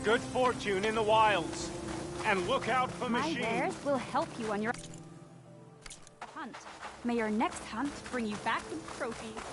good fortune in the wilds. And look out for My machines. wares will help you on your hunt. May your next hunt bring you back with trophies.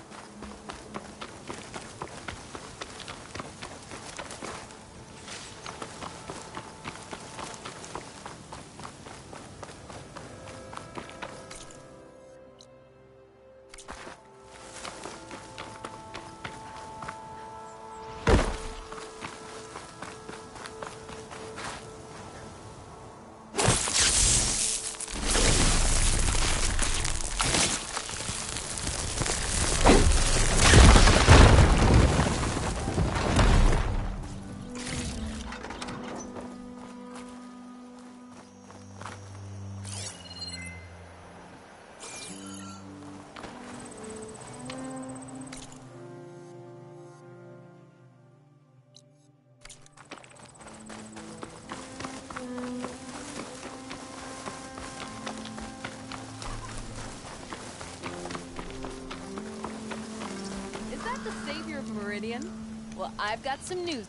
The savior of Meridian? Well, I've got some news.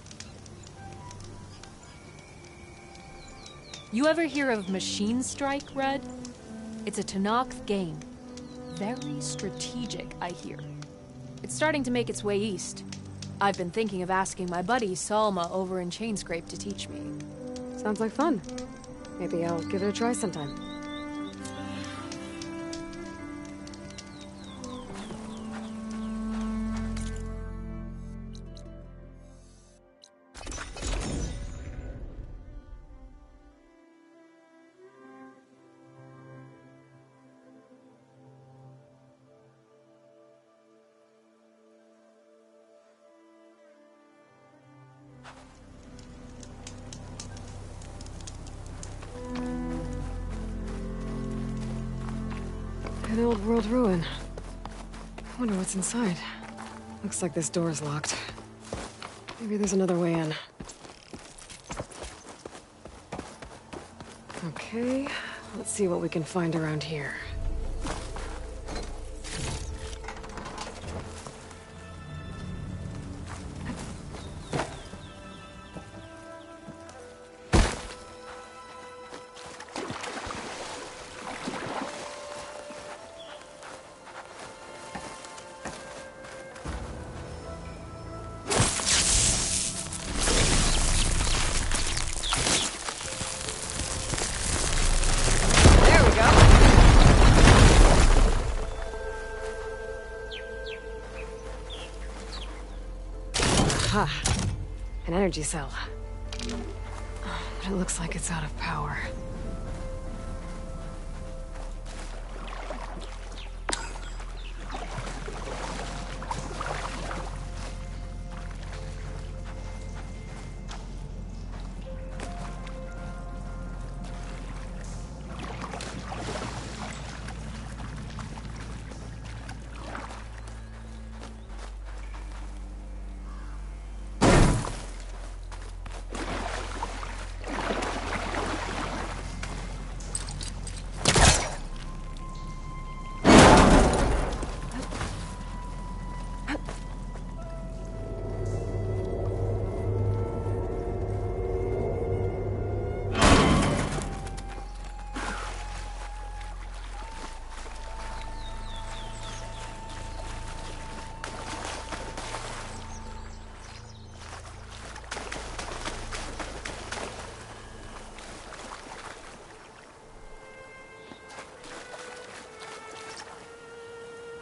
You ever hear of Machine Strike, Red? It's a Tenakth game. Very strategic, I hear. It's starting to make its way east. I've been thinking of asking my buddy Salma over in Chainscrape to teach me. Sounds like fun. Maybe I'll give it a try sometime. An old world ruin. Wonder what's inside. Looks like this door's locked. Maybe there's another way in. Okay, let's see what we can find around here. An energy cell. But it looks like it's out of power.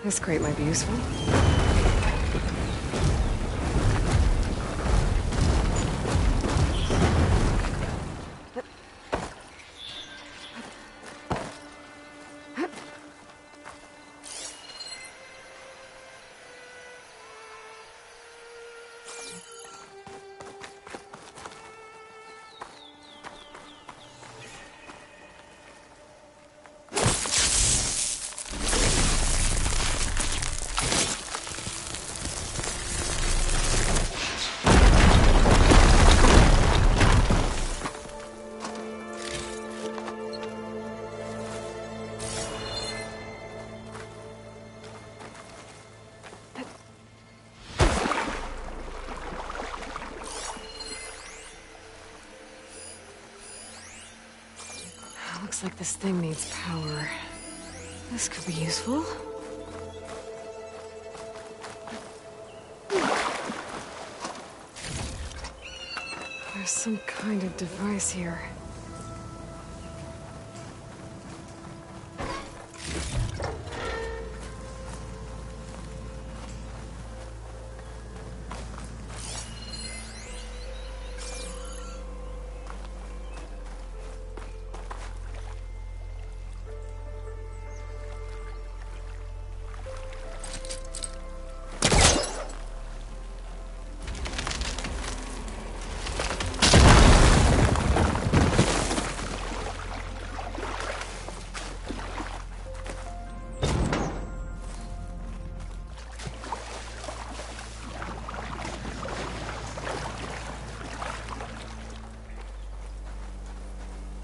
This crate might be useful. Looks like this thing needs power. This could be useful. There's some kind of device here.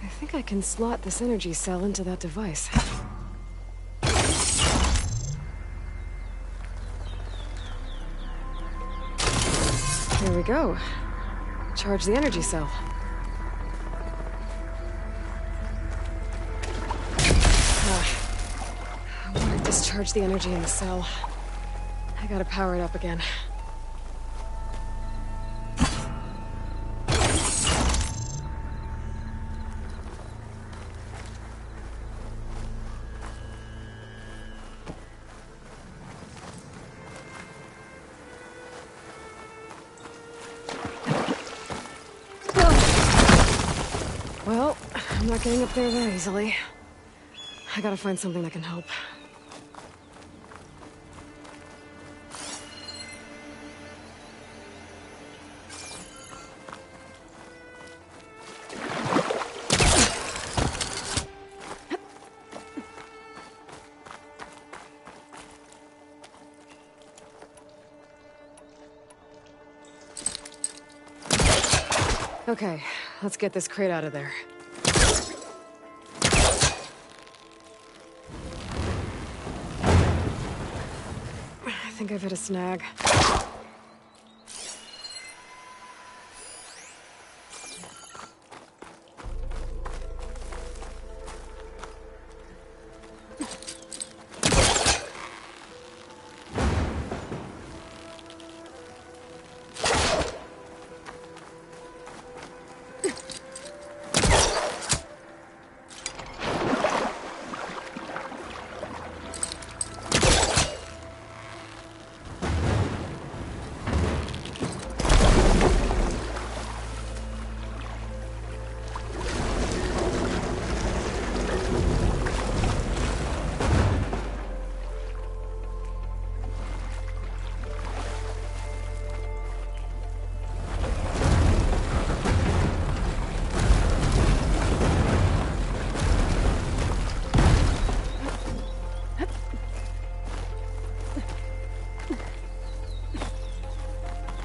I think I can slot this energy cell into that device. There we go. Charge the energy cell. I want to discharge the energy in the cell. I gotta power it up again. Well, I'm not getting up there that easily. I gotta find something that can help. Okay, let's get this crate out of there. I think I've hit a snag.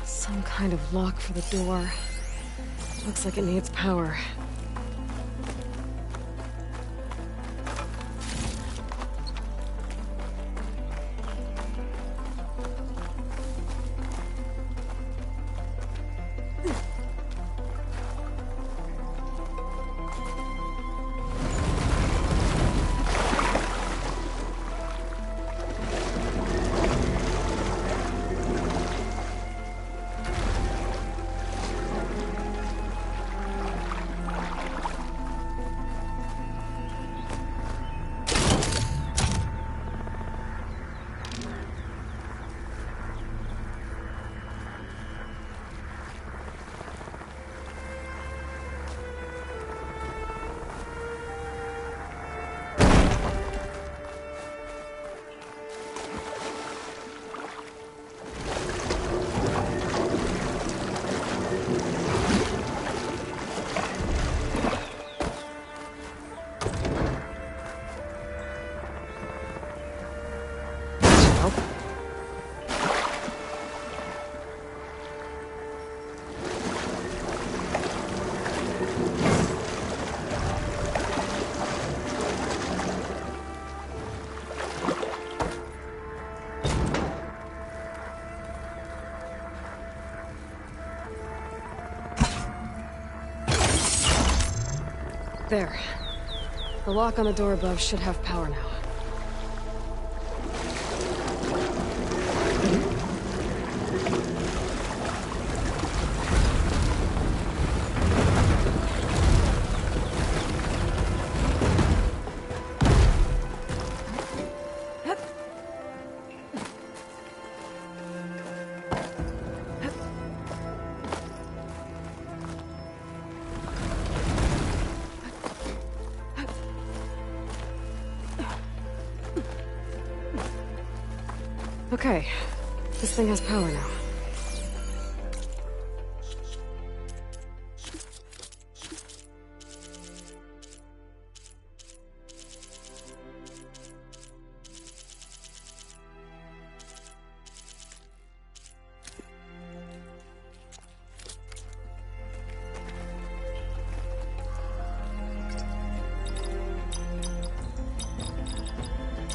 Some kind of lock for the door. Looks like it needs power. There. The lock on the door above should have power now. Okay, this thing has power now.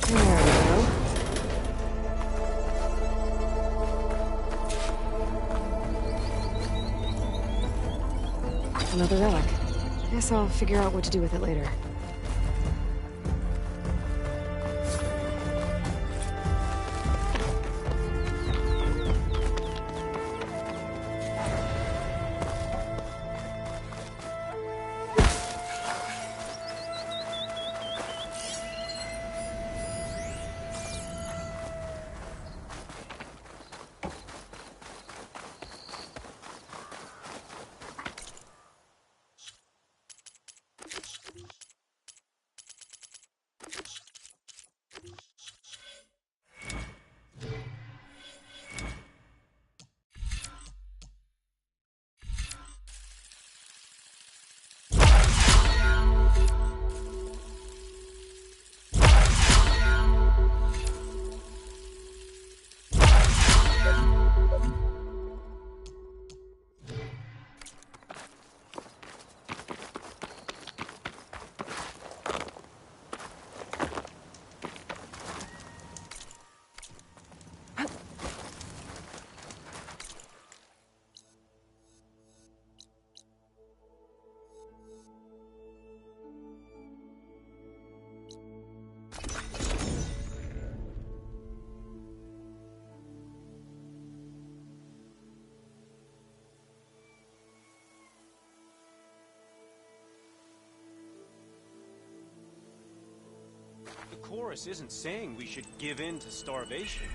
There we go. Another relic. Guess I'll figure out what to do with it later. The chorus isn't saying we should give in to starvation,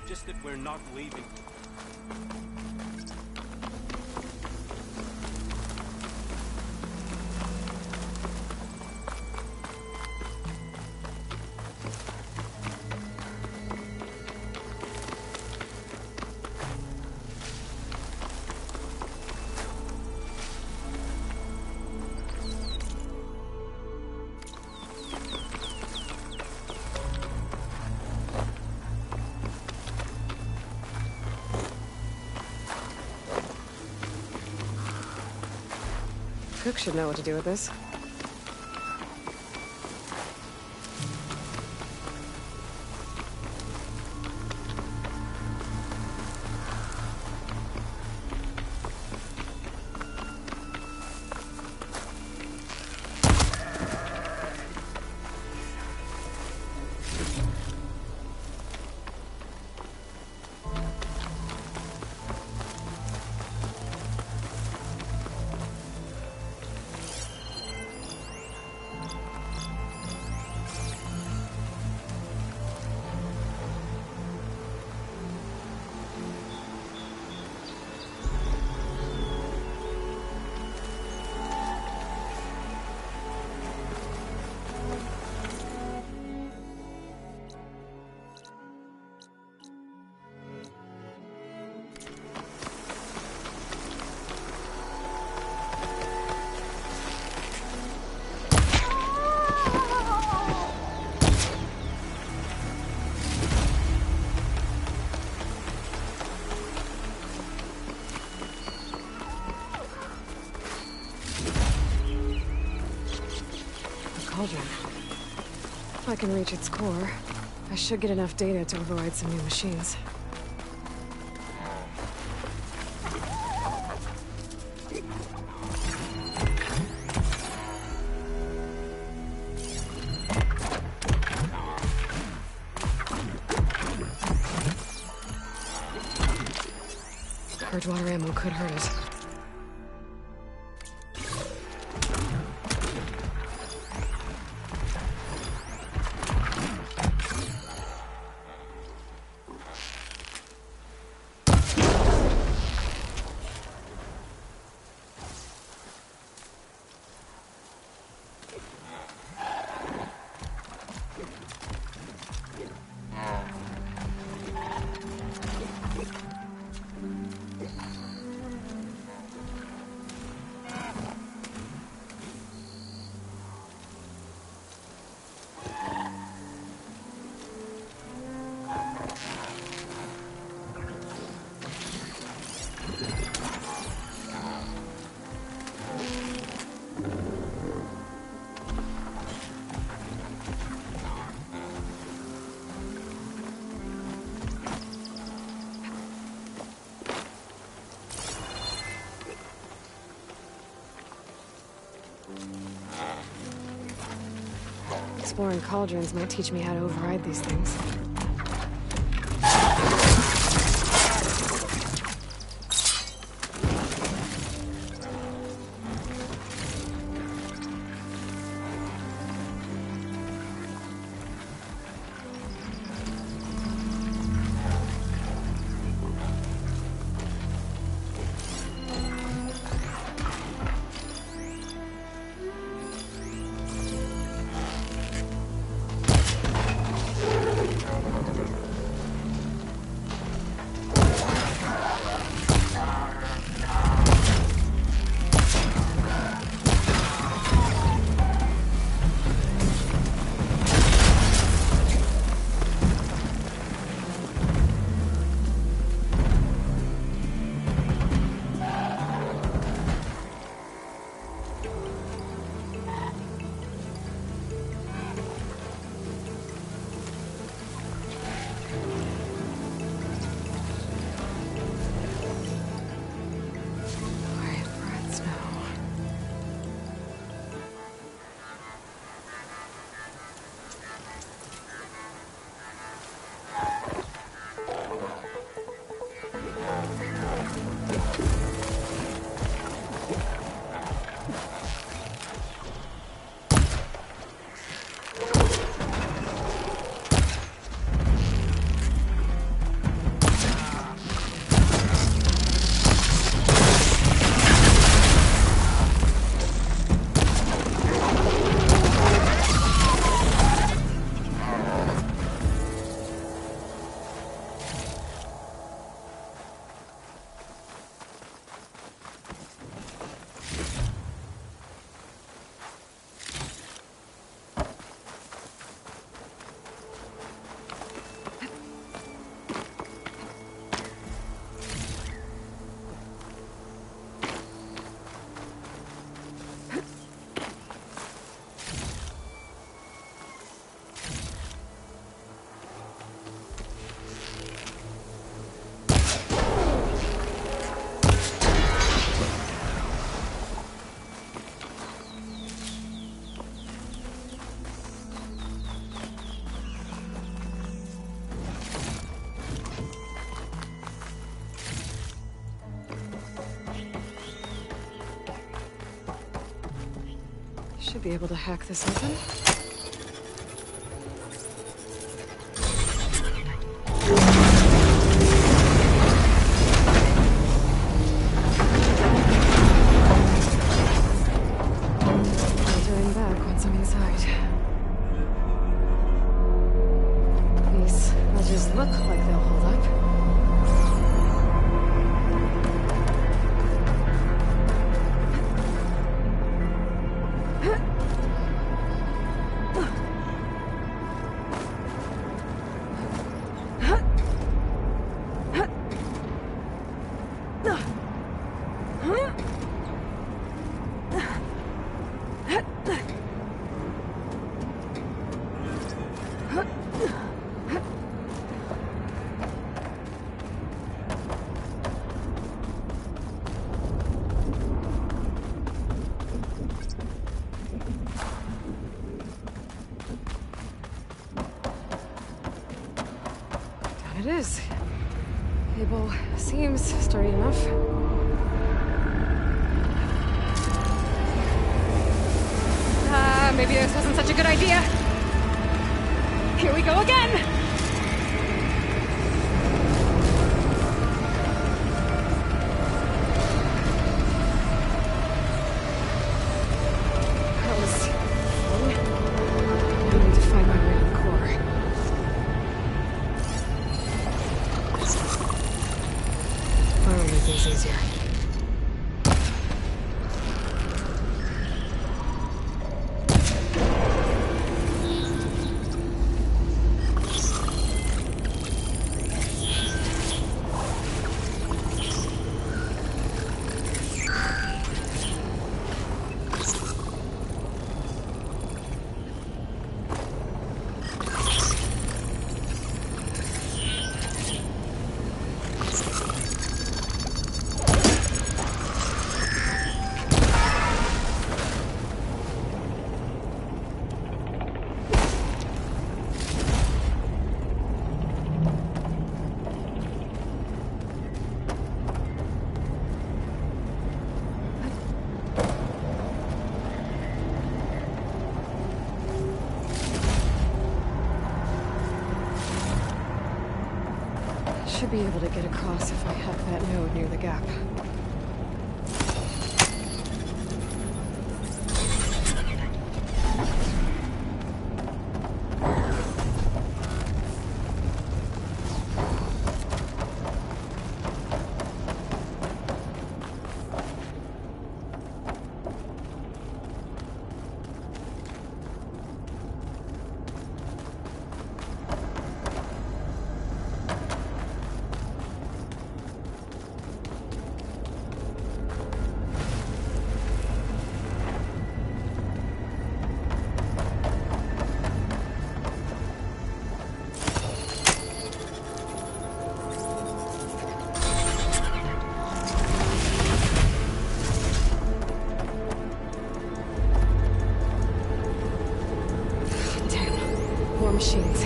just that we're not leaving. Cook should know what to do with this. Cauldron. If I can reach its core, I should get enough data to override some new machines. charged water ammo could hurt it. Exploring cauldrons might teach me how to override these things. Should be able to hack this open. Filtering back once I'm inside. These ledges look like they'll hold up. It is. Table seems sturdy enough. Maybe this wasn't such a good idea. Here we go again! That was fun. I need to find my way to the core. That'll make things easier. Should be able to get across if I hack that node near the gap. Machines.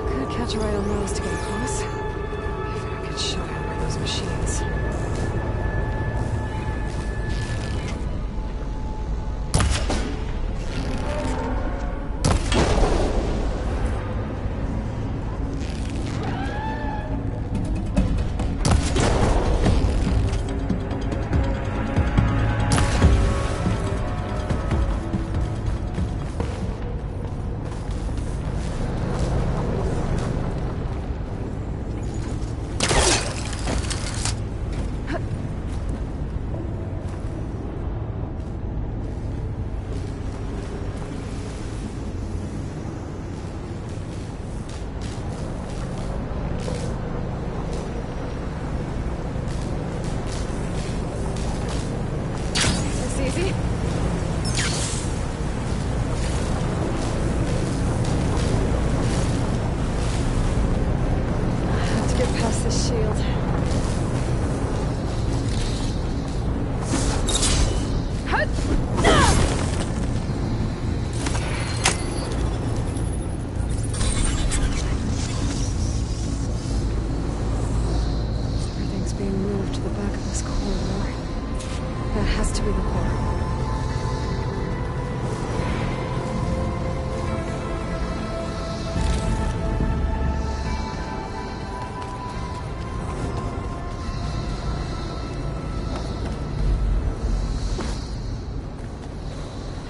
Could catch a right on those to get across. If I could shut out by those machines.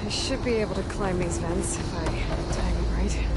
Should be able to climb these vents if I time it right.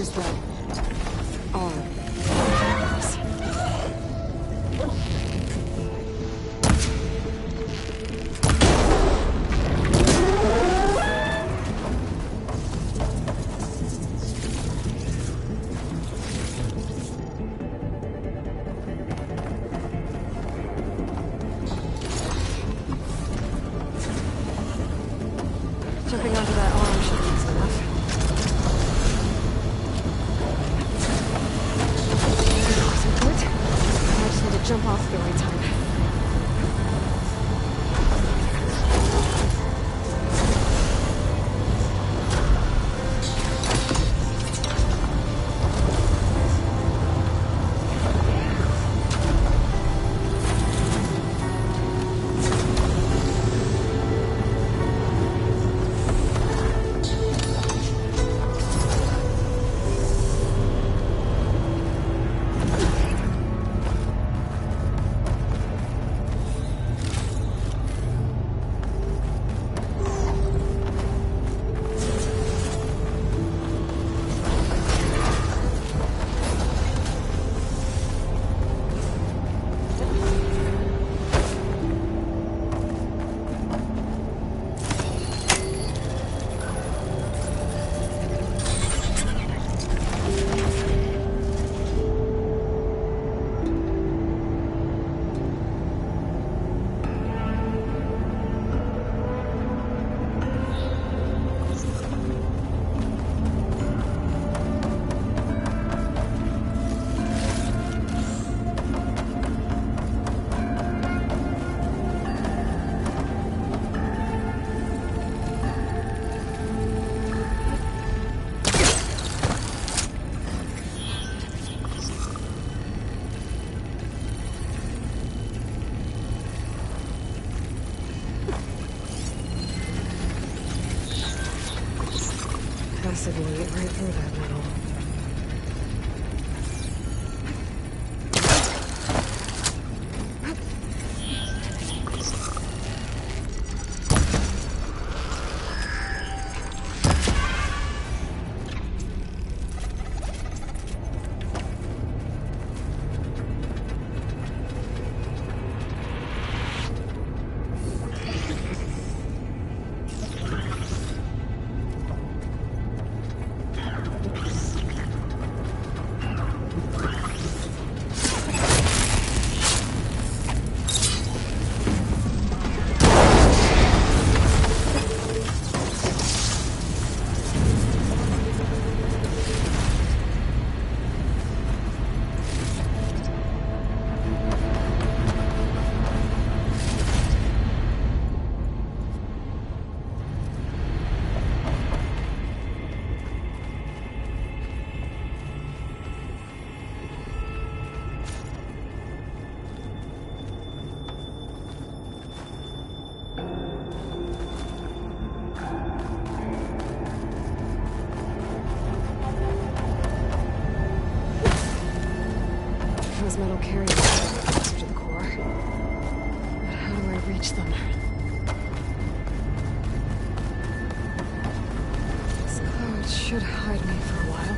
Where's that arm? Jumping onto that arm should be easy enough. Wasn't good. I just need to jump off at the right time. Acid will eat right through that metal. Those metal carriers are closer to the core. But how do I reach them? This cloud should hide me for a while.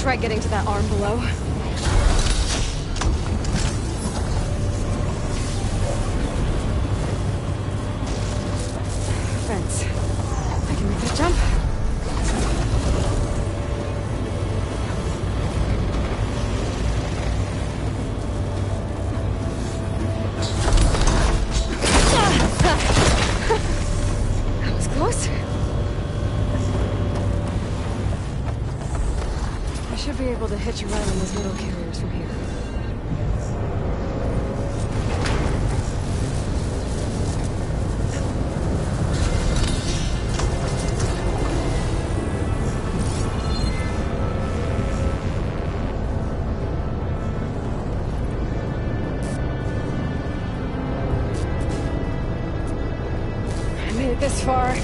try getting to that arm below. Fence. I can make that jump. That was close. I should be able to hitch a ride on those metal carriers from here. I made it this far.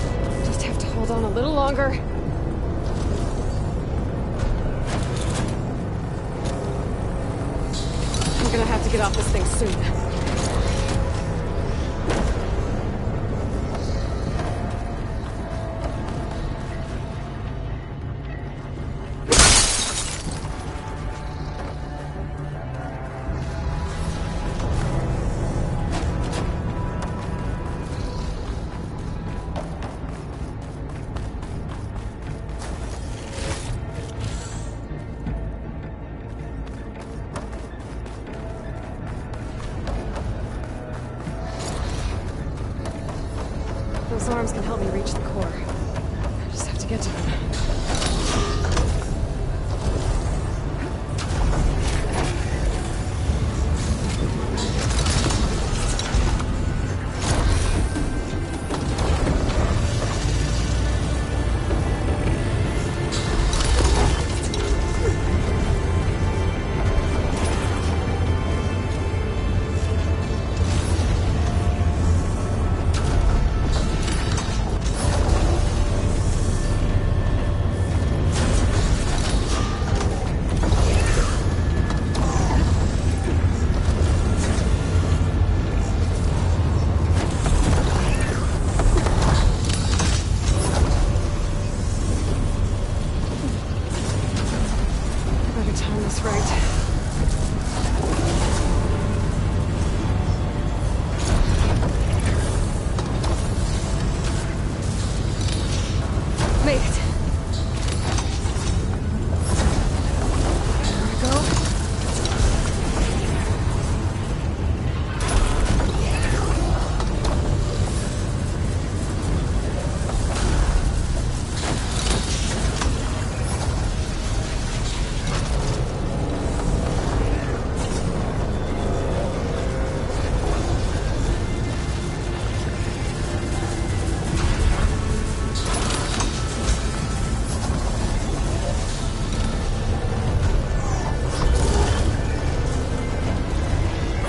Just have to hold on a little longer. I'm gonna have to get off this thing soon. Those arms can help me reach the core. I just have to get to them. Better time this right. Made it. There we go.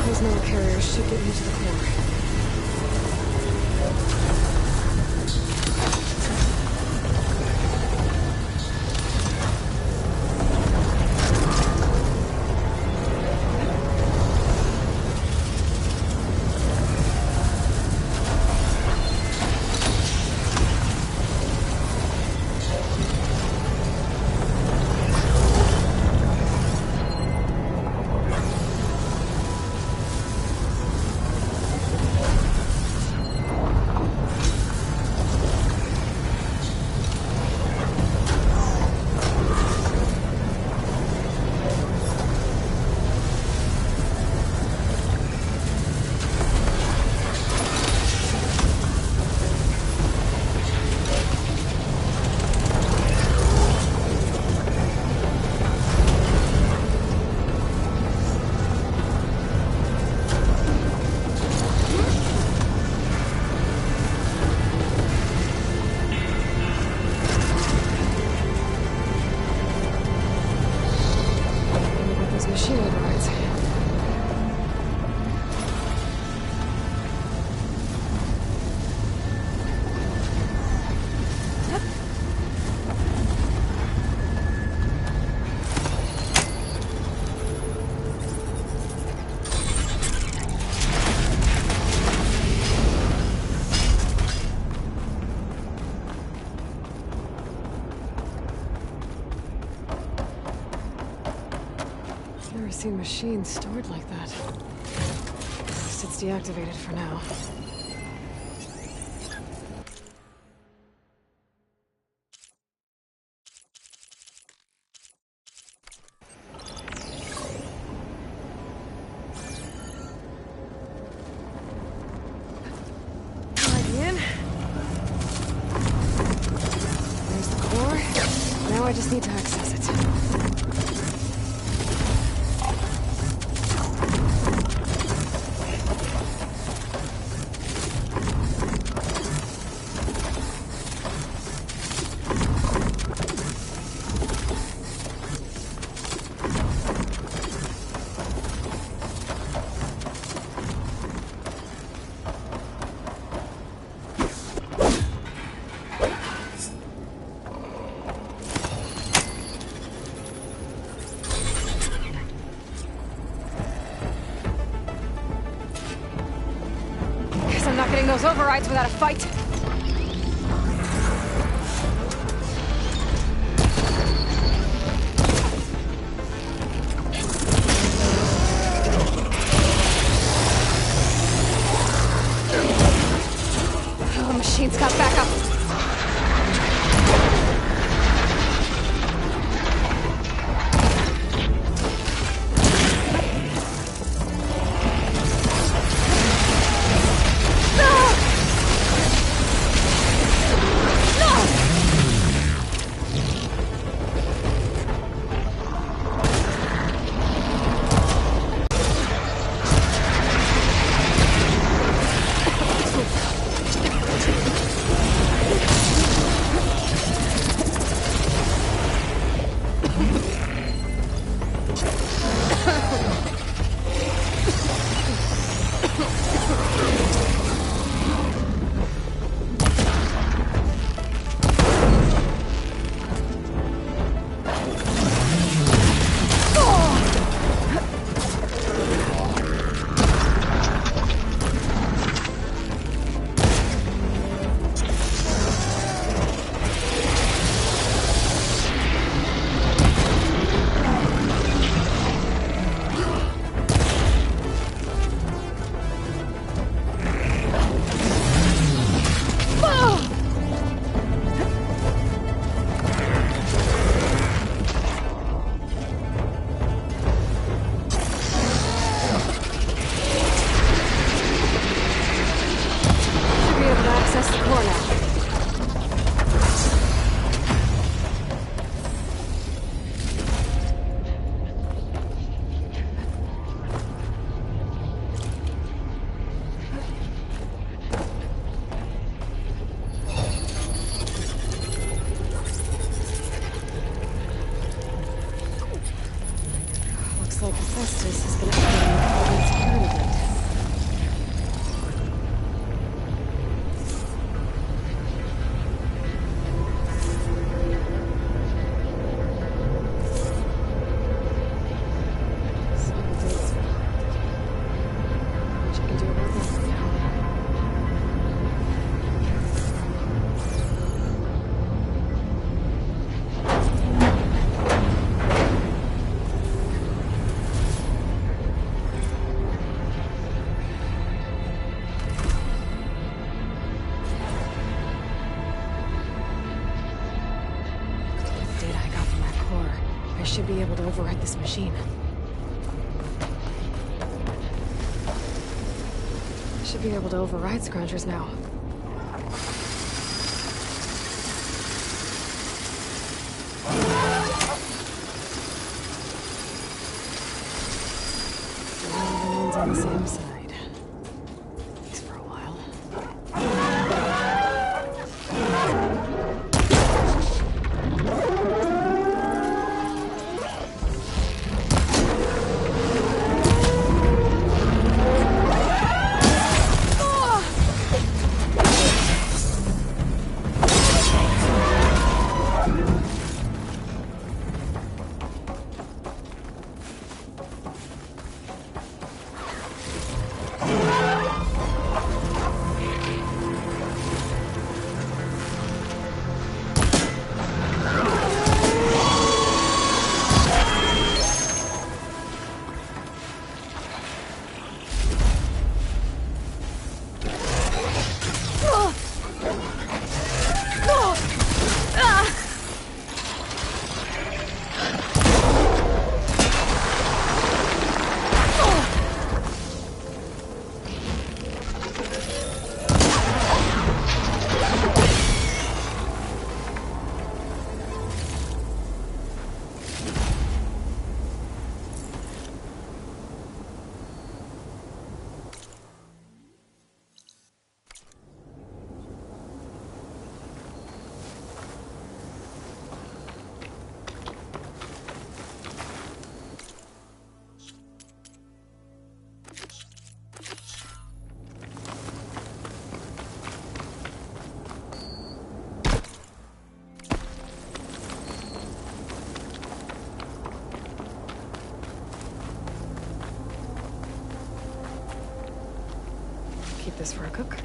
Those metal carriers should get me to the core. Machine overrides. I've never seen machines stored like that. At least it's deactivated for now. I just need to access it. Getting those overrides without a fight. Oh, machine's got backup. Looks like Hephaestus is gonna open the security gate. I should be able to override this machine. I should be able to override Scroungers now. Everyone's on the same side. At least for a while. keep this for a cook.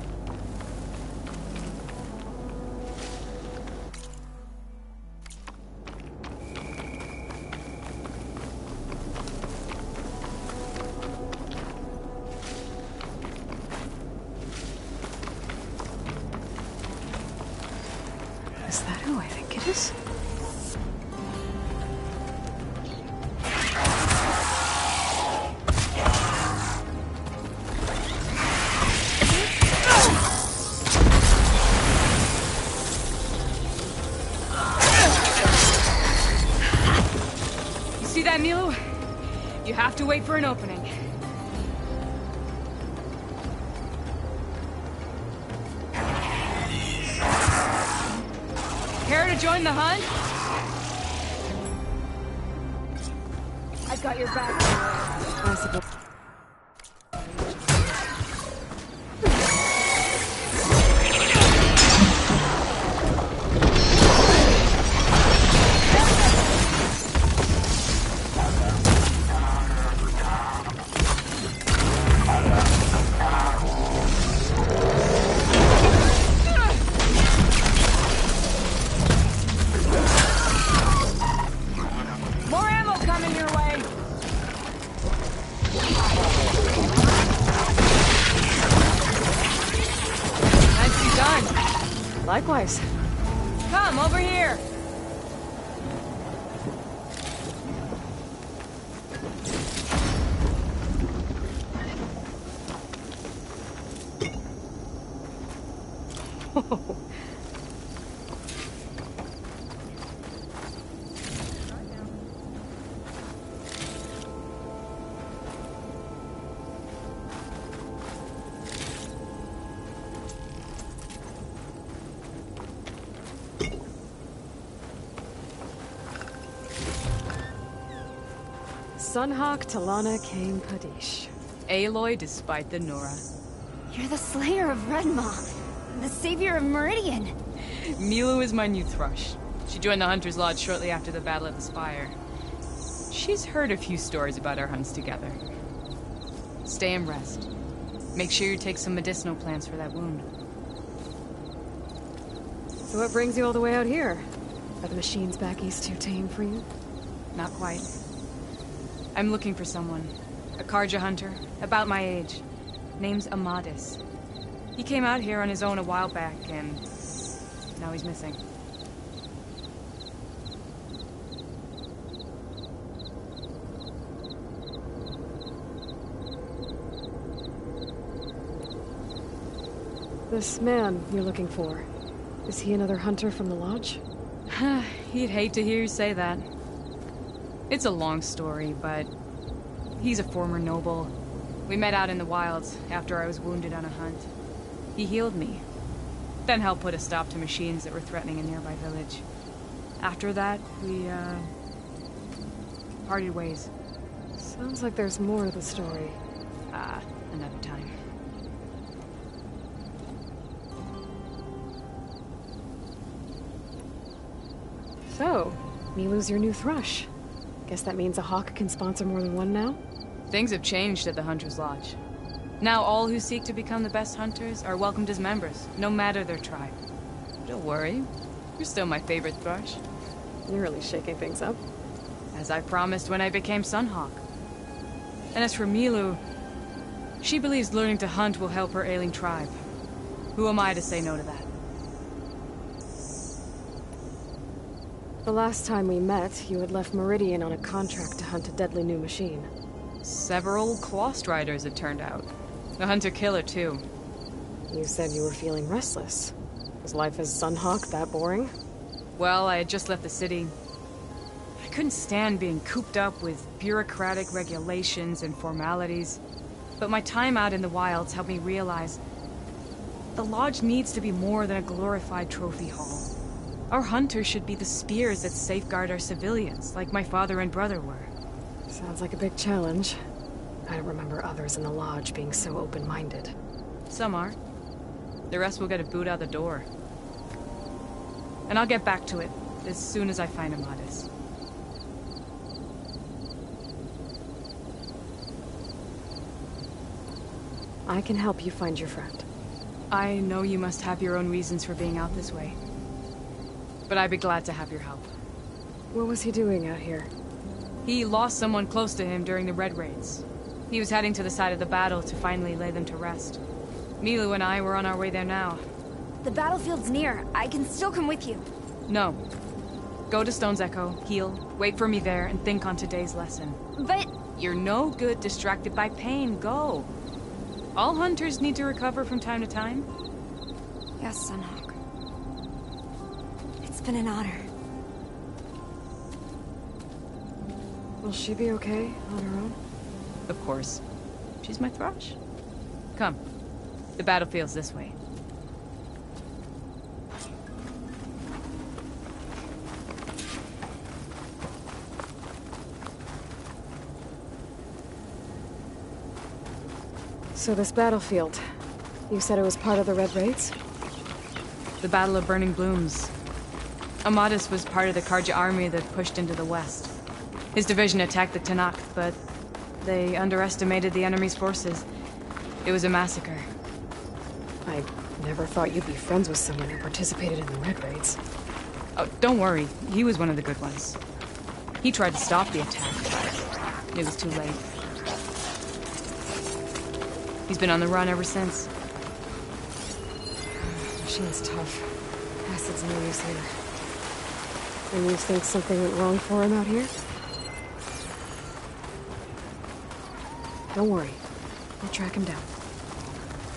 Is that who I think it is? You see that, Milu? You have to wait for an opening. Care to join the hunt? I've got your back. I suppose. More ammo coming your way. Nicely done. Likewise. Come over here. Sunhawk Talana Kane Padish. Aloy despite the Nora. You're the slayer of Redmaw, the savior of Meridian. Milu is my new thrush. She joined the Hunter's Lodge shortly after the Battle of the Spire. She's heard a few stories about our hunts together. Stay and rest. Make sure you take some medicinal plants for that wound. So what brings you all the way out here? Are the machines back east too tame for you? Not quite. I'm looking for someone. A Karja hunter, about my age. Name's Amadis. He came out here on his own a while back, and now he's missing. This man you're looking for, is he another hunter from the lodge? He'd hate to hear you say that. It's a long story, but he's a former noble. We met out in the wilds after I was wounded on a hunt. He healed me, then helped put a stop to machines that were threatening a nearby village. After that, we, parted ways. Sounds like there's more to the story. Another time. So, Milu's your new thrush. Guess that means a hawk can sponsor more than one now? Things have changed at the Hunter's Lodge. Now all who seek to become the best hunters are welcomed as members, no matter their tribe. Don't worry, you're still my favorite thrush. You're really shaking things up. As I promised when I became Sunhawk. And as for Milu, she believes learning to hunt will help her ailing tribe. Who am I to say no to that? The last time we met, you had left Meridian on a contract to hunt a deadly new machine. Several Clost Riders, it turned out. A hunter-killer, too. You said you were feeling restless. Was life as Sunhawk that boring? Well, I had just left the city. I couldn't stand being cooped up with bureaucratic regulations and formalities. But my time out in the wilds helped me realize the Lodge needs to be more than a glorified trophy hall. Our hunters should be the spears that safeguard our civilians, like my father and brother were. Sounds like a big challenge. I don't remember others in the Lodge being so open-minded. Some are. The rest will get a boot out the door. And I'll get back to it as soon as I find Amadis. I can help you find your friend. I know you must have your own reasons for being out this way. But I'd be glad to have your help. What was he doing out here? He lost someone close to him during the Red Raids. He was heading to the side of the battle to finally lay them to rest. Milu and I were on our way there now. The battlefield's near. I can still come with you. No. Go to Stone's Echo, heal, wait for me there, and think on today's lesson. But... You're no good distracted by pain. Go. All hunters need to recover from time to time. Yes, Sunhawk. It's been an honor. Will she be okay on her own? Of course. She's my thrush. Come. The battlefield's this way. So this battlefield, you said it was part of the Red Raids? The Battle of Burning Blooms. Amadis was part of the Karja army that pushed into the west. His division attacked the Tenakth, but they underestimated the enemy's forces. It was a massacre. I never thought you'd be friends with someone who participated in the Red Raids. Oh, don't worry. He was one of the good ones. He tried to stop the attack, but it was too late. He's been on the run ever since. Machine's tough. Acid's no use here. And you think something went wrong for him out here? Don't worry. We'll track him down.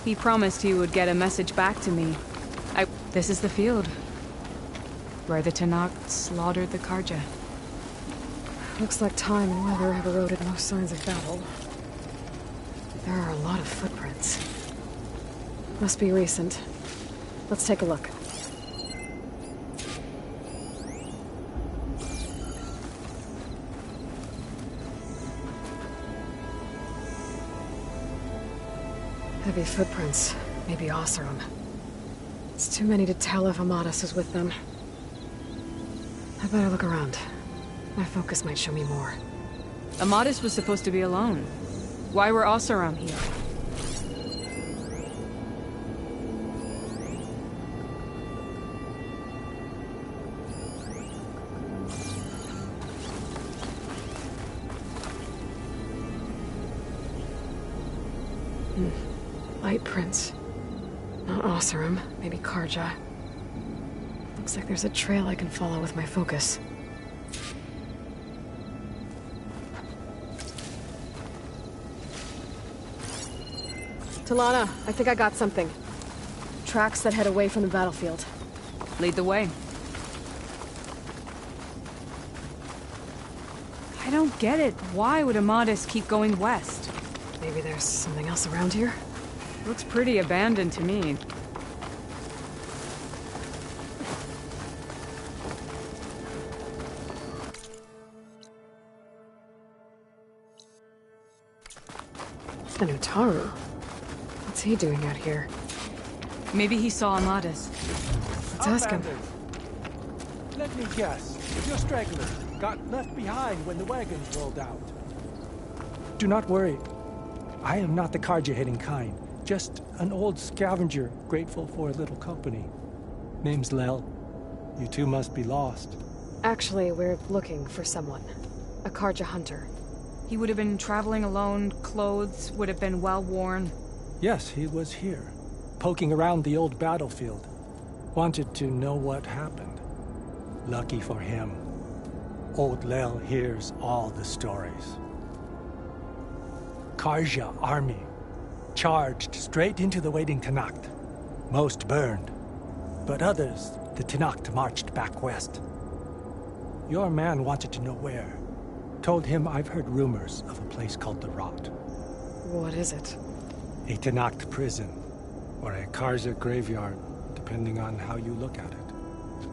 He promised he would get a message back to me. This is the field. Where the Tenakth slaughtered the Karja. Looks like time and weather have eroded most signs of battle. There are a lot of footprints. Must be recent. Let's take a look. Heavy footprints. Maybe Oseram. It's too many to tell if Amadis is with them. I better look around. My focus might show me more. Amadis was supposed to be alone. Why were Oseram here? Light prints. Not Oseram, maybe Karja. Looks like there's a trail I can follow with my focus. Talana, I think I got something. Tracks that head away from the battlefield. Lead the way. I don't get it. Why would Amadis keep going west? Maybe there's something else around here? Looks pretty abandoned to me. The Nutaru. What's he doing out here? Maybe he saw Amadis. Let's ask him. Let me guess. Your stragglers got left behind when the wagons rolled out. Do not worry. I am not the Karja-hating kind. Just an old scavenger grateful for a little company. Name's Lel. You two must be lost. Actually, we're looking for someone. A Karja hunter. He would have been traveling alone, clothes would have been well worn. Yes, he was here, poking around the old battlefield. Wanted to know what happened. Lucky for him, old Lel hears all the stories. Karja army charged straight into the waiting Tenakth. Most burned, but others, the Tenakth marched back west. Your man wanted to know where. Told him I've heard rumors of a place called the Rot. What is it? A Tenakth prison, or a Karja graveyard, depending on how you look at it.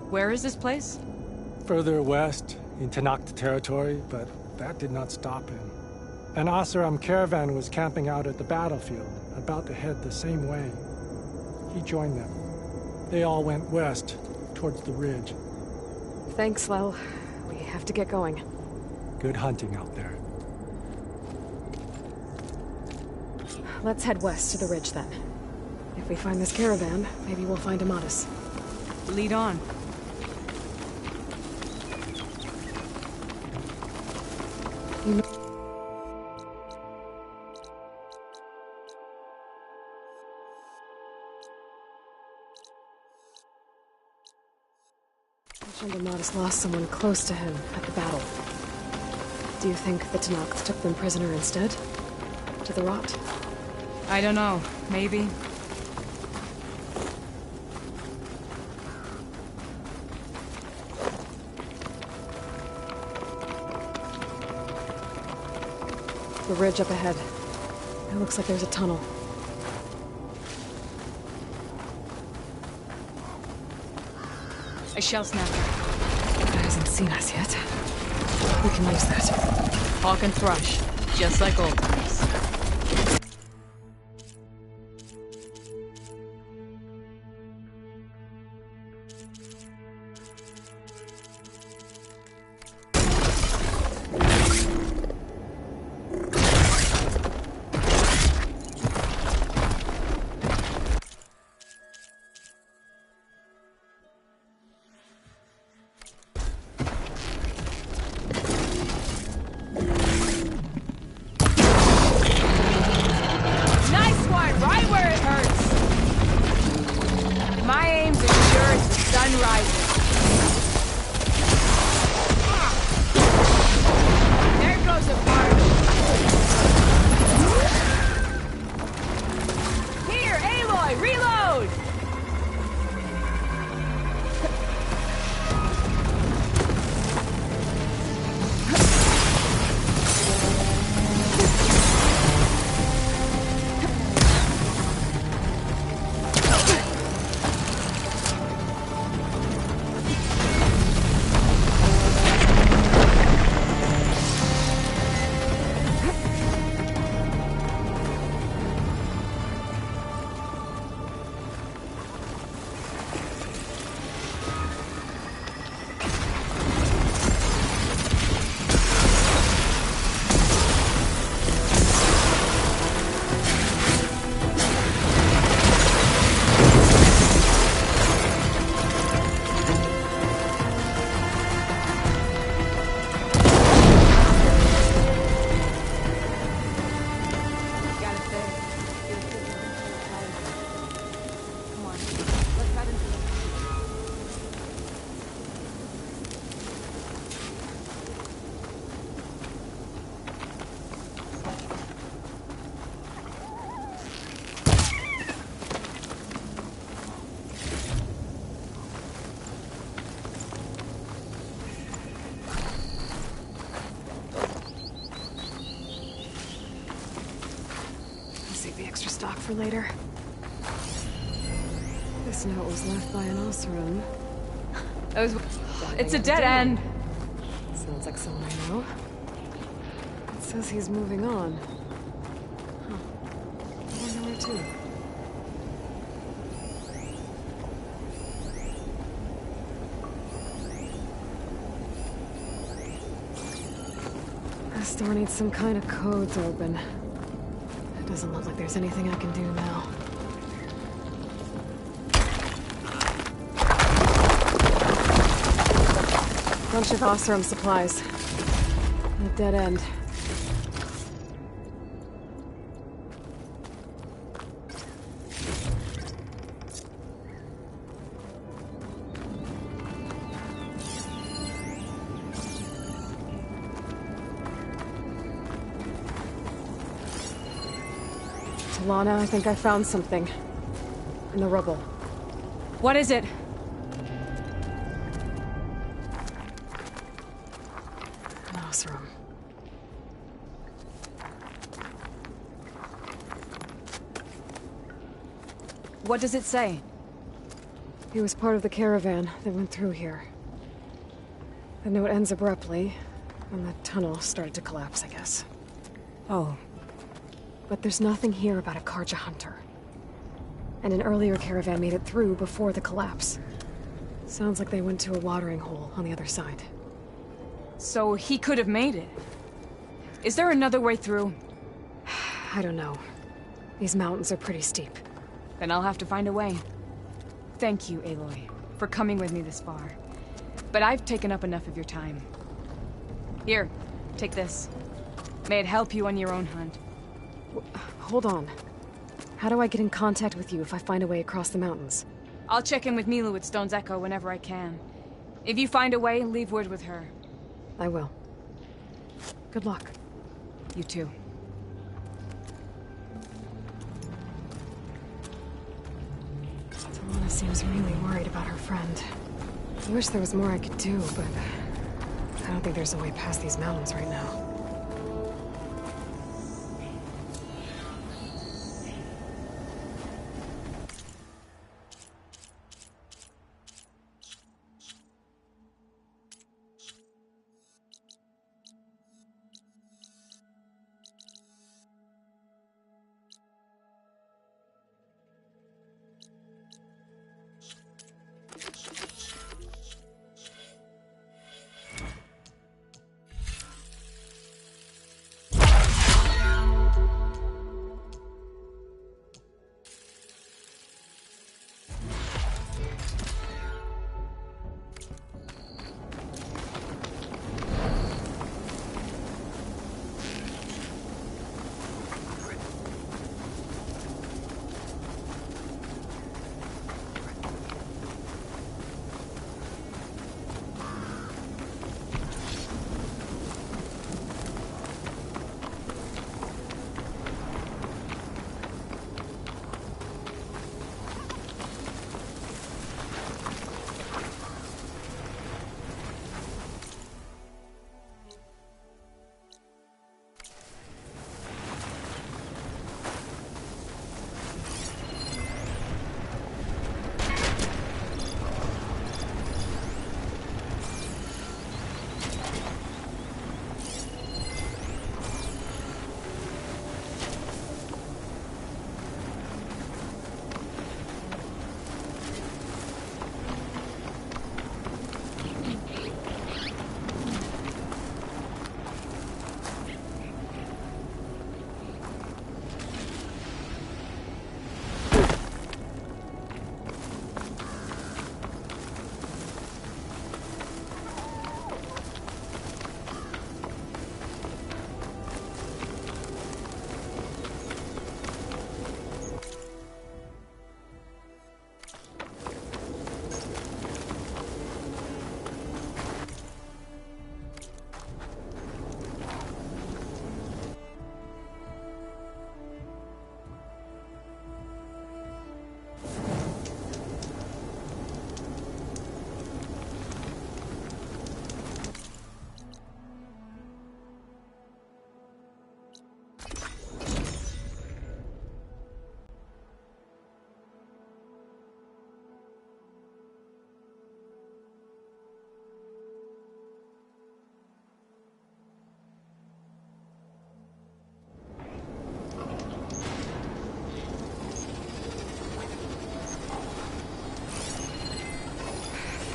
Where is this place? Further west, in Tenakth territory, but that did not stop him. An Oseram caravan was camping out at the battlefield, about to head the same way. He joined them. They all went west, towards the ridge. Thanks, Lel. We have to get going. Good hunting out there. Let's head west to the ridge then. If we find this caravan, maybe we'll find Amatus. Lead on. You know Amatus lost someone close to him at the battle. Do you think the Tenakth took them prisoner instead? To the rot? I don't know. Maybe. The ridge up ahead. It looks like there's a tunnel. A shell snapper. It hasn't seen us yet. We can use that. Hawk and thrush. Just like old times. For later. This note was left by an Oseram. It's a dead end. Sounds like someone I know. It says he's moving on. Huh. I wonder where to. This door needs some kind of code to open. Doesn't look like there's anything I can do now. Bunch of Oseram supplies. A dead end. Lana, I think I found something. In the rubble. What is it? An Oseram. What does it say? He was part of the caravan that went through here. The note ends abruptly, and the tunnel started to collapse, I guess. Oh. But there's nothing here about a Carja hunter. And an earlier caravan made it through before the collapse. Sounds like they went to a watering hole on the other side. So he could have made it. Is there another way through? I don't know. These mountains are pretty steep. Then I'll have to find a way. Thank you, Aloy, for coming with me this far. But I've taken up enough of your time. Here, take this. May it help you on your own hunt. Hold on. How do I get in contact with you if I find a way across the mountains? I'll check in with Milu at Stone's Echo whenever I can. If you find a way, leave word with her. I will. Good luck. You too. Talanah seems really worried about her friend. I wish there was more I could do, but I don't think there's a way past these mountains right now.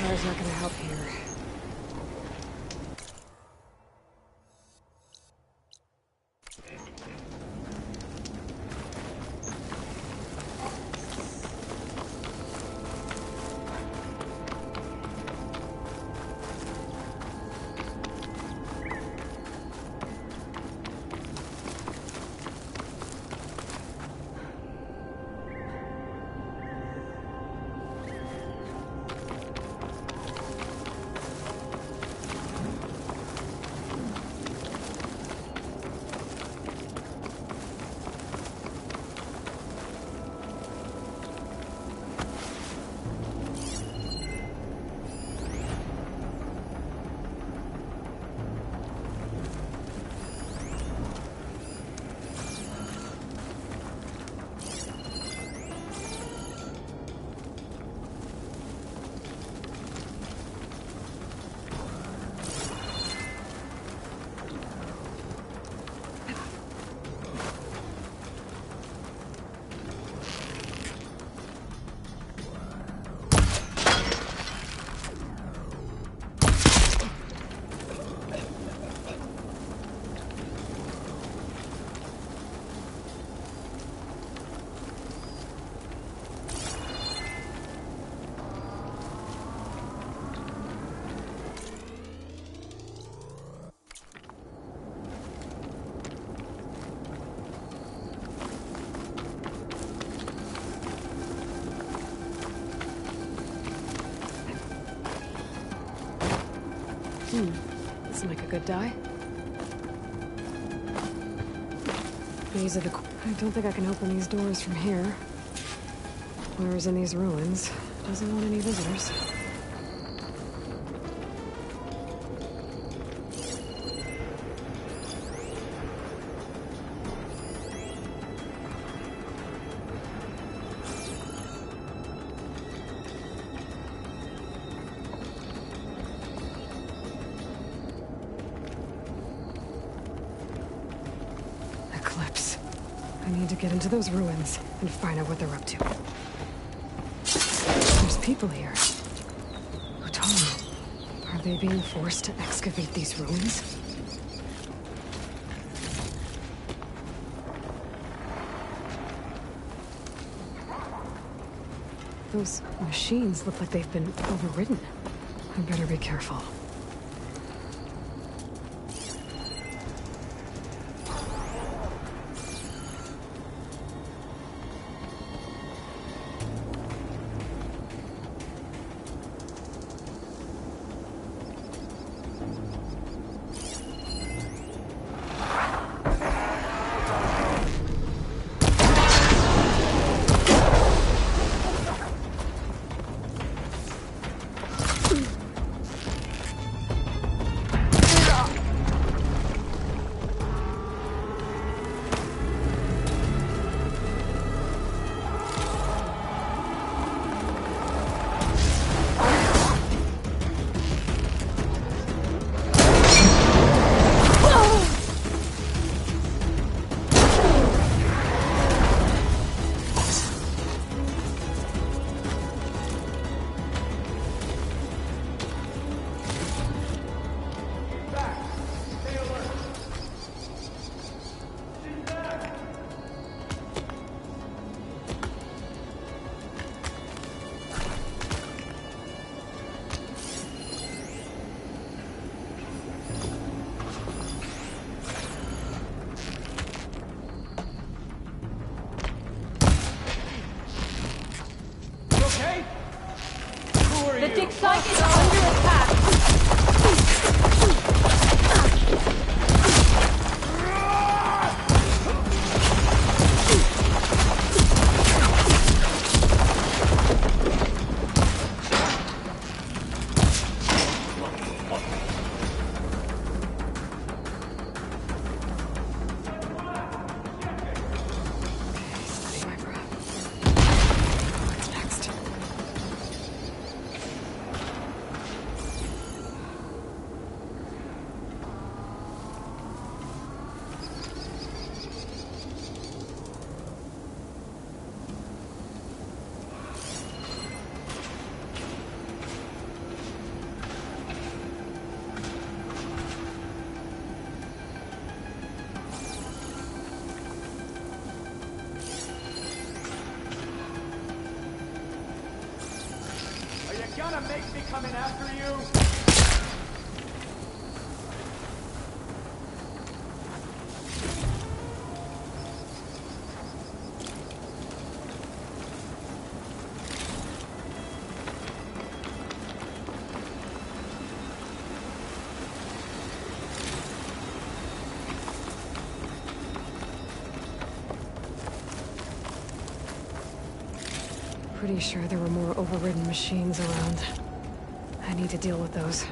Fire's not gonna help here. good die? These are the... I don't think I can open these doors from here. Whoever's in these ruins doesn't want any visitors. Eclipse. I need to get into those ruins and find out what they're up to. There's people here. Who told me? Are they being forced to excavate these ruins? Those machines look like they've been overridden. I better be careful. The dig site is under attack! Steady my breath. What's next? Are you gonna make me come in after you? Pretty sure there were more overridden machines around. I need to deal with those.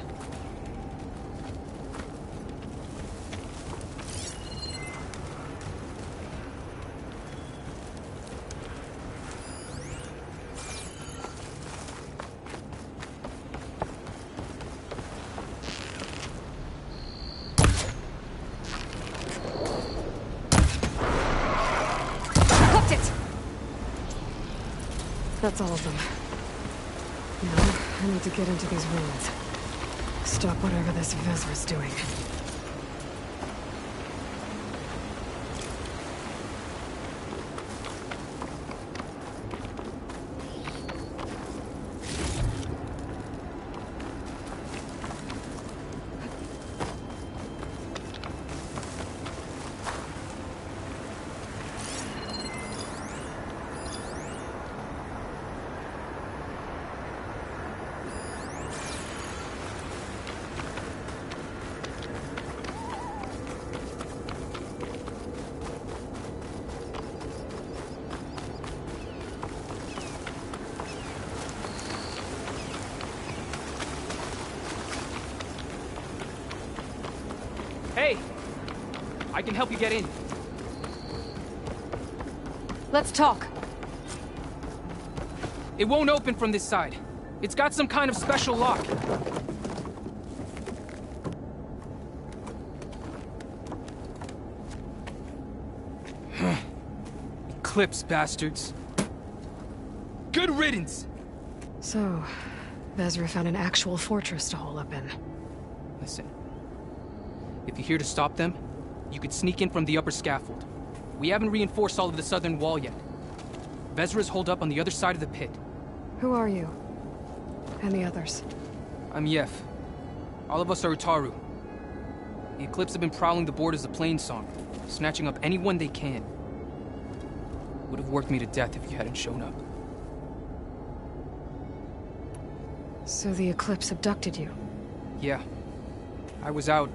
Hooked it! That's all of them. Now, I need to get into these ruins. Stop whatever this Vezra's doing. I can help you get in. Let's talk. It won't open from this side. It's got some kind of special lock. Eclipse, bastards. Good riddance! So, Vezra found an actual fortress to hole up in. Listen. If you're here to stop them, you could sneak in from the upper scaffold. We haven't reinforced all of the southern wall yet. Vezra's holed up on the other side of the pit. Who are you? And the others? I'm Yef. All of us are Utaru. The Eclipse have been prowling the borders of Plainsong, snatching up anyone they can. Would have worked me to death if you hadn't shown up. So the Eclipse abducted you? Yeah. I was out,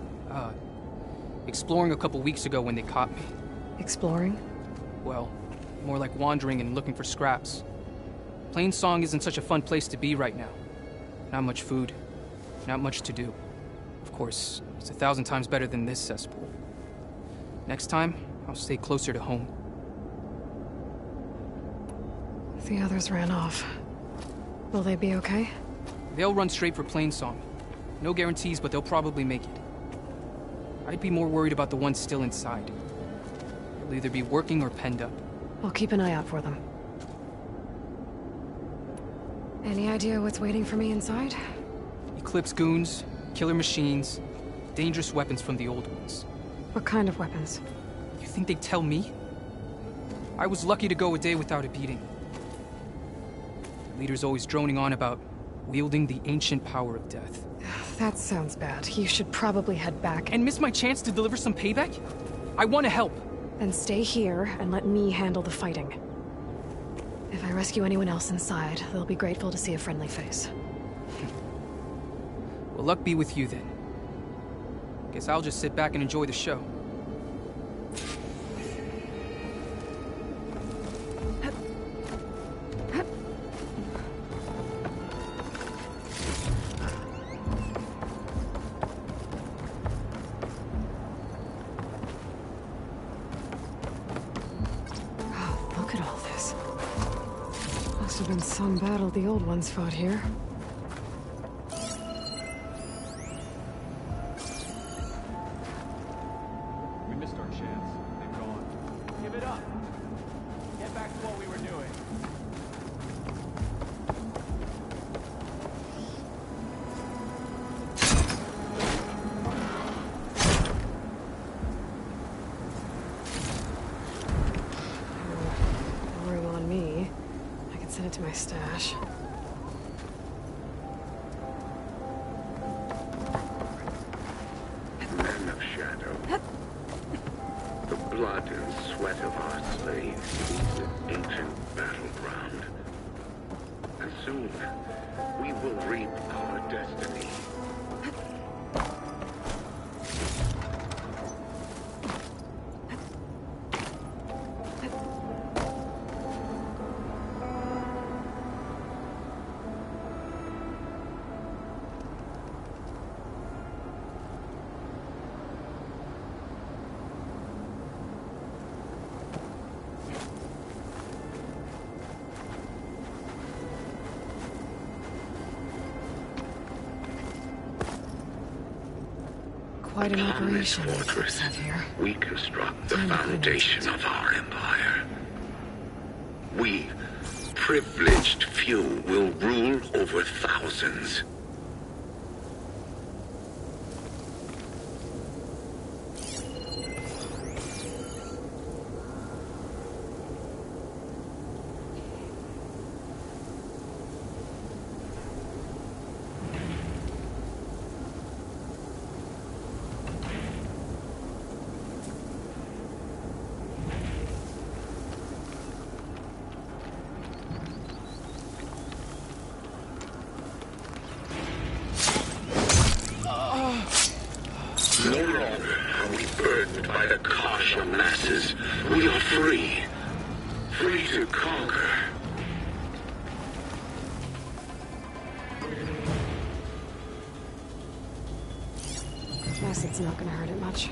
exploring a couple weeks ago when they caught me. Exploring? Well, more like wandering and looking for scraps. Plainsong isn't such a fun place to be right now. Not much food, not much to do. Of course, it's 1,000 times better than this cesspool. Next time, I'll stay closer to home. The others ran off. Will they be okay? They'll run straight for Plainsong. No guarantees, but they'll probably make it. I'd be more worried about the ones still inside. They'll either be working or penned up. I'll keep an eye out for them. Any idea what's waiting for me inside? Eclipse goons, killer machines, dangerous weapons from the old ones. What kind of weapons? You think they'd tell me? I was lucky to go a day without a beating. The leader's always droning on about wielding the ancient power of death. That sounds bad. You should probably head back And miss my chance to deliver some payback? I want to help. Then stay here and let me handle the fighting. If I rescue anyone else inside, they'll be grateful to see a friendly face. Well, luck be with you then. Guess I'll just sit back and enjoy the show. Look at all this. Must have been some battle the old ones fought here. We missed our chance. They've gone. Give it up. Get back to what we were doing. Room on me. I can send it to my stash. Men of Shadow. The blood and sweat of our slaves leave this ancient battleground. And soon, we will reap our destiny. Quite an Upon this operation fortress, out here. we construct the Time to clean foundation of our empire. We, privileged few, will rule over thousands. No longer are we burdened by the Kasha masses. We are free. Free to conquer. Guess it's not gonna hurt it much.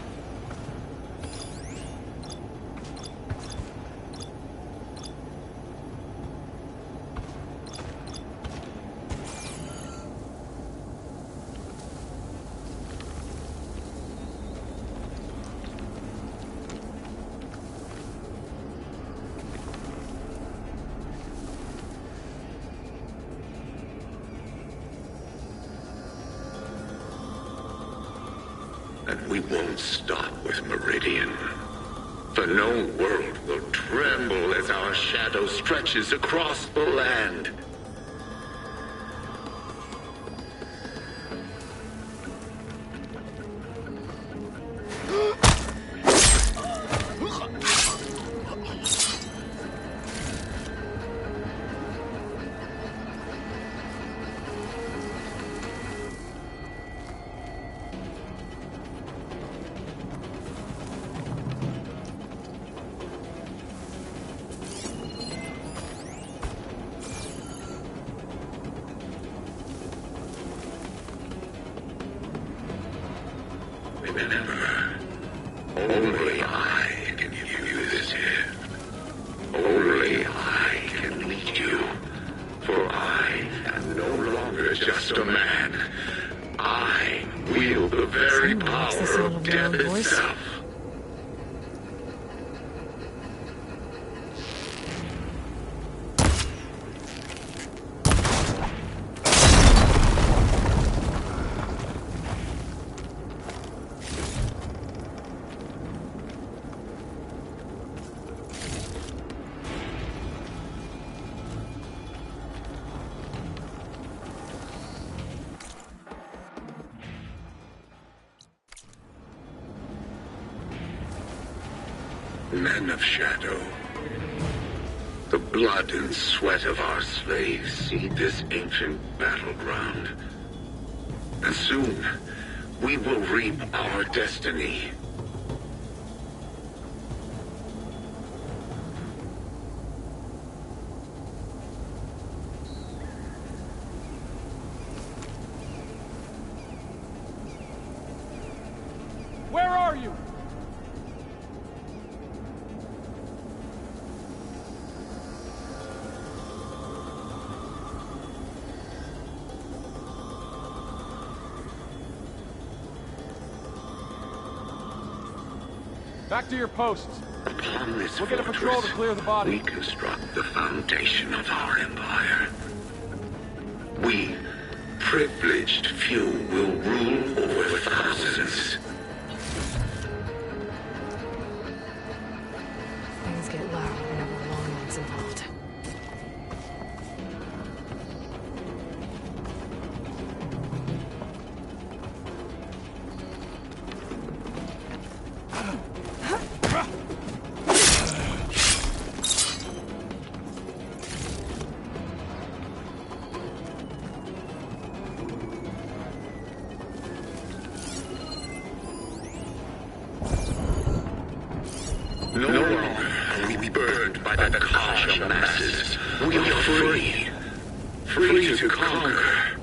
And we won't stop with Meridian. The known world will tremble as our shadow stretches across the land. Remember, only I can give you this gift. Only I can lead you. For I am no longer just a man. I wield the very Someone makes the power sound of of their death own voice. itself. Men of Shadow, the blood and sweat of our slaves seed this ancient battleground. And soon, we will reap our destiny. Where are you? Back to your posts. Upon this We'll get a patrol to fortress, clear the body. we construct the foundation of our empire. We, privileged few, will rule over thousands. Things get loud whenever Longlight's involved. No longer are we burned by the Kasha masses. We are free. Free to conquer.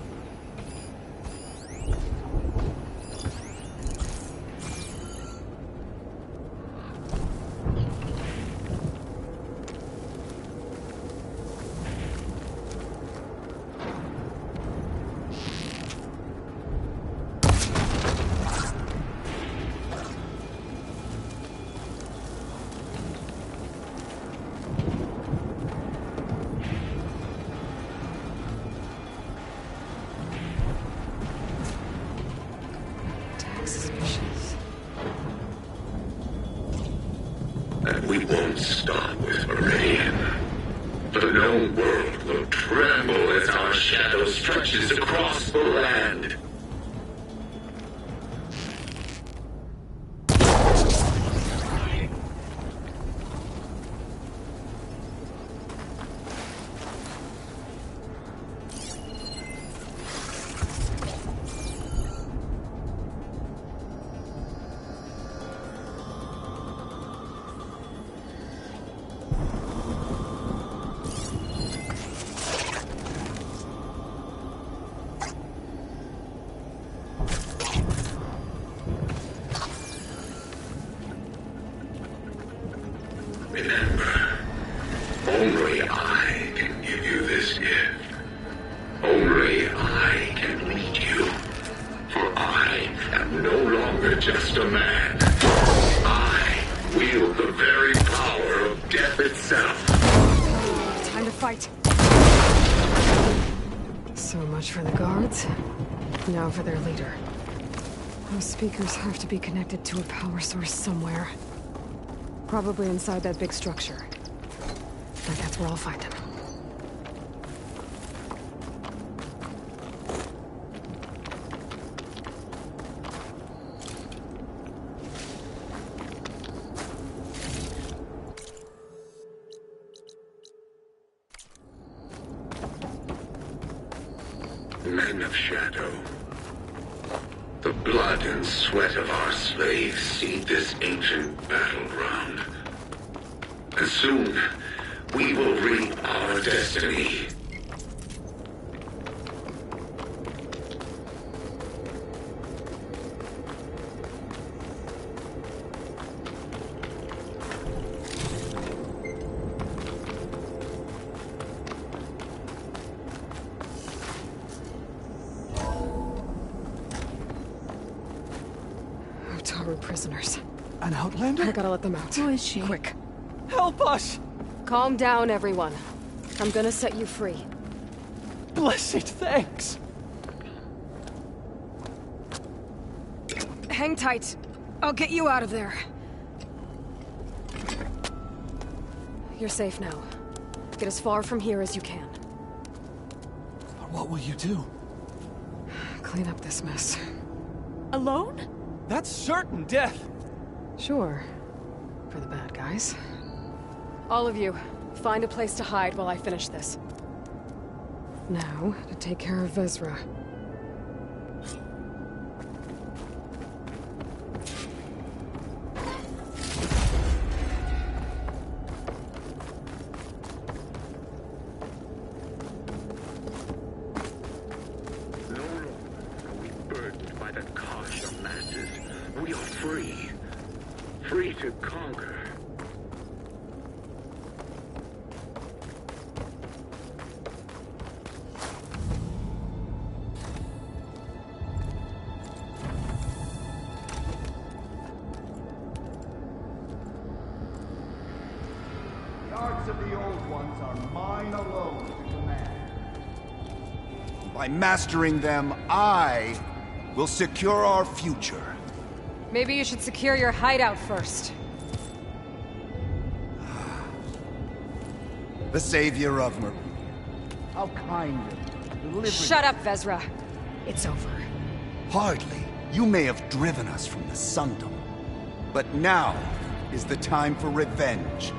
Suspicious. And we won't stop with Meridian. The known world will tremble as our shadow stretches across the land. Remember, only I can give you this gift. Only I can lead you. For I am no longer just a man. I wield the very power of death itself. Time to fight. So much for the guards. Now for their leader. Those speakers have to be connected to a power source somewhere. Probably inside that big structure. But that's where I'll find him. Men of Shadow. The blood and sweat of our slaves seed this ancient battleground. And soon, we will reap our destiny. Utaru prisoners. An Outlander? I gotta let them out. Who is she? Quick. Help us! Calm down, everyone. I'm gonna set you free. Blessed thanks! Hang tight. I'll get you out of there. You're safe now. Get as far from here as you can. What will you do? Clean up this mess. Alone? That's certain death! Sure. For the bad guys. All of you, find a place to hide while I finish this. Now, to take care of Vezra. No longer are we burdened by the cost of masses. We are free. Free to conquer. The arts of the Old Ones are mine alone to command. By mastering them, I will secure our future. Maybe you should secure your hideout first. The savior of Marie. How kind of you. Delivering... Shut up, Vezra. It's over. Hardly. You may have driven us from the Sundom. But now is the time for revenge.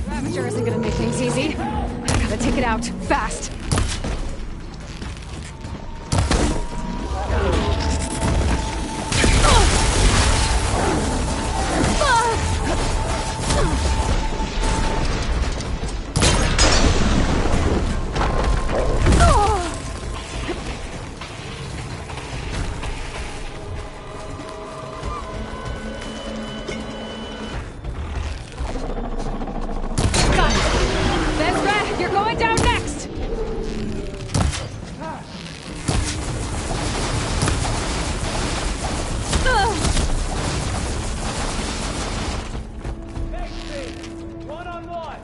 Ravager isn't gonna make things easy. I gotta take it out, fast. Vezra, you're going down next! One-on-one!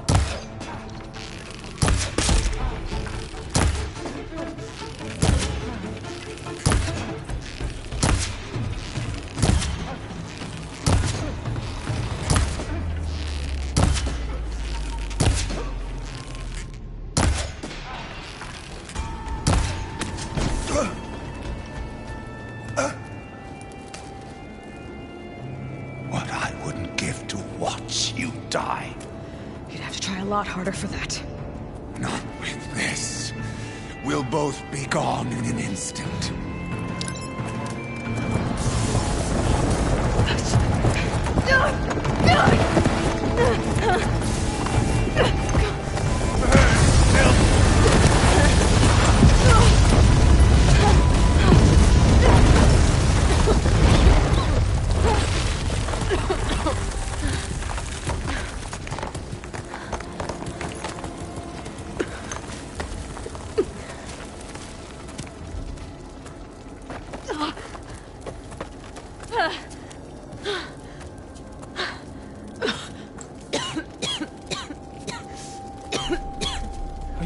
What I wouldn't give to watch you die. You'd have to try a lot harder for that. Not with this. We'll both be gone in an instant.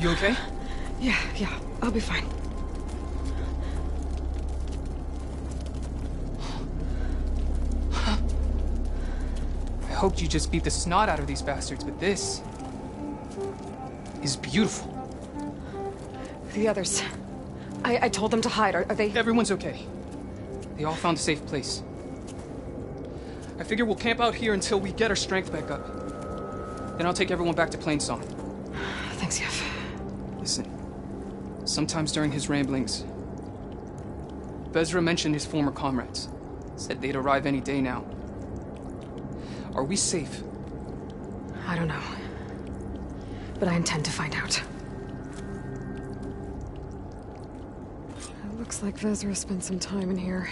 You okay? Yeah, I'll be fine. I hoped you just beat the snot out of these bastards, but this is beautiful. The others. I told them to hide. Are they... Everyone's okay. They all found a safe place. I figure we'll camp out here until we get our strength back up. Then I'll take everyone back to Plainsong. Thanks, Yef. Listen, sometimes during his ramblings, Vezra mentioned his former comrades. Said they'd arrive any day now. Are we safe? I don't know. But I intend to find out. It looks like Vezra spent some time in here.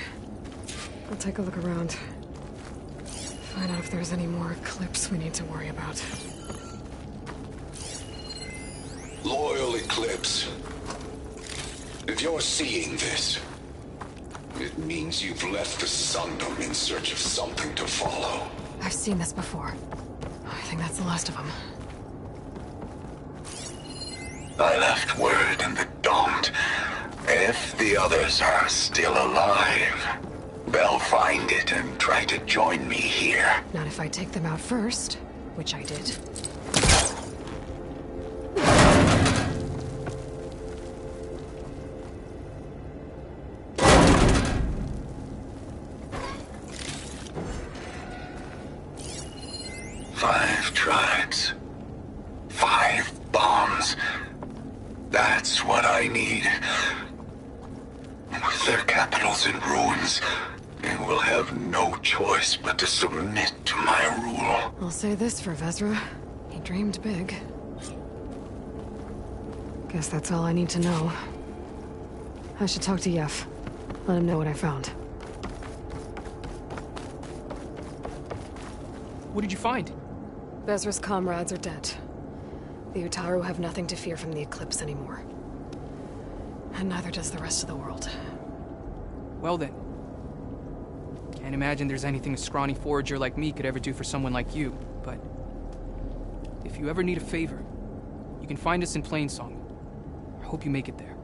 I'll take a look around. Find out if there's any more Eclipse we need to worry about. Loyal Eclipse. If you're seeing this, it means you've left the Sundom in search of something to follow. I've seen this before. I think that's the last of them. I left word in the Domed. If the others are still alive, they'll find it and try to join me here. Not if I take them out first, which I did. Five tribes. 5 bombs. That's what I need. With their capitals in ruins, they will have no choice but to submit to my rule. I'll say this for Vezra. He dreamed big. Guess that's all I need to know. I should talk to Yef. Let him know what I found. What did you find? Vezra's comrades are dead. The Utaru have nothing to fear from the Eclipse anymore. And neither does the rest of the world. Well then. Can't imagine there's anything a scrawny forager like me could ever do for someone like you, but... if you ever need a favor, you can find us in Plainsong. I hope you make it there.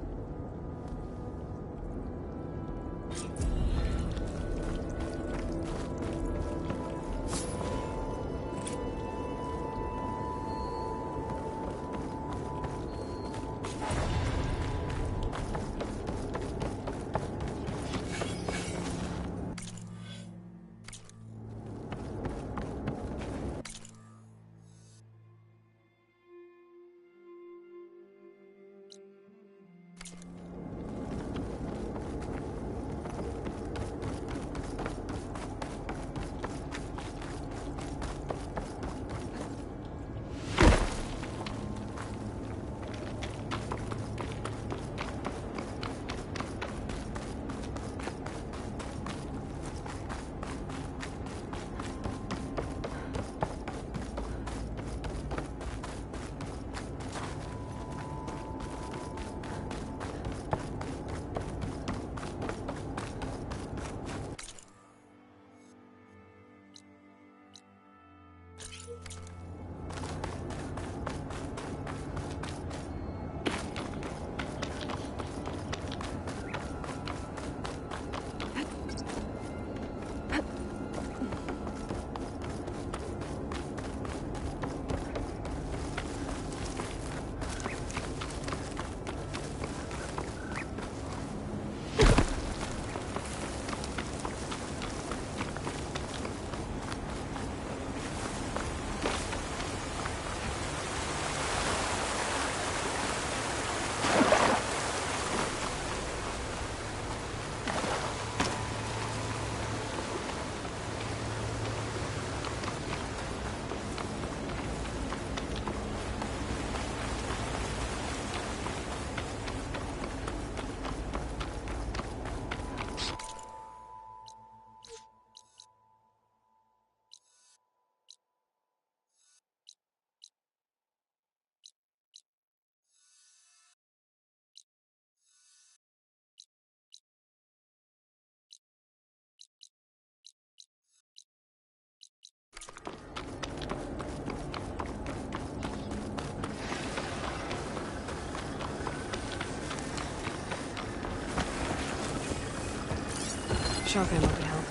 Shock ammo could help.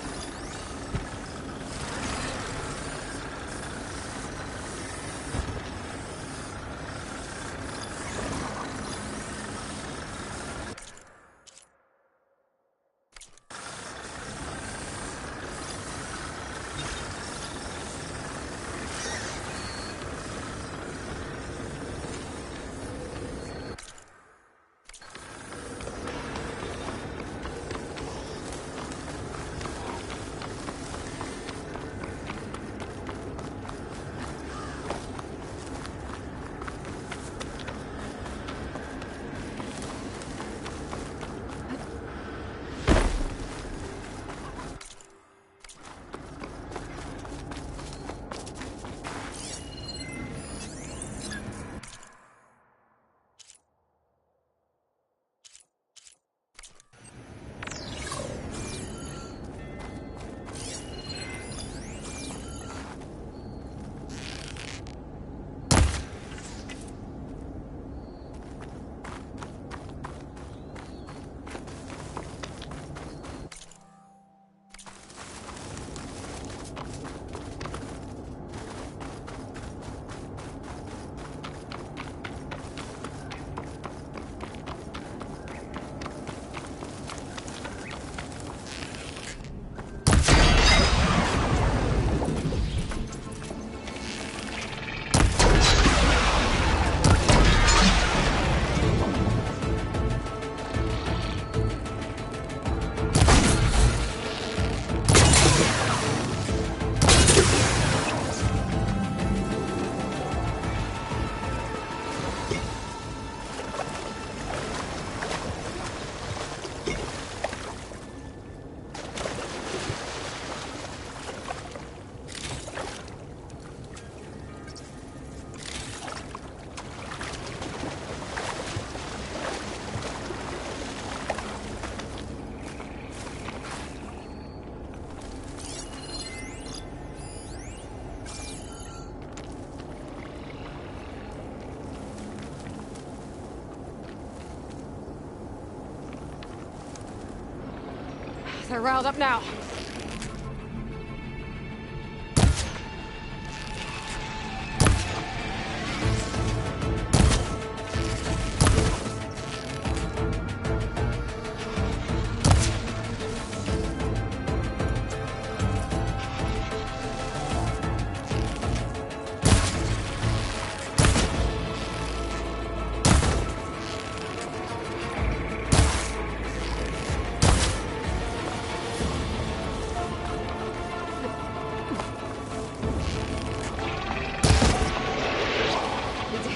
They're riled up now.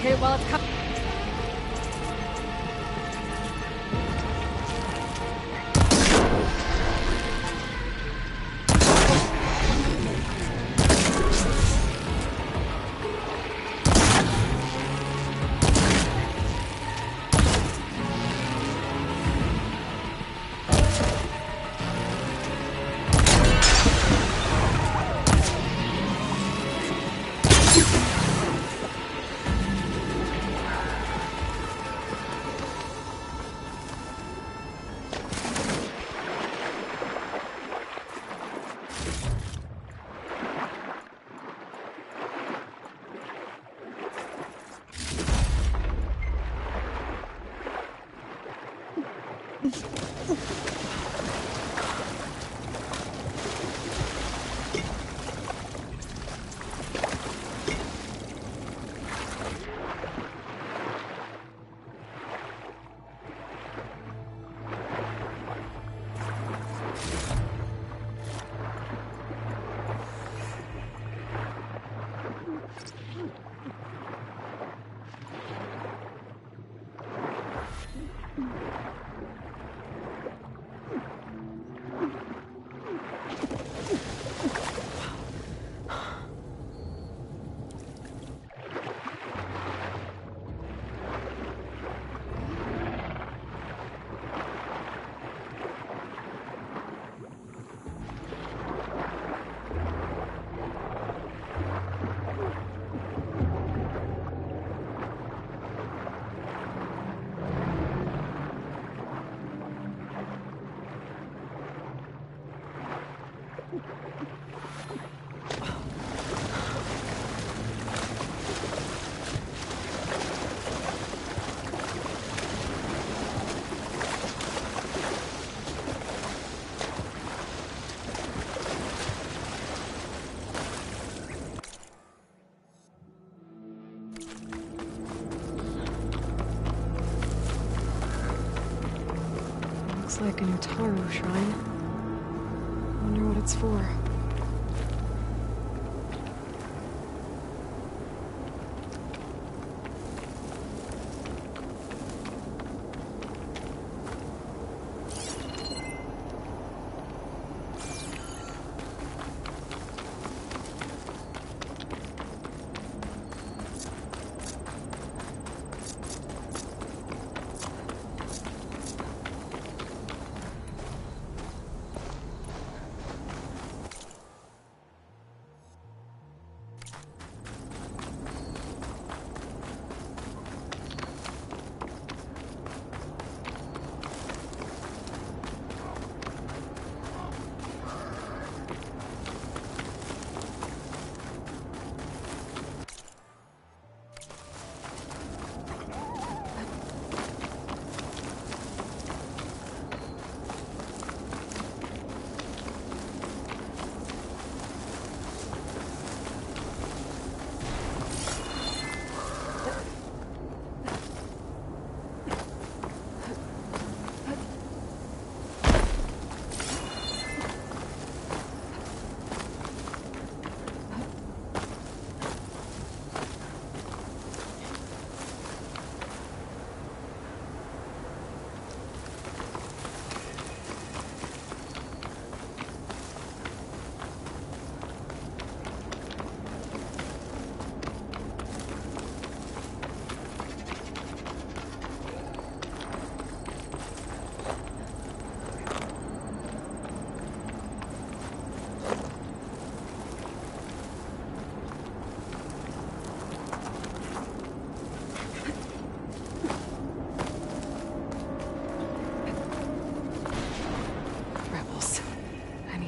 Hit it while it's coming. like an Utaru shrine. Wonder what it's for.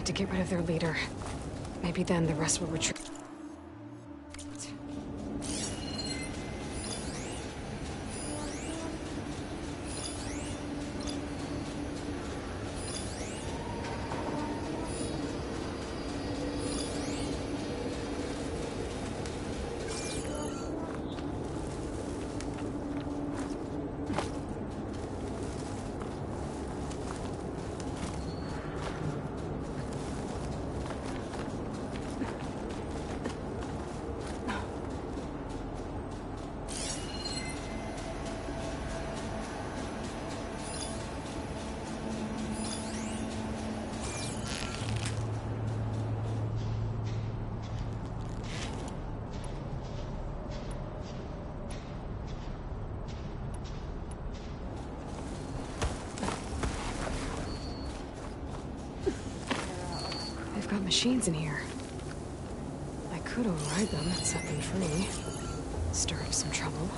To get rid of their leader. Maybe then the rest will retreat. Got machines in here. I could override them and set them free. Stir up some trouble.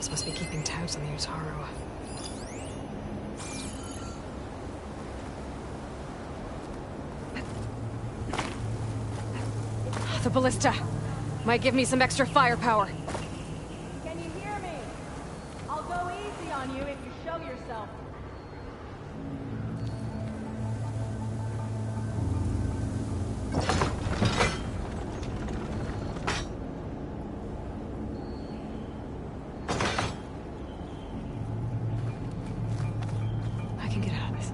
Footprints must be keeping tabs on the Utaru. The ballista might give me some extra firepower. Can you hear me? I'll go easy on you if you show yourself. I can get out of this.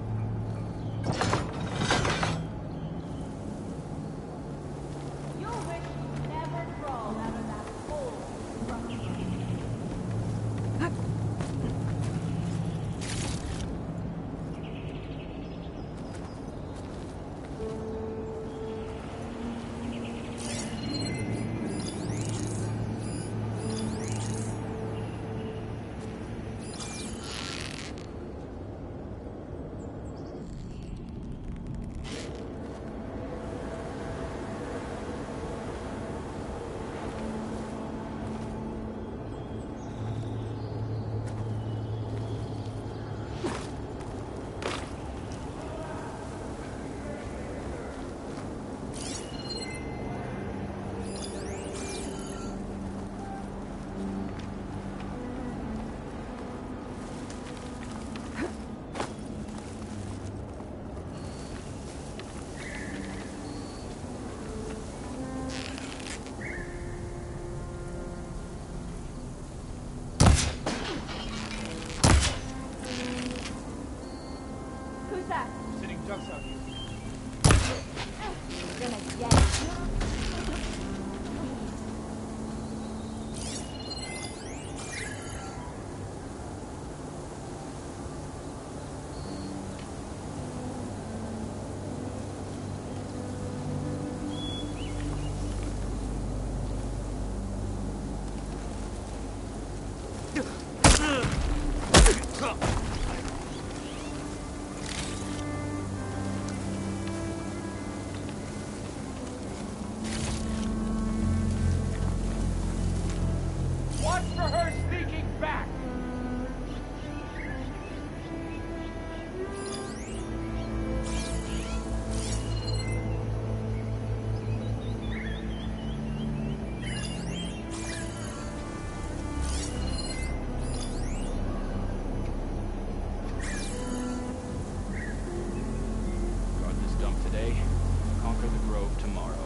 You'll wish you never crawled out of that hole. Who's that? Sitting ducks out here. You're gonna get it. Watch for her sneaking back! Guard this dump today, conquer the grove tomorrow.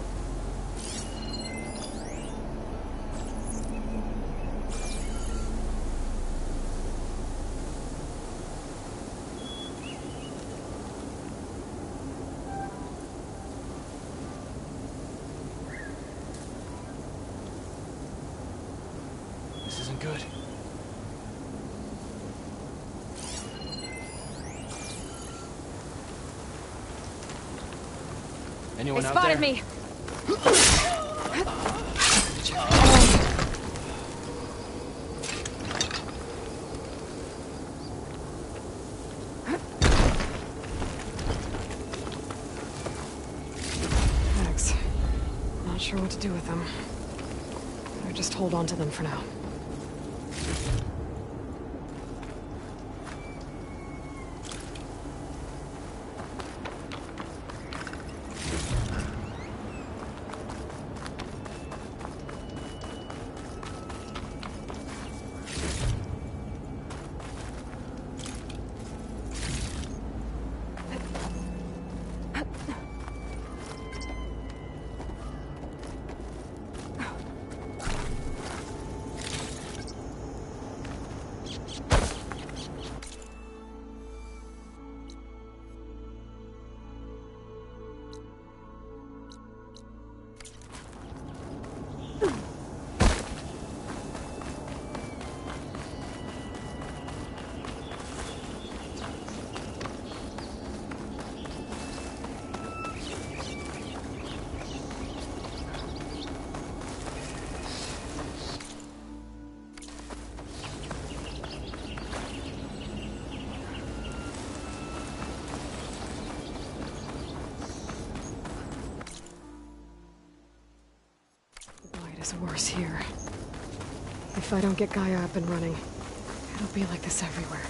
This isn't good. Anyone They out spotted there? me. Thanks. Not sure what to do with them. Or just hold on to them for now. The blight is worse here. If I don't get Gaia up and running, It'll be like this everywhere.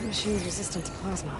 Machine resistant to plasma.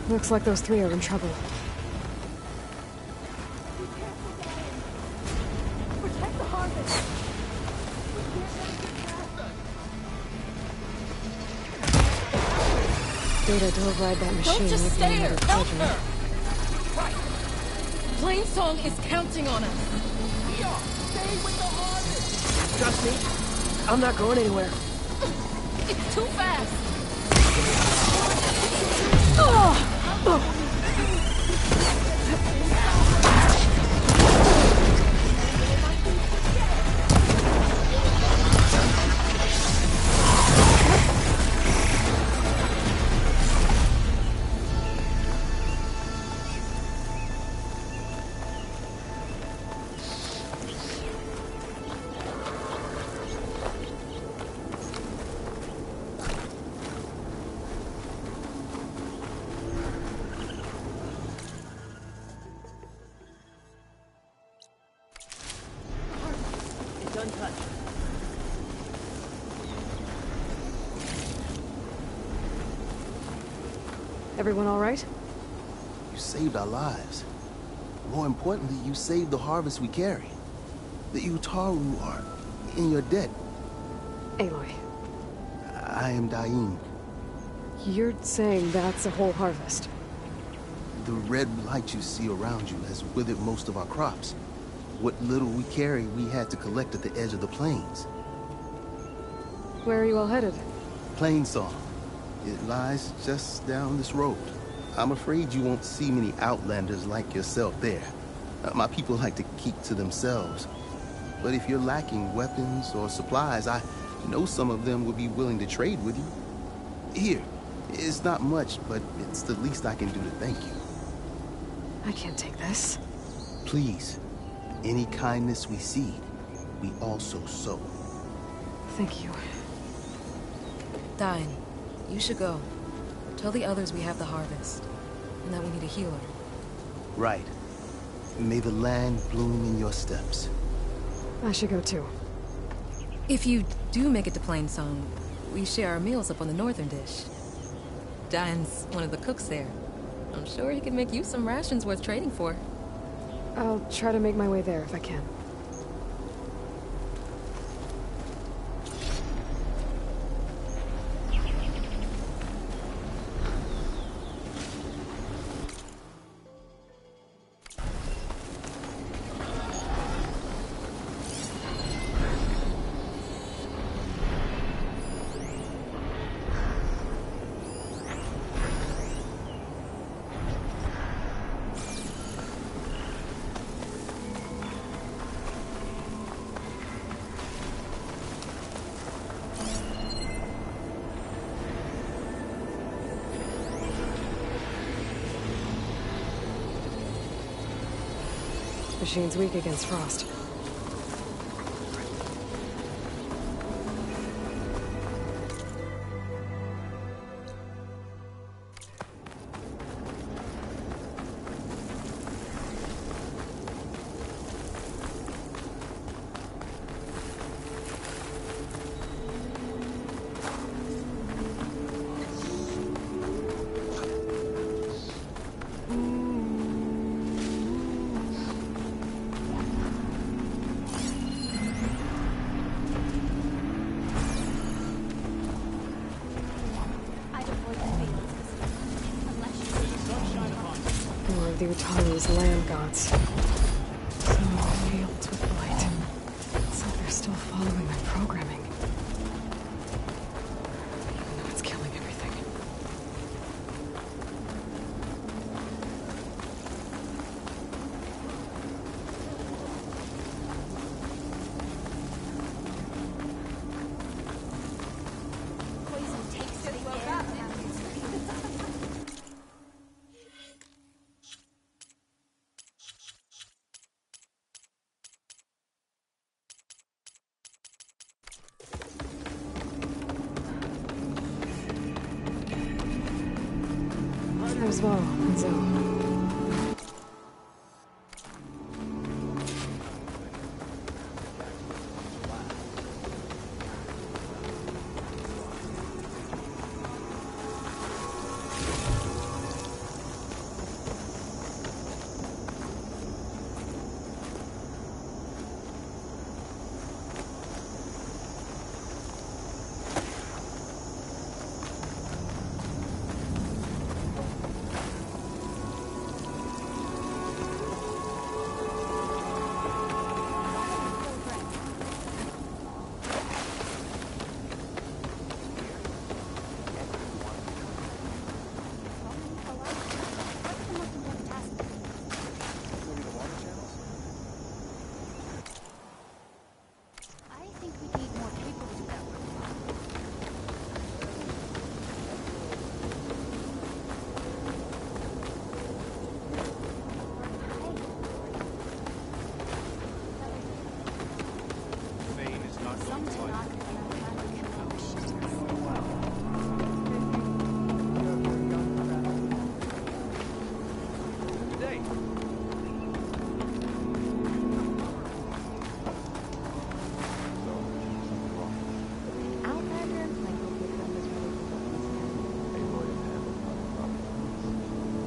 Looks like those three are in trouble. Protect the harvest! Data to override that machine. Don't just with stay another here! Help pleasure. her! Right. Plainsong is counting on us. Stay with the harvest! Trust me, I'm not going anywhere. It's too fast. It's untouched. Everyone all right? You saved our lives. More importantly, you saved the harvest we carry. The Utaru are in your debt. Aloy, I am Dain. you're saying that's a whole harvest? The red light you see around you has withered most of our crops. What little we carry, we had to collect at the edge of the plains. Where are you all headed? Plainsong. It lies just down this road. I'm afraid you won't see many outlanders like yourself there. My people like to keep to themselves. But if you're lacking weapons or supplies, I know some of them will be willing to trade with you. Here, it's not much, but it's the least I can do to thank you. I can't take this. Please, any kindness we see, we also sow. Thank you. Dain, you should go. Tell the others we have the harvest, and that we need a healer. Right. May the land bloom in your steps. I should go too. If you do make it to Plainsong, we share our meals up on the northern dish. Dain's one of the cooks there. I'm sure he can make you some rations worth trading for. I'll try to make my way there if I can. machine's weak against frost. The Utalu's land gods. Some fields with light. It's like they're still following my programming. Even though it's killing everything. Poison takes to the air. There's Varl and Zoe.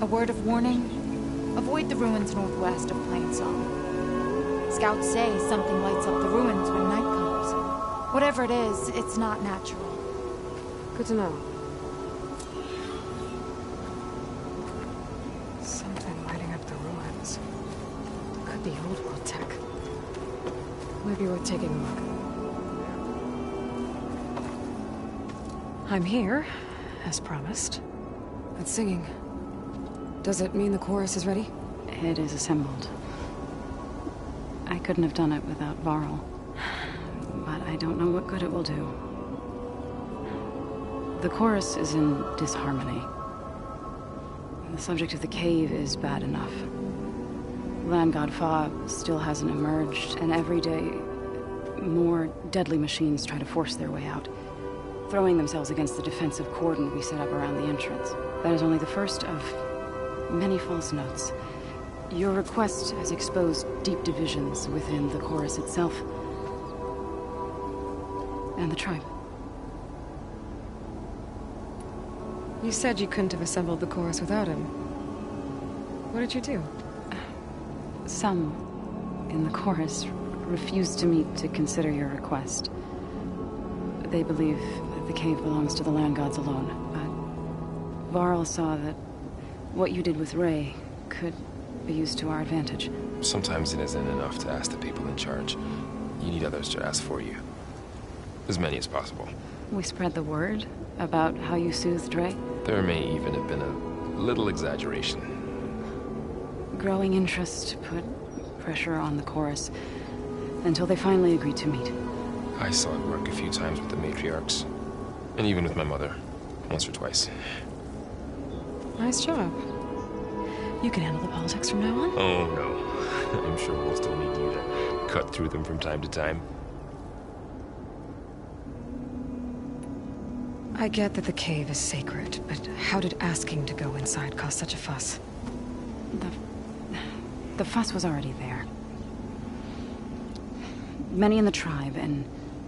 A word of warning: avoid the ruins northwest of Plainsong. Scouts say something lights up the ruins when night comes. Whatever it is, it's not natural. Good to know. Something lighting up the ruins. Could be old world tech. Might be worth taking a look. I'm here, as promised. But singing. Does it mean the chorus is ready? It is assembled. I couldn't have done it without Varl. But I don't know what good it will do. The chorus is in disharmony. The subject of the cave is bad enough. Land God Fa still hasn't emerged, and every day, more deadly machines try to force their way out, throwing themselves against the defensive cordon we set up around the entrance. That is only the first of many false notes. Your request has exposed deep divisions within the chorus itself and the tribe. You said you couldn't have assembled the chorus without him. What did you do? Some in the chorus refused to meet to consider your request. They believe that the cave belongs to the land gods alone. But Varl saw that what you did with Ray could be used to our advantage. Sometimes it isn't enough to ask the people in charge. You need others to ask for you. As many as possible. We spread the word about how you soothed Ray. There may even have been a little exaggeration. Growing interest put pressure on the chorus until they finally agreed to meet. I saw it work a few times with the matriarchs. And even with my mother. Once or twice. Nice job. You can handle the politics from now on. Oh no. I'm sure we'll still need you to cut through them from time to time. I get that the cave is sacred, but how did asking to go inside cause such a fuss? The fuss was already there. Many in the tribe, and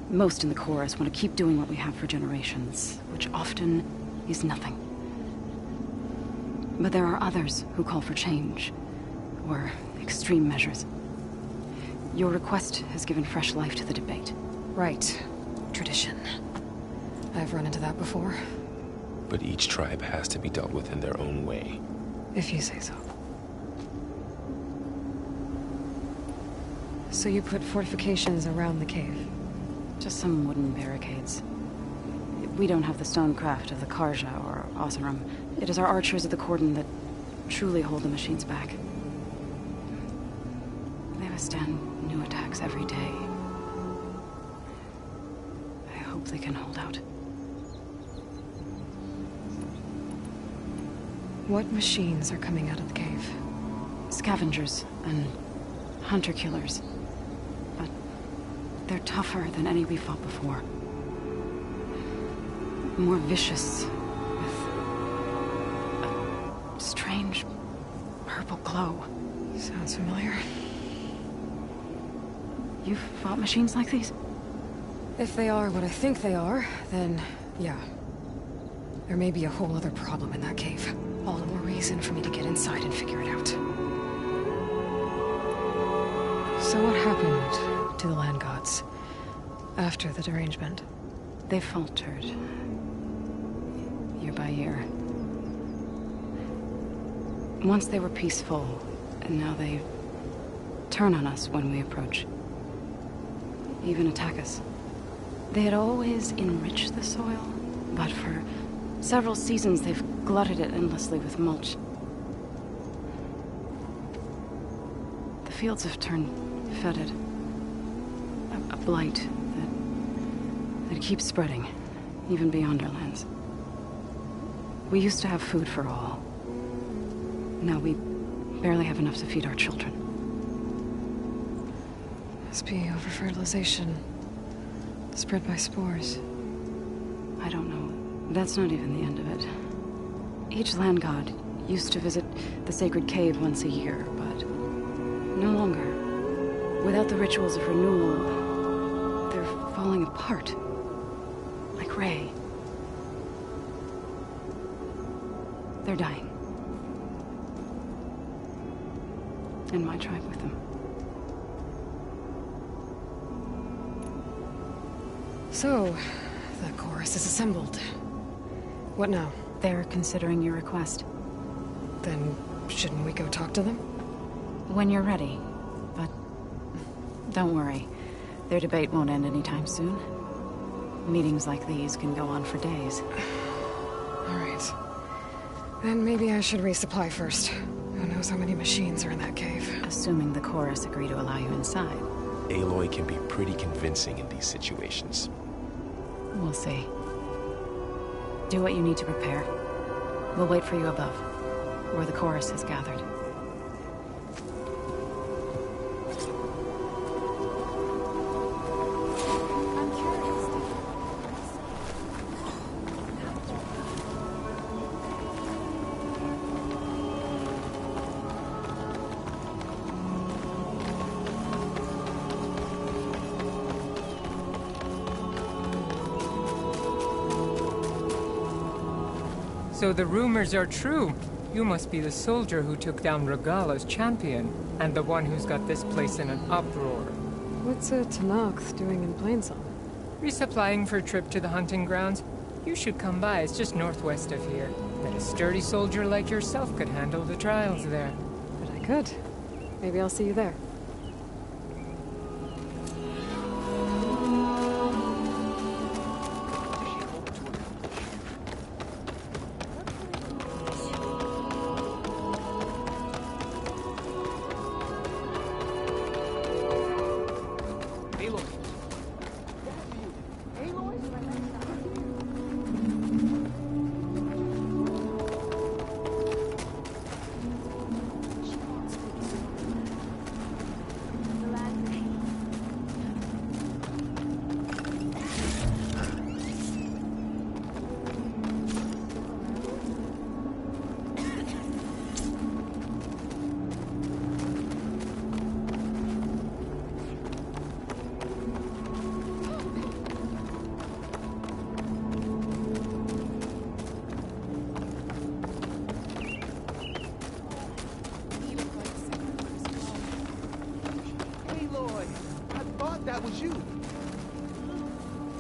most in the chorus, want to keep doing what we have for generations, which often is nothing. But there are others who call for change, or extreme measures. Your request has given fresh life to the debate. Right. Tradition. I've run into that before. But each tribe has to be dealt with in their own way. If you say so. So you put fortifications around the cave? Just some wooden barricades. We don't have the stonecraft of the Karja or Oseram. It is our archers of the cordon that truly hold the machines back. They withstand new attacks every day. I hope they can hold out. What machines are coming out of the cave? Scavengers and hunter-killers. But they're tougher than any we fought before. More vicious, with a strange purple glow. Sounds familiar. You've fought machines like these? If they are what I think they are, then yeah. There may be a whole other problem in that cave. All the more reason for me to get inside and figure it out. So what happened to the land gods after the derangement? They faltered. Year by year. Once they were peaceful, and now they turn on us when we approach. Even attack us. They had always enriched the soil, but for several seasons they've glutted it endlessly with mulch. The fields have turned fetid. A blight that keeps spreading, even beyond our lands. We used to have food for all. Now we barely have enough to feed our children. Must be over-fertilization. Spread by spores. I don't know. That's not even the end of it. Each land god used to visit the sacred cave once a year, but no longer. Without the rituals of renewal, they're falling apart. Like Ray. They're dying. And my tribe with them. So, the chorus is assembled. What now? They're considering your request. Then, shouldn't we go talk to them? When you're ready. But don't worry. Their debate won't end anytime soon. Meetings like these can go on for days. All right. Then maybe I should resupply first. Who knows how many machines are in that cave? Assuming the chorus agree to allow you inside. Aloy can be pretty convincing in these situations. We'll see. Do what you need to prepare. We'll wait for you above, where the chorus has gathered. So the rumors are true. You must be the soldier who took down Regala's champion, and the one who's got this place in an uproar. What's a Tenakth doing in Plainsong? Resupplying for a trip to the hunting grounds. You should come by, it's just northwest of here. Bet a sturdy soldier like yourself could handle the trials there. But I could. Maybe I'll see you there.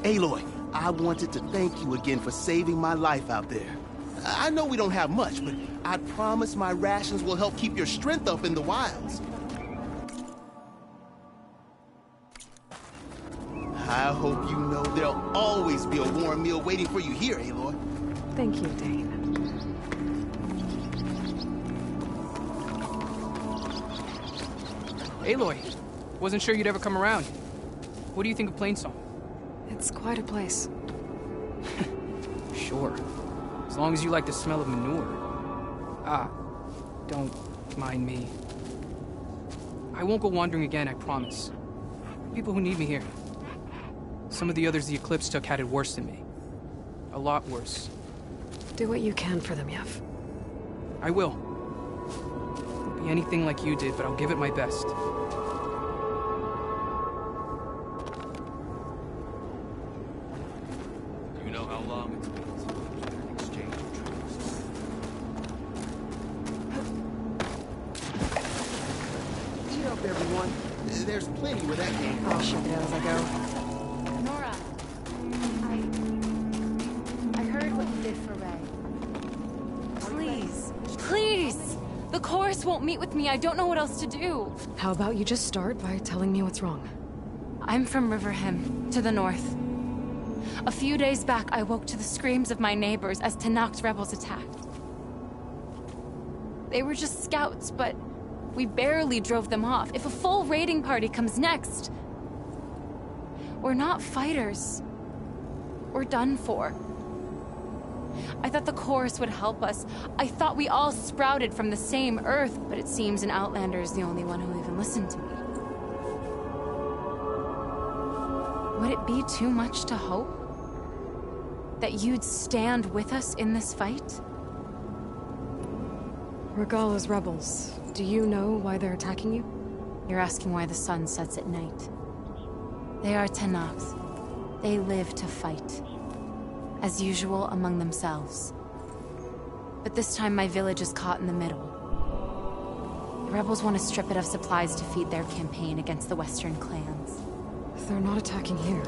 Aloy, I wanted to thank you again for saving my life out there. I know we don't have much, but I promise my rations will help keep your strength up in the wilds. I hope you know there'll always be a warm meal waiting for you here, Aloy. Thank you, Dane. Aloy, wasn't sure you'd ever come around. What do you think of Plainsong? It's quite a place. Sure. As long as you like the smell of manure. Ah, don't mind me. I won't go wandering again, I promise. People who need me here. Some of the others the Eclipse took had it worse than me. A lot worse. Do what you can for them, Yev. I will. Won't be anything like you did, but I'll give it my best. You know how long it's been since we've had an exchange of troops. Eat up, everyone. There's plenty where that came from. I'll ship it out as I go. Nora, I heard what you did for Ray. Please, please! The chorus won't meet with me. I don't know what else to do. How about you just start by telling me what's wrong? I'm from Riverhim, to the north. A few days back, I woke to the screams of my neighbors as Tenakth's rebels attacked. They were just scouts, but we barely drove them off. If a full raiding party comes next, we're not fighters. We're done for. I thought the chorus would help us. I thought we all sprouted from the same earth, but it seems an Outlander is the only one who even listened to me. Would it be too much to hope that you'd stand with us in this fight? Regalla's rebels. Do you know why they're attacking you? You're asking why the sun sets at night. They are Tenakths. They live to fight. As usual, among themselves. But this time my village is caught in the middle. The rebels want to strip it of supplies to feed their campaign against the Western clans. If they're not attacking here,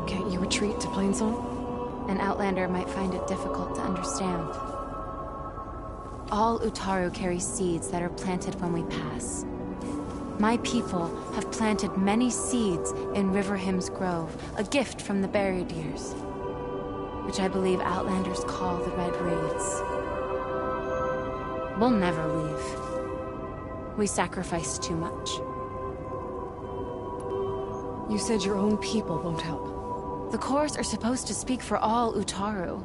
can't you retreat to Plainsong? An Outlander might find it difficult to understand. All Utaru carry seeds that are planted when we pass. My people have planted many seeds in Riverhim's Grove, a gift from the Buried Years, which I believe Outlanders call the Red Raids. We'll never leave. We sacrifice too much. You said your own people won't help. The Chorus are supposed to speak for all Utaru,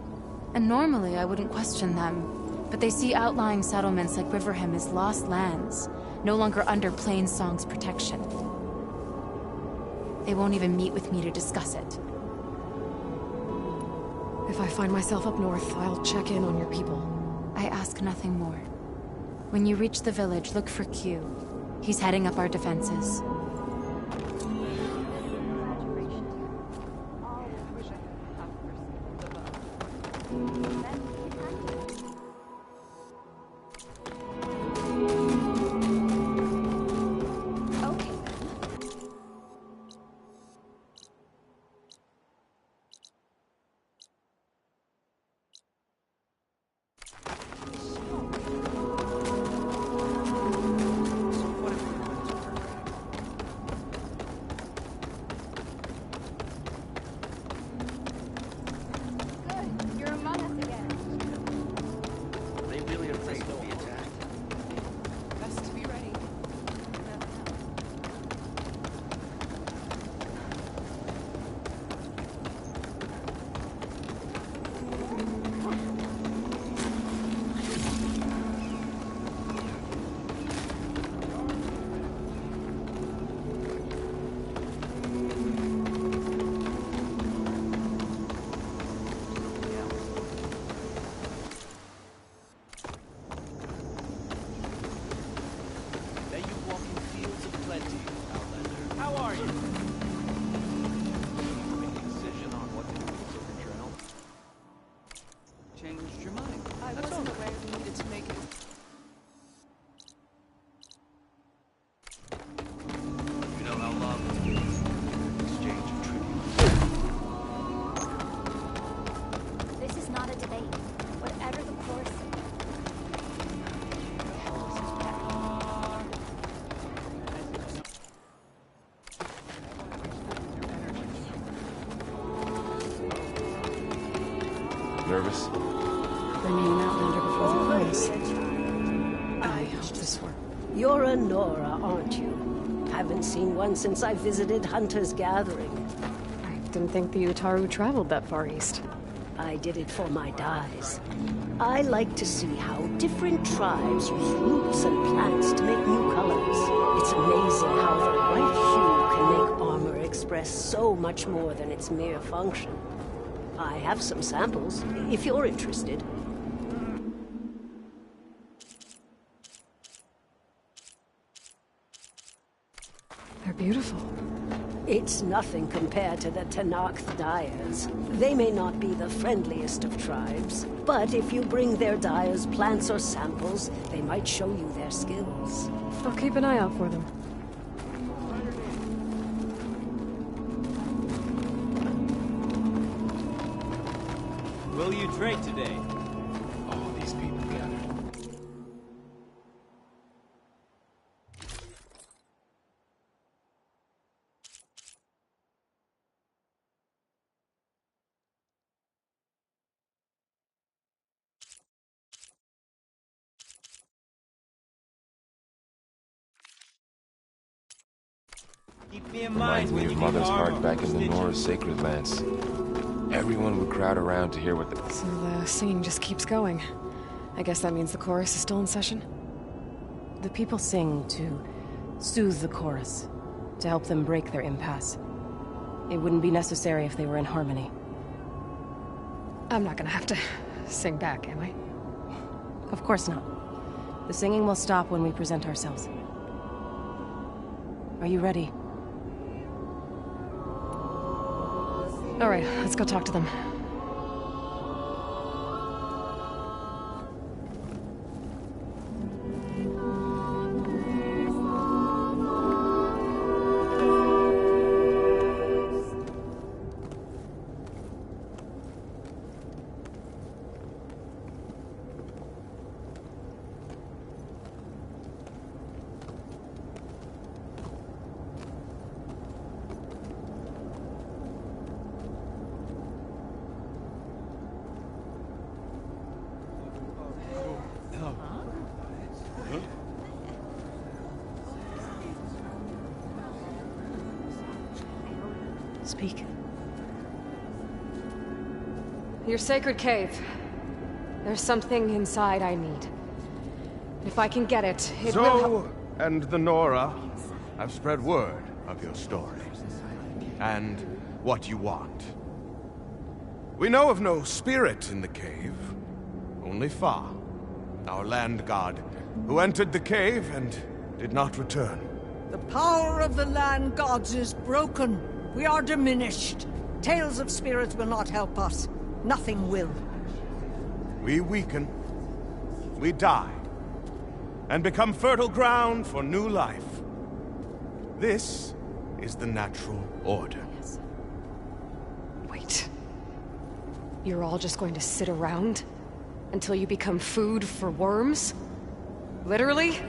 and normally I wouldn't question them. But they see outlying settlements like Riverhim as lost lands, no longer under Plainsong's protection. They won't even meet with me to discuss it. If I find myself up north, I'll check in on your people. I ask nothing more. When you reach the village, look for Q. He's heading up our defenses. Nervous? Bringing an Outlander before the chorus. I hope this works. You're a Nora, aren't you? Haven't seen one since I visited Hunter's Gathering. I didn't think the Utaru traveled that far east. I did it for my dyes. I like to see how different tribes use roots and plants to make new colors. It's amazing how the right hue can make armor express so much more than its mere function. I have some samples, if you're interested. They're beautiful. It's nothing compared to the Tenakth dyers. They may not be the friendliest of tribes, but if you bring their dyers plants or samples, they might show you their skills. I'll keep an eye out for them. Will you trade today? All these people gathered. Keep me in Reminds mind me when of you Mother's need heart armor back or in the stitches. Nora Sacred Lands. Everyone would crowd around to hear what the... So the singing just keeps going. I guess that means the chorus is still in session? The people sing to soothe the chorus, to help them break their impasse. It wouldn't be necessary if they were in harmony. I'm not gonna have to sing back, am I? Of course not. The singing will stop when we present ourselves. Are you ready? All right, let's go talk to them. Speak. Your sacred cave. There's something inside I need. If I can get it, it will help. And the Nora have spread word of your story. And what you want. We know of no spirit in the cave. Only Fa, our land god, who entered the cave and did not return. The power of the land gods is broken. We are diminished. Tales of spirits will not help us. Nothing will. We weaken. We die. And become fertile ground for new life. This is the natural order. Wait. You're all just going to sit around? Until you become food for worms? Literally?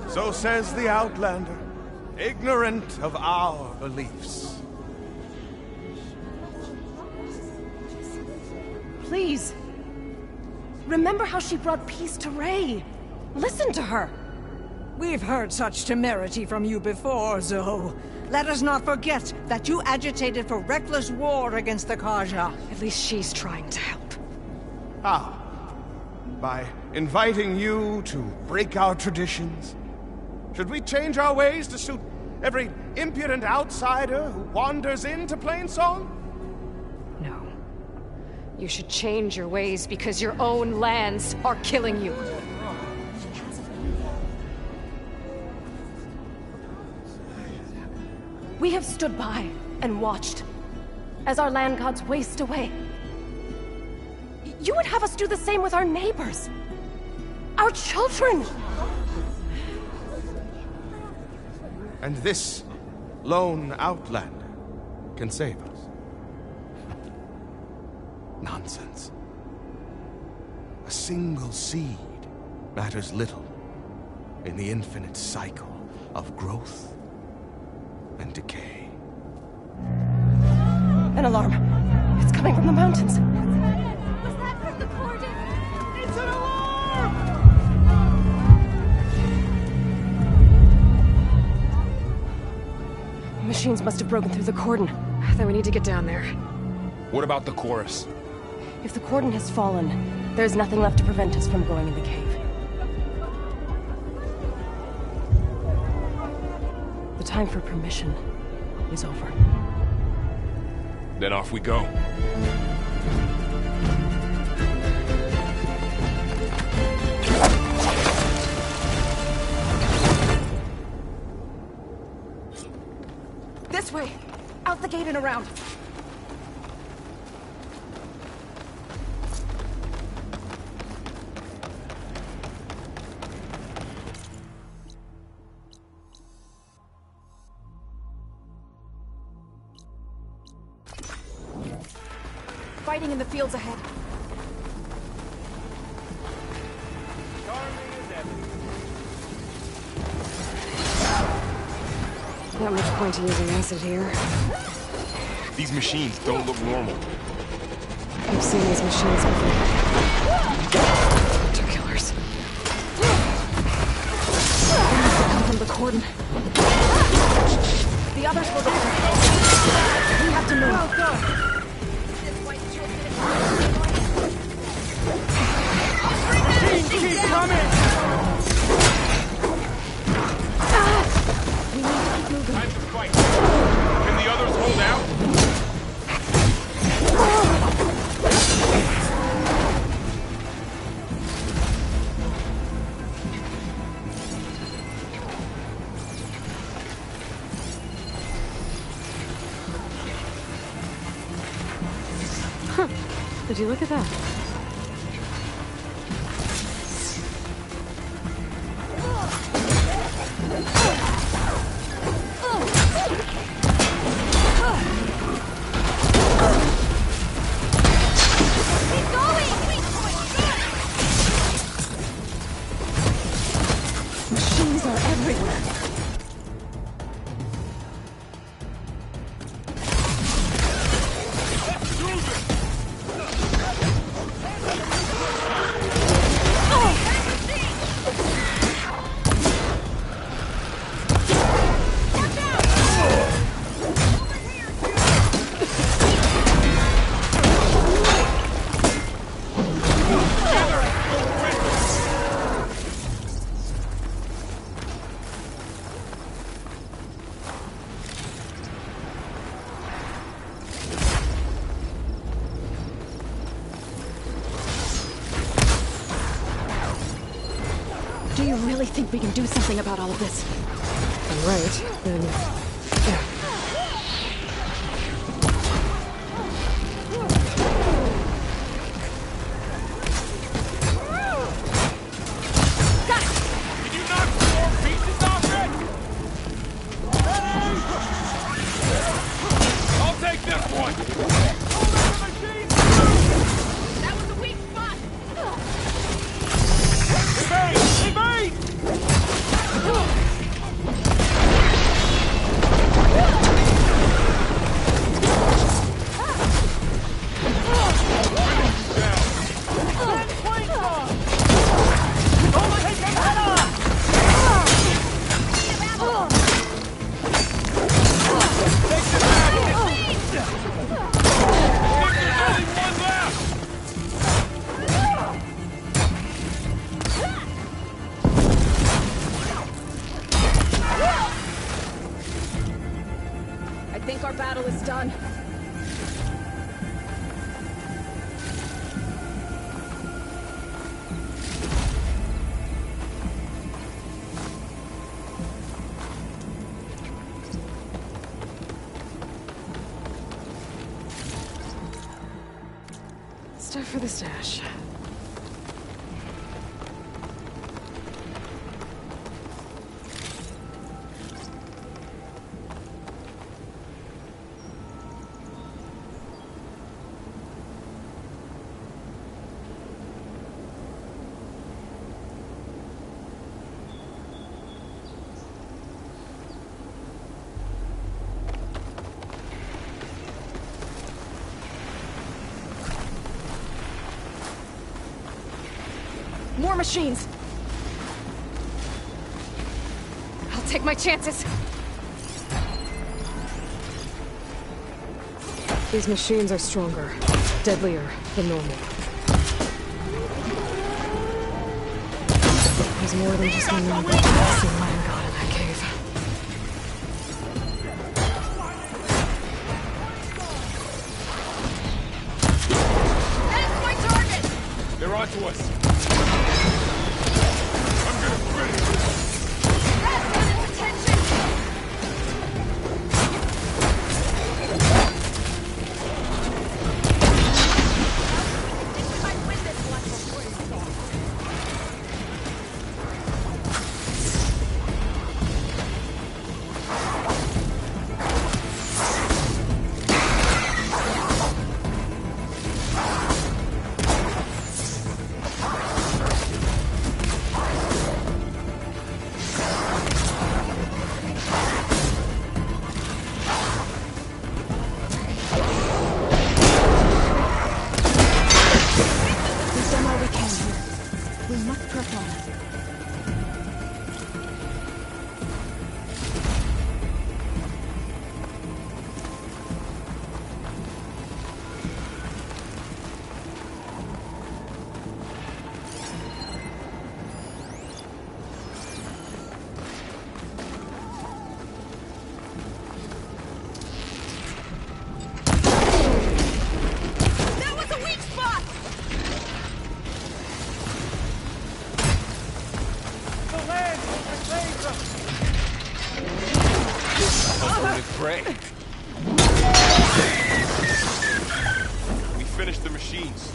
So says the Outlander, ignorant of our beliefs. Please. Remember how she brought peace to Ray. Listen to her. We've heard such temerity from you before, Zoe. Let us not forget that you agitated for reckless war against the Karja. At least she's trying to help. How? By inviting you to break our traditions? Should we change our ways to suit every impudent outsider who wanders into Plainsong? No. You should change your ways because your own lands are killing you. We have stood by and watched as our land gods waste away. You would have us do the same with our neighbors. Our children. And this lone outlander can save us. Nonsense. A single seed matters little in the infinite cycle of growth and decay. An alarm. It's coming from the mountains. Was that from the cordon? It's an alarm! Machines must have broken through the cordon. Then we need to get down there. What about the chorus? If the cordon has fallen, there's nothing left to prevent us from going in the cave. The time for permission is over. Then off we go. This way! Out the gate and around! Fighting in the fields ahead. Not much point to using acid here. These machines don't look normal. I've seen these machines before. They're killers. Come from the cordon. The others will go. We have to move. Go. Keep coming! We need to keep moving. Time to fight. Can the others hold out? Huh. Did you look at that? Machines are everywhere. Do you really think we can do something about all of this? I'm right, then... yeah. Can you knock some more pieces off it? I'll take this one! That was a weak spot! Evade! I think our battle is done. Stuff for the stash. More machines! I'll take my chances. These machines are stronger, deadlier than normal. There's more than just one number. I've seen Land God in that cave. That's my target! They're onto us. We finished the machines.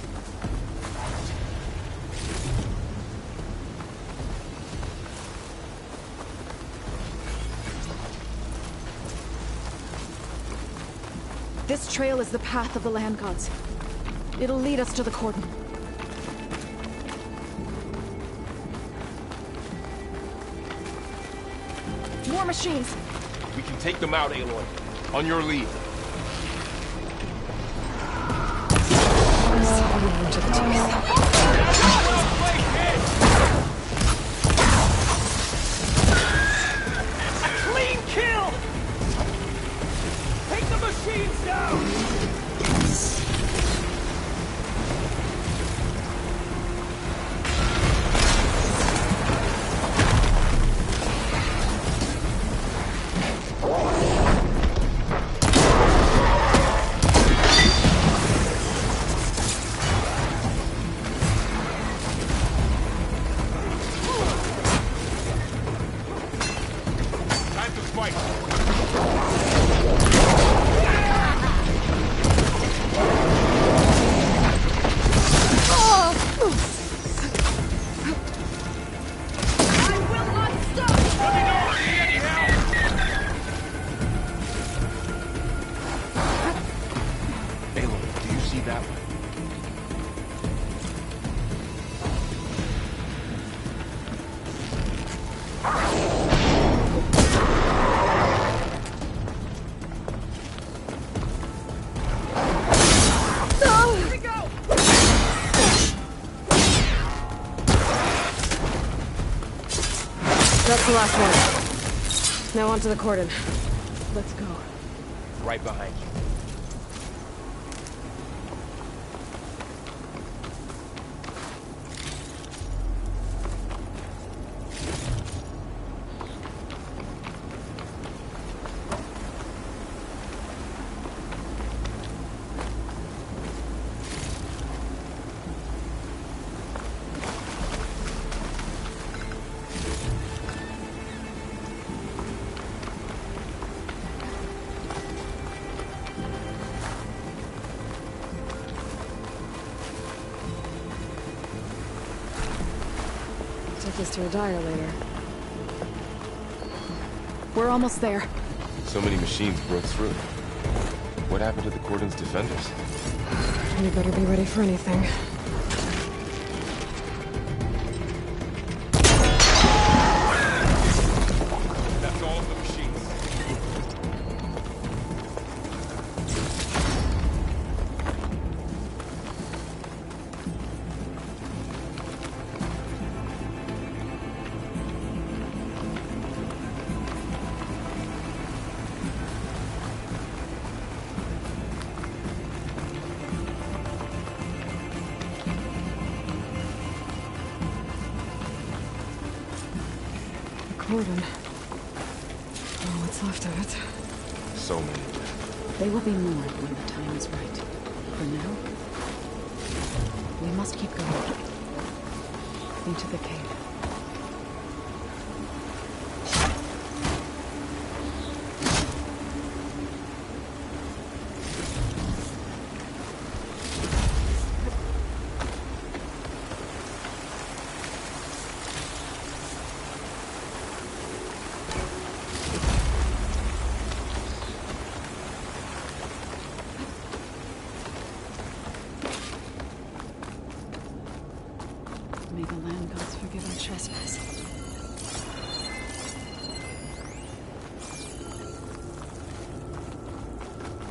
This trail is the path of the Land Gods. It'll lead us to the cordon. More machines! We can take them out, Aloy. On your lead. To the teeth. Clean kill! Take the machines down! That's the last one. Now onto the cordon. Let's go. Right behind you. Take this to a dilator. We're almost there. So many machines broke through. What happened to the cordon's defenders? You better be ready for anything. That's all of the machines. cordon. Oh, what's left of it? So many. They will be more when the time is right. For now, we must keep going. Into the cave. May the land gods forgive our trespass.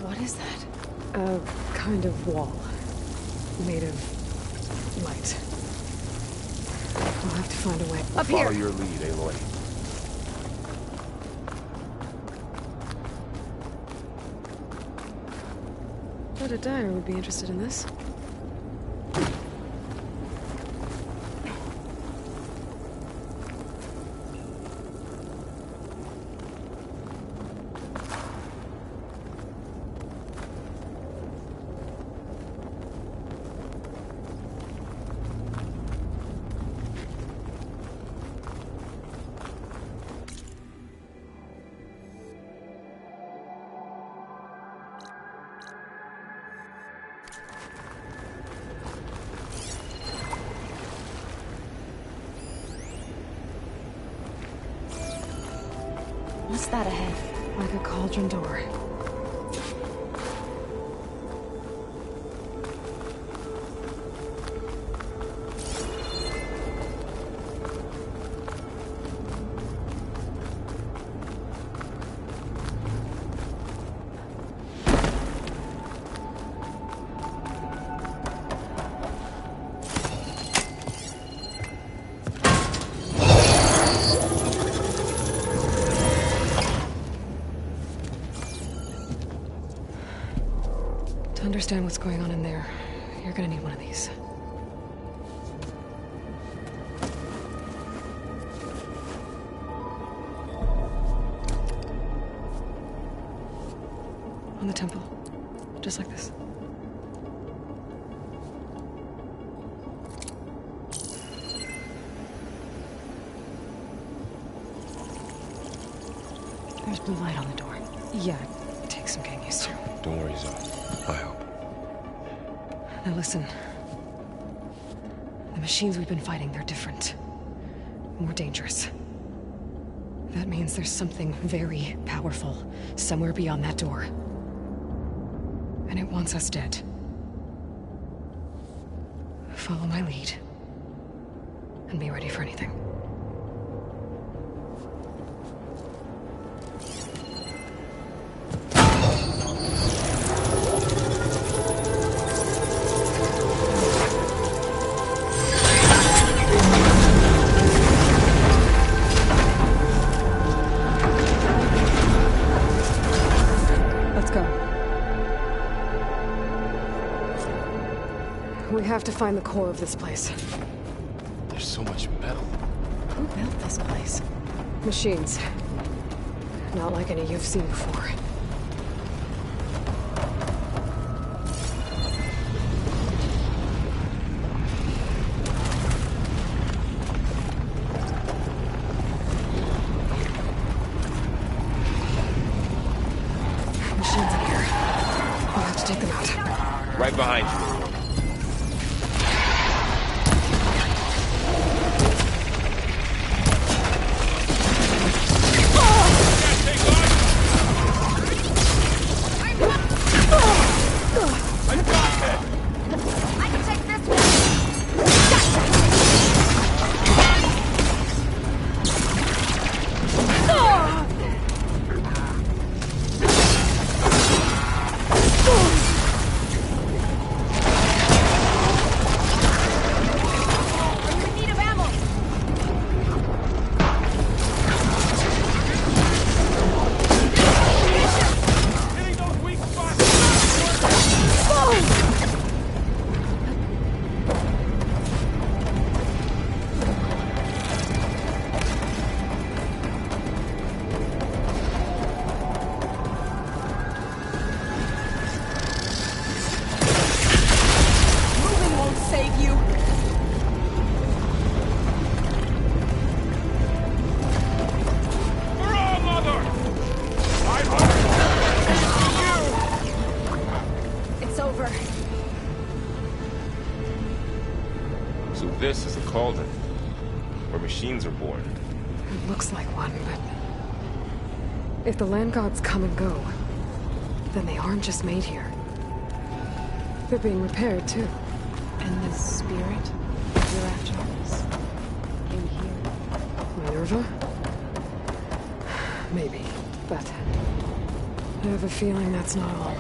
What is that? A kind of wall. Made of light. We'll have to find a way. We'll follow your lead, Aloy. Thought a dyer would be interested in this. What's that ahead? Like a cauldron door. To understand what's going on in there, you're gonna need one of these. On the temple. Just like this. There's blue light on the door. Yeah, it takes some getting used to. Don't worry, Zoe. I help. Now listen. The machines we've been fighting, they're different. More dangerous. That means there's something very powerful somewhere beyond that door. And it wants us dead. Follow my lead. And be ready for anything. We have to find the core of this place. There's so much metal. Who built this place? Machines. Not like any you've seen before. Machines in here. We'll have to take them out. Right behind you. So this is a cauldron, where machines are born. It looks like one, but... if the land gods come and go, then they aren't just made here. They're being repaired, too. And the spirit you're after is in here? Minerva? Maybe, but... I have a feeling that's not all.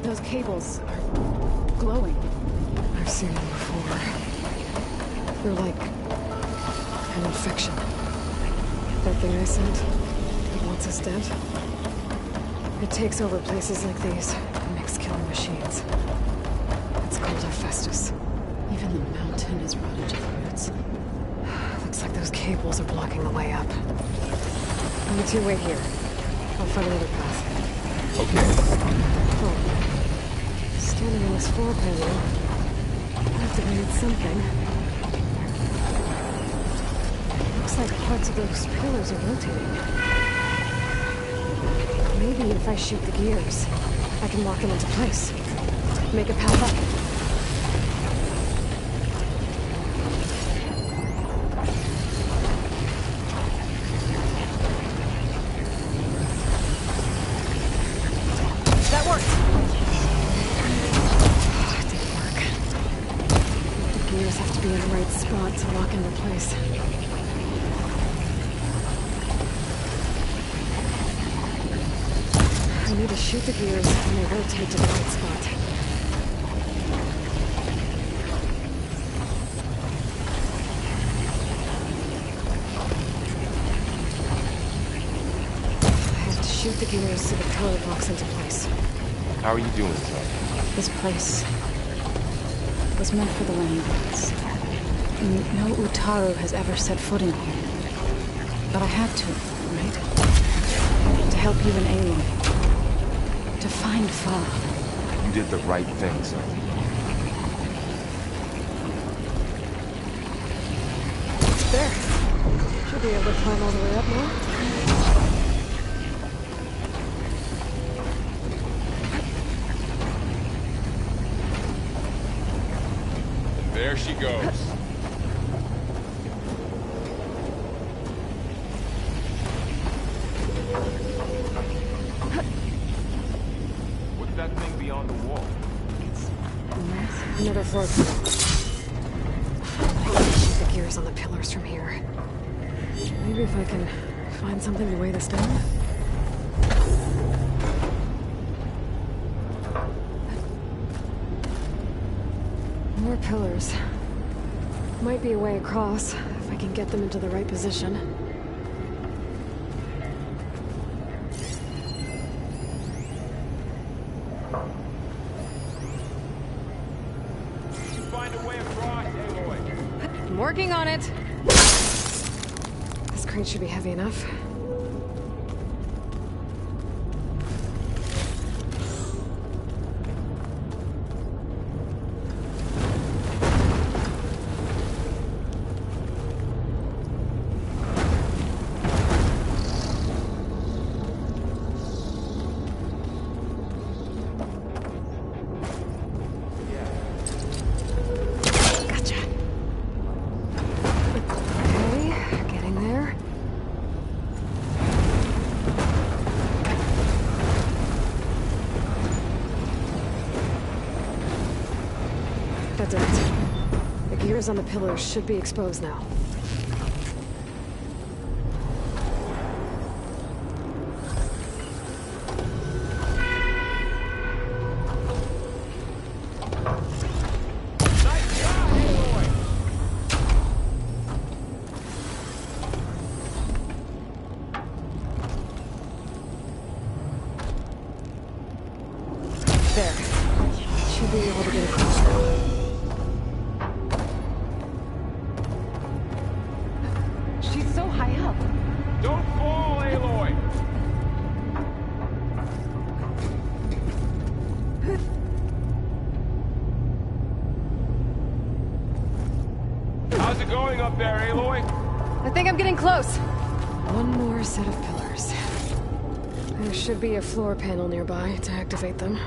Those cables are glowing. I've seen them before. They're like an infection. That thing I sent, that wants us dead. It takes over places like these and makes killing machines. It's called Hephaestus. Even the mountain is rotted to the roots. Looks like those cables are blocking the way up. You two wait here. I'll find another path. Okay. Oh. Standing on this floor panel. Activated something. Looks like parts of those pillars are rotating. Maybe if I shoot the gears, I can lock them into place. Make a path up. That worked! It didn't work. The gears have to be in the right spot to lock into place. I need to shoot the gears when they rotate to the right spot. I have to shoot the gears so the pillar locks into place. How are you doing, son? This place was meant for the land gods. No Utaru has ever set foot in here. But I had to, right? To help you and Aloy. To find Fa. You did the right thing, son. There. Should be able to climb all the way up now. There she goes. What's that thing beyond the wall? Another floor panel. I can shoot the gears on the pillars from here. Maybe if I can find something to weigh this down. More pillars. Might be a way across, if I can get them into the right position. Find a way across, Aloy. I'm working on it! This crate should be heavy enough. That did it. The gears on the pillars should be exposed now. There. Should be able to get across. How's it going up there, Aloy? I think I'm getting close. One more set of pillars. There should be a floor panel nearby to activate them.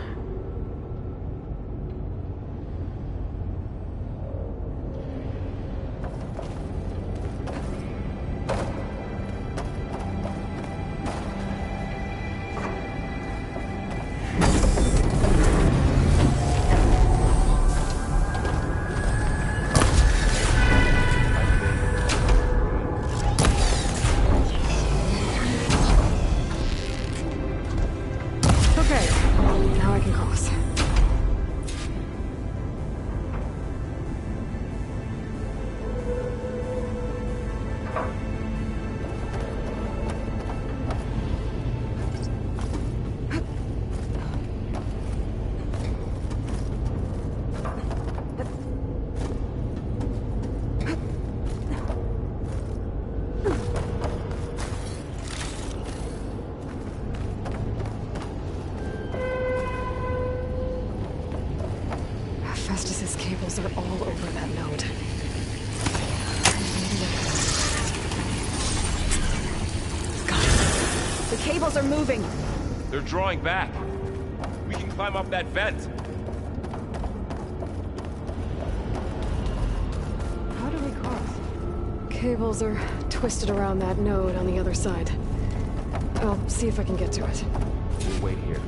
Festus's cables are all over that node. Got it. The cables are moving. They're drawing back. We can climb up that vent. How do we cross? Cables are twisted around that node on the other side. I'll see if I can get to it. We'll wait here.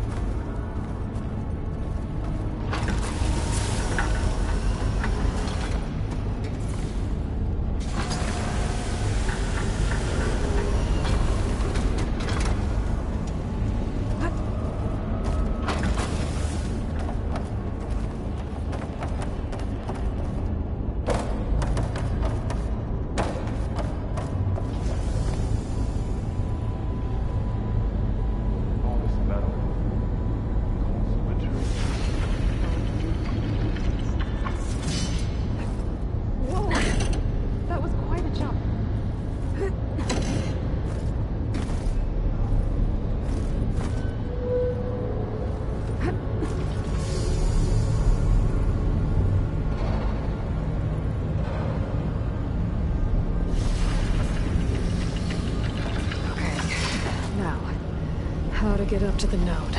How to get up to the node.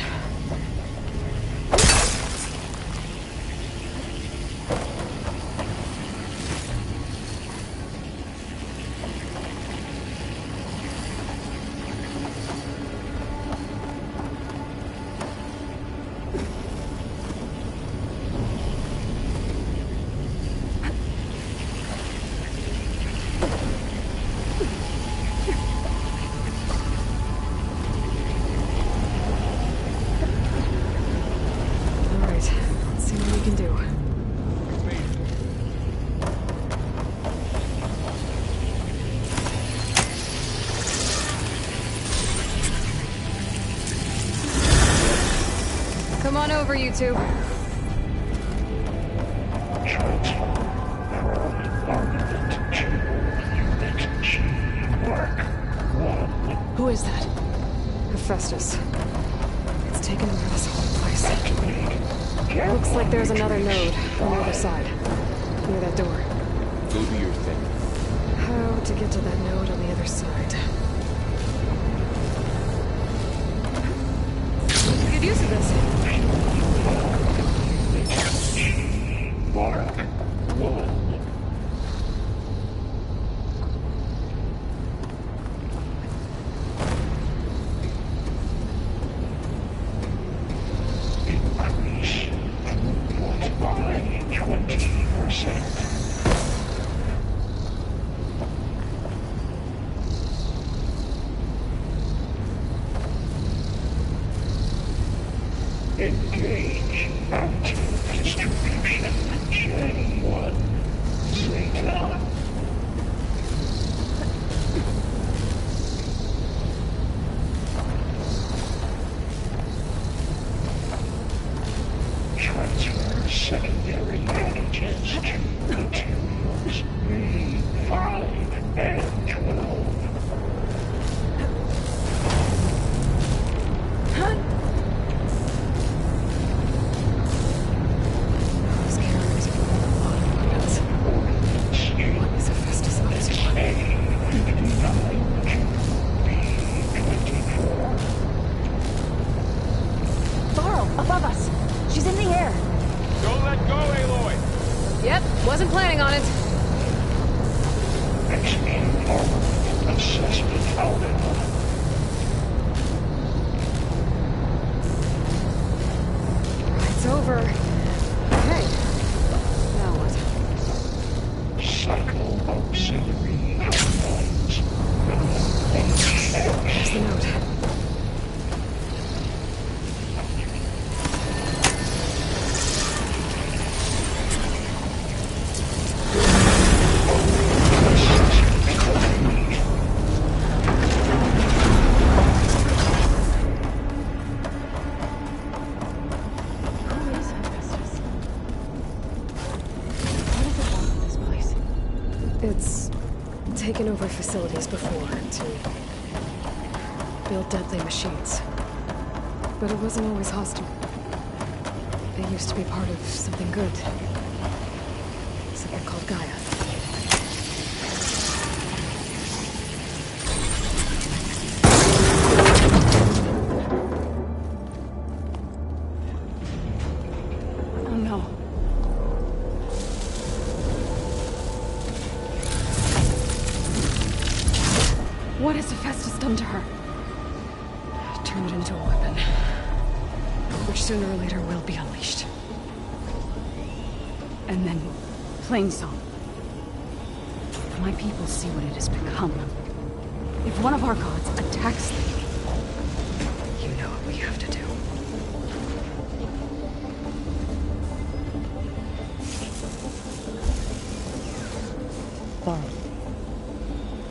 Come on over, you two. Who is that? Hephaestus. It's taken over this whole place. Looks like there's another node on the other side. Near that door. Go do your thing. How to get to that node on the other side? Good use of this. Mark 1. Increase throughput by 20%. Engage active distribution. J1 Zeta. Transfer secondary antigens to materials B5 and 12. Those carriers are a lot of weapons. What is Wasn't planning on it. It's over. Okay. Now what? There's the note. It's taken over facilities before to build deadly machines. But it wasn't always hostile. It used to be part of something good. Something called Gaia. Oh no. What has Hephaestus done to her? Turned it into a weapon. Which sooner or later will be unleashed. And then, Plainsong. If my people see what it has become, if one of our gods attacks them, you know what we have to do.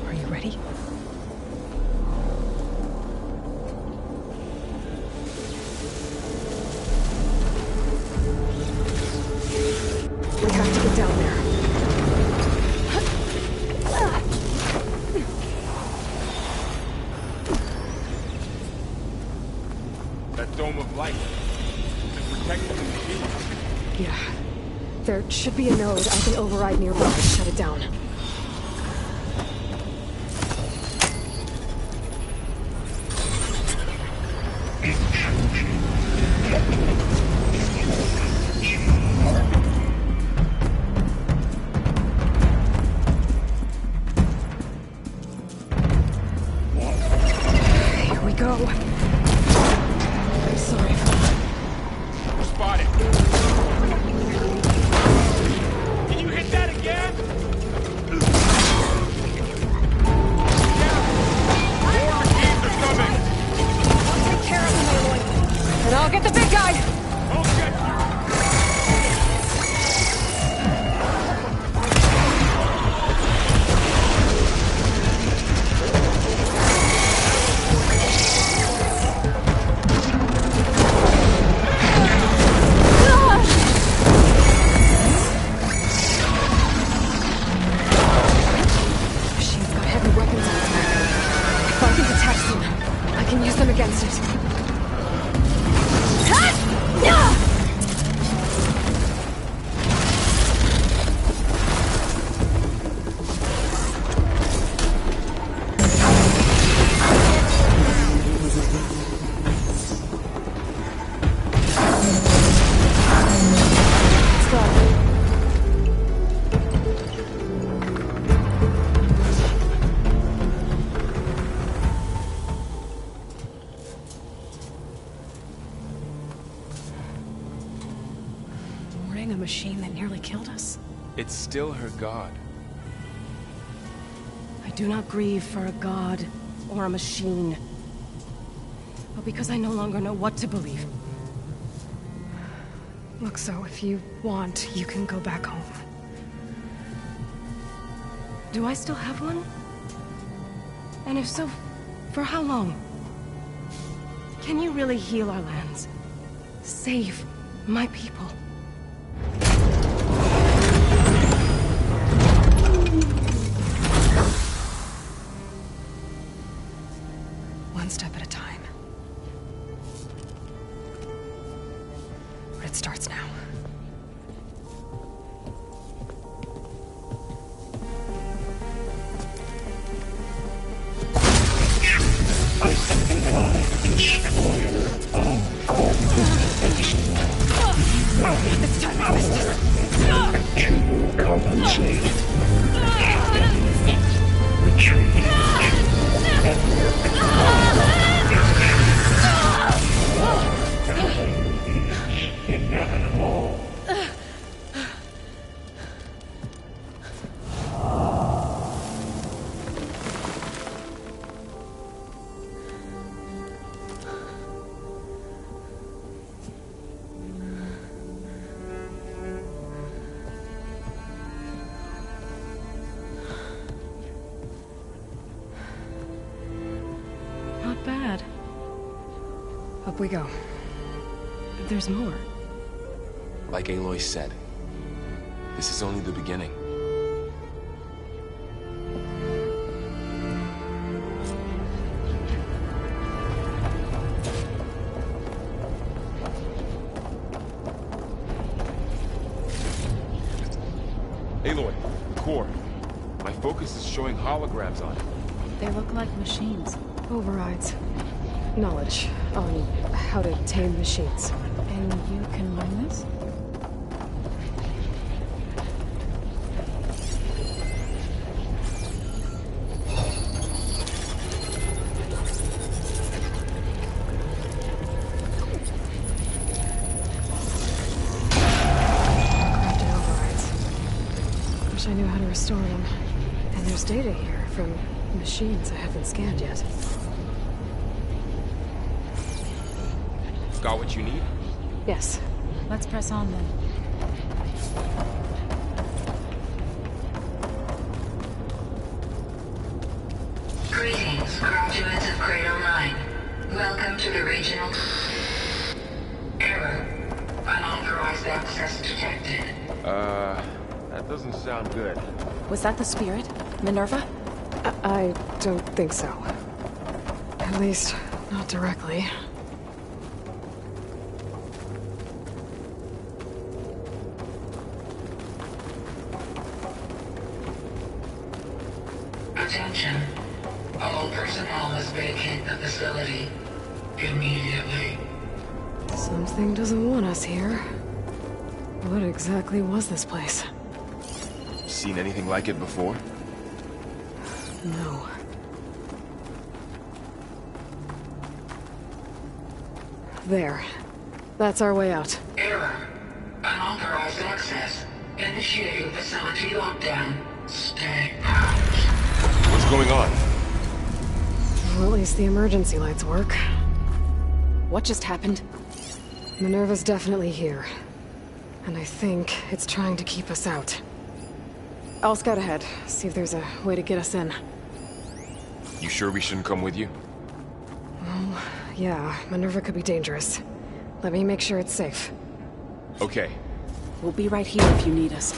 Are you ready? We have to get down there. That dome of light. It's protecting the machine. Yeah. There should be a node I can override nearby to shut it down. Here we go. I'm sorry for that. Spotted. Can you hit that again? More machines are coming. I'll take care of him, Aloy. And I'll get the big guy! I'll get you. Machine's got heavy weapons on its back. If I can detach them, I can use them against it. A machine that nearly killed us? It's still her god. I do not grieve for a god or a machine, but because I no longer know what to believe. Look, so if you want, you can go back home. Do I still have one? And if so, for how long? Can you really heal our lands? Save my people? One step at a time. But it starts now. This time I missed it. Not bad. Up we go. There's more. Like Aloy said, this is only the beginning. Aloy, the core. My focus is showing holograms on it. They look like machines. Overrides. Knowledge on how to tame machines. And you can learn this? Crafted overrides. Wish I knew how to restore them. And there's data here from machines I haven't scanned yet. Got what you need? Yes. Let's press on then. Greetings, graduates of Cradle 9. Welcome to the regional... Error. Unauthorized access detected. That doesn't sound good. Was that the spirit? Minerva? I don't think so. At least, not directly. Attention. All personnel must vacate the facility immediately. Something doesn't want us here. What exactly was this place? Seen anything like it before? No. There. That's our way out. Error. Unauthorized access. Initiating facility lockdown. Stay out. What's going on? Well, at least the emergency lights work. What just happened? Minerva's definitely here. And I think it's trying to keep us out. I'll scout ahead, see if there's a way to get us in. You sure we shouldn't come with you? Well, yeah, Minerva could be dangerous. Let me make sure it's safe. Okay. We'll be right here if you need us.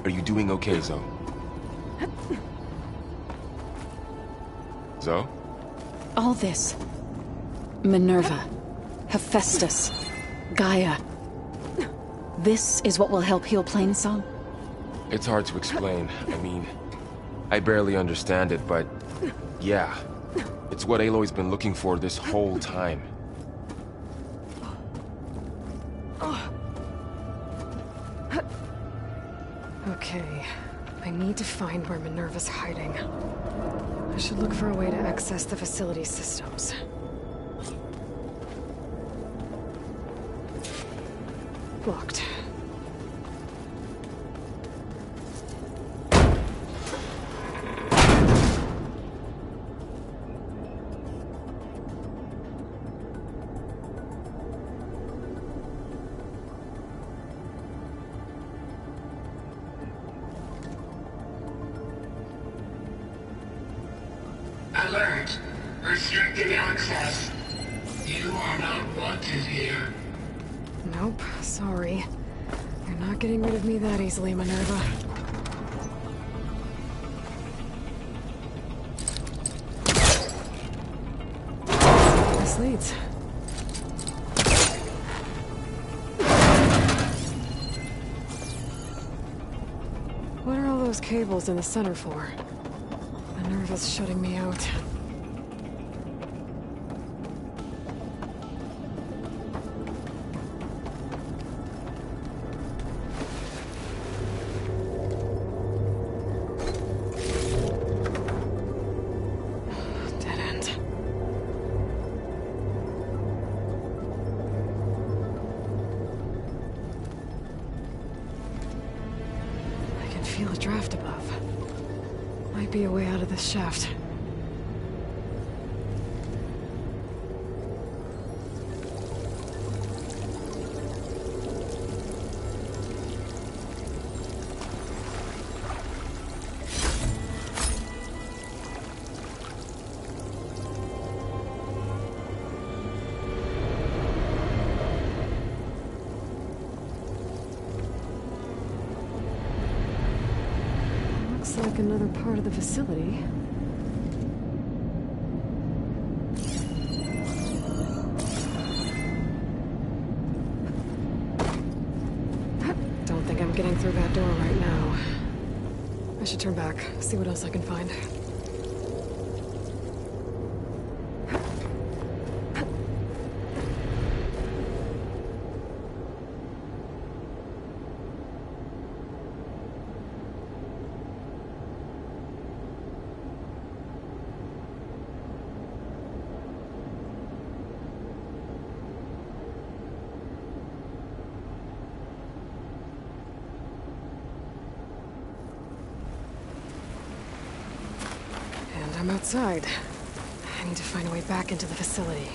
Are you doing okay, Zoe? Zoe? All this. Minerva. Hephaestus. Gaia. This is what will help heal Plainsong? It's hard to explain. I mean, I barely understand it, but yeah. It's what Aloy's been looking for this whole time. Okay. I need to find where Minerva's hiding. I should look for a way to access the facility systems. Blocked. Alert. Restricted access. You are not wanted here. Nope, sorry. You're not getting rid of me that easily, Minerva. This leads. What are all those cables in the center for? Minerva's shutting me out. Feel a draft above. Might be a way out of this shaft. Looks like another part of the facility. Don't think I'm getting through that door right now. I should turn back, see what else I can find. I'm outside. I need to find a way back into the facility.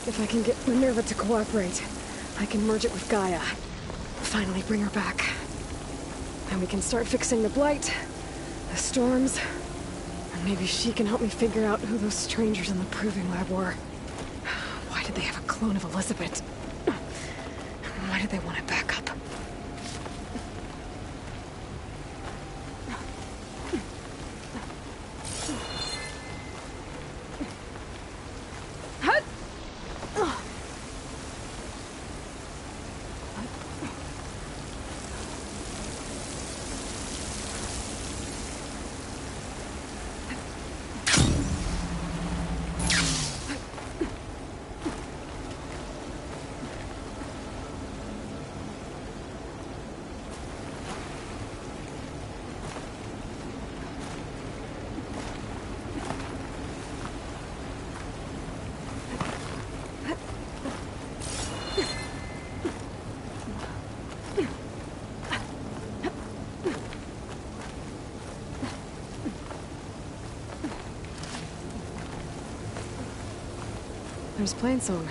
If I can get Minerva to cooperate, I can merge it with Gaia. Finally bring her back. And we can start fixing the Blight, the storms, and maybe she can help me figure out who those strangers in the Proving Lab were. Why did they have a clone of Elizabeth? Why did they want it back up? There's Plainsong.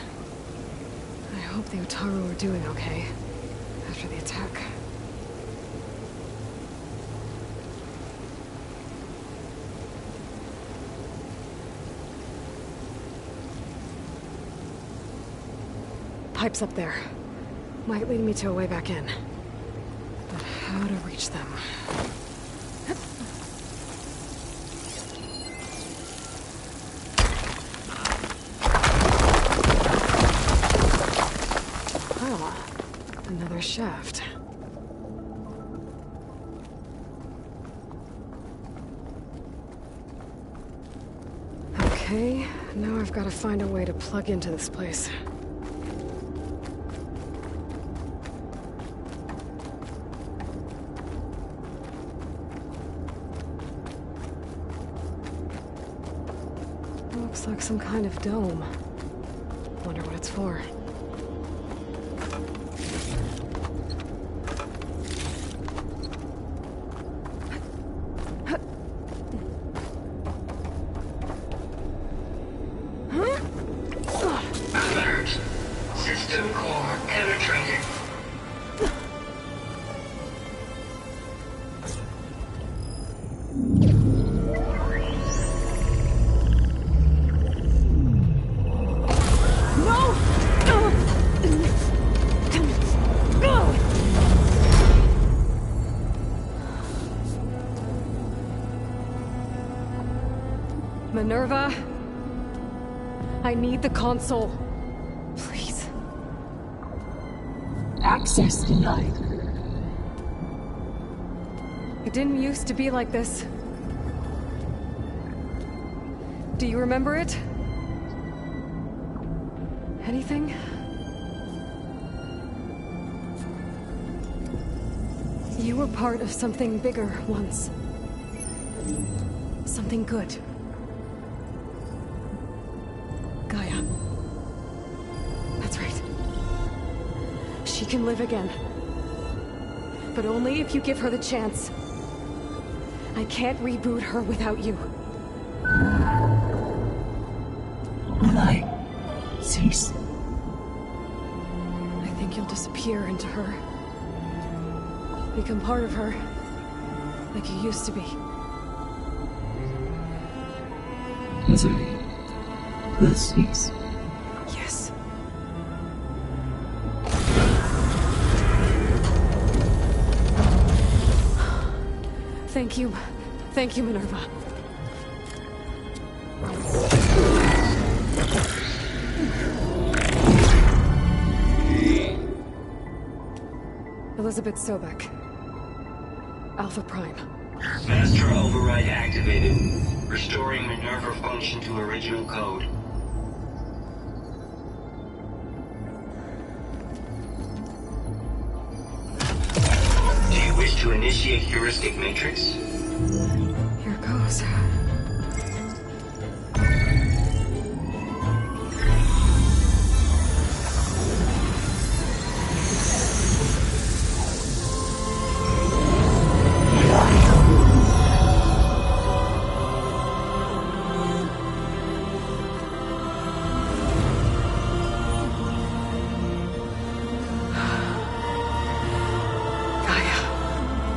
I hope the Utaru are doing okay after the attack. Pipe's up there. Might lead me to a way back in. But how to reach them? Another shaft. Okay, now I've got to find a way to plug into this place. Looks like some kind of dome. Wonder what it's for. Alert. System core penetrated. Minerva, I need the console. Please. Access denied. It didn't used to be like this. Do you remember it? Anything? You were part of something bigger once. Something good. Gaia. That's right. She can live again. But only if you give her the chance. I can't reboot her without you. Light. Cease. I think you'll disappear into her. Become part of her. Like you used to be. Misery. The cease. Yes. Thank you. Thank you, Minerva. Elizabeth Sobek. Alpha Prime. Master override activated. Restoring Minerva function to original code. Do you wish to initiate heuristic matrix? Here goes.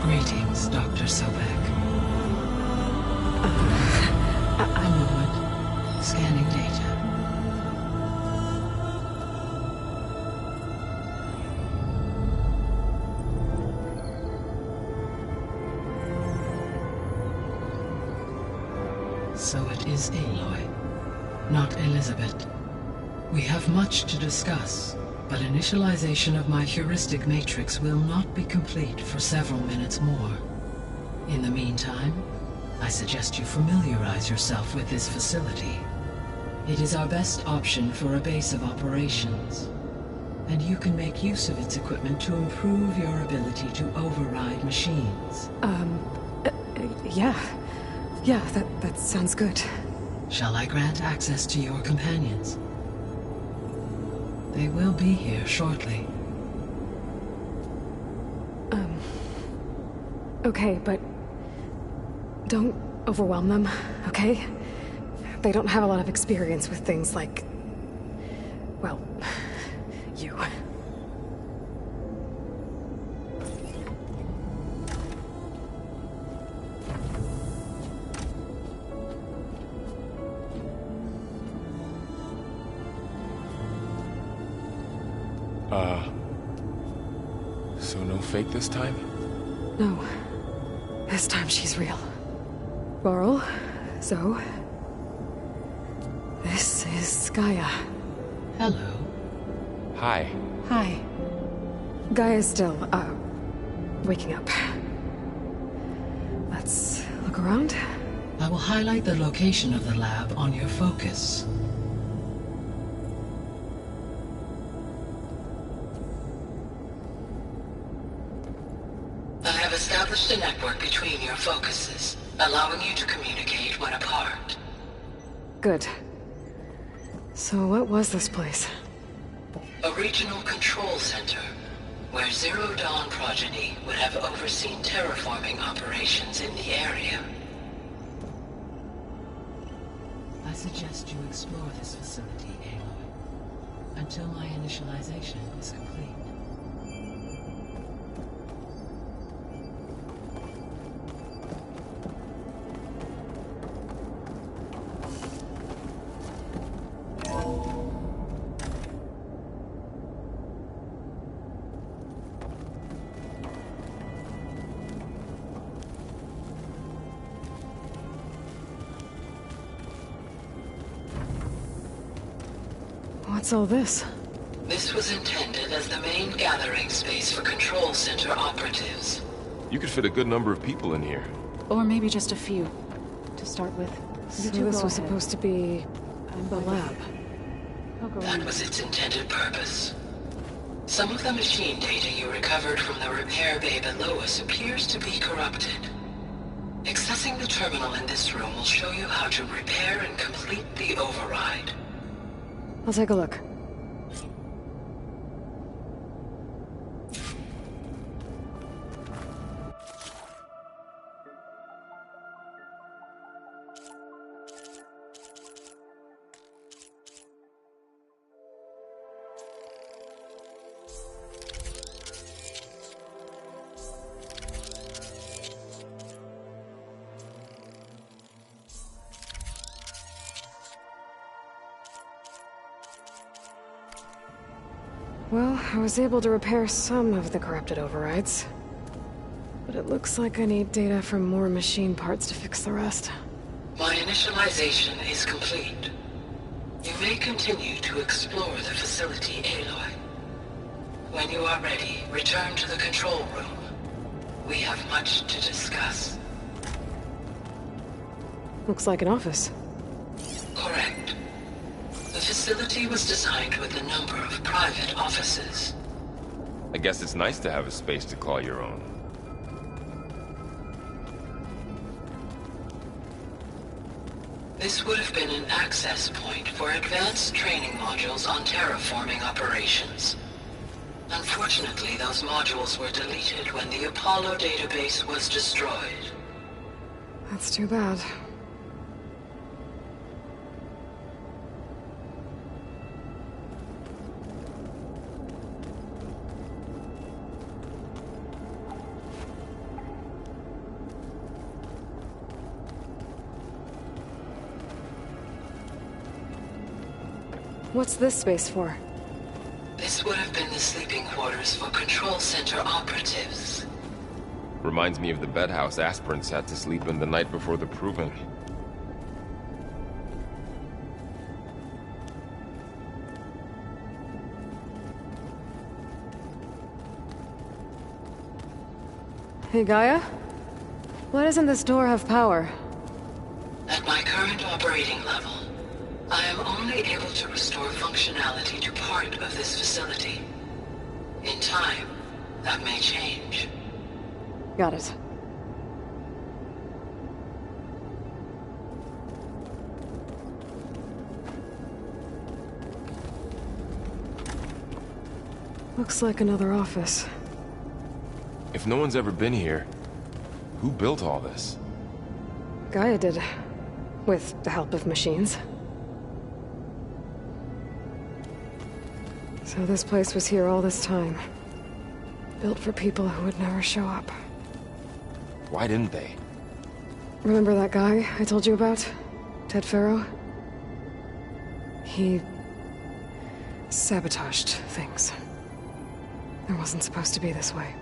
Greetings, Dr. Sobek. A moment. Scanning data. So it is Aloy, not Elizabeth. We have much to discuss. But initialization of my heuristic matrix will not be complete for several minutes more. In the meantime, I suggest you familiarize yourself with this facility. It is our best option for a base of operations, and you can make use of its equipment to improve your ability to override machines. Yeah. Yeah, that sounds good. Shall I grant access to your companions? They will be here shortly. Okay, but don't overwhelm them, okay? They don't have a lot of experience with things like, well, you. So no fake this time? No. This time she's real. Varl, Zoe. This is Gaia. Hello. Hi. Hi. Gaia's still, waking up. Let's look around. I will highlight the location of the lab on your focus. I have established a network between your focuses, allowing you to communicate when apart. Good. So what was this place? A regional control center, where Zero Dawn progeny would have overseen terraforming operations in the area. I suggest you explore this facility, Aloy, until my initialization is complete. What's all this? This was intended as the main gathering space for control center operatives. You could fit a good number of people in here. Or maybe just a few, to start with. So this was supposed to be the lab. That was its intended purpose. Some of the machine data you recovered from the repair bay below us appears to be corrupted. Accessing the terminal in this room will show you how to repair and complete the override. I'll take a look. Well, I was able to repair some of the corrupted overrides. But it looks like I need data from more machine parts to fix the rest. My initialization is complete. You may continue to explore the facility, Aloy. When you are ready, return to the control room. We have much to discuss. Looks like an office. Correct. The facility was designed with a number of private offices. I guess it's nice to have a space to call your own. This would have been an access point for advanced training modules on terraforming operations. Unfortunately, those modules were deleted when the Apollo database was destroyed. That's too bad. What's this space for? This would have been the sleeping quarters for control center operatives. Reminds me of the bedhouse aspirants had to sleep in the night before the proving. Hey, Gaia? Why doesn't this door have power? At my current operating level, I am only able to restore functionality to part of this facility. In time, that may change. Got it. Looks like another office. If no one's ever been here, who built all this? Gaia did. With the help of machines. So this place was here all this time. Built for people who would never show up. Why didn't they? Remember that guy I told you about? Ted Faro? He sabotaged things. It wasn't supposed to be this way.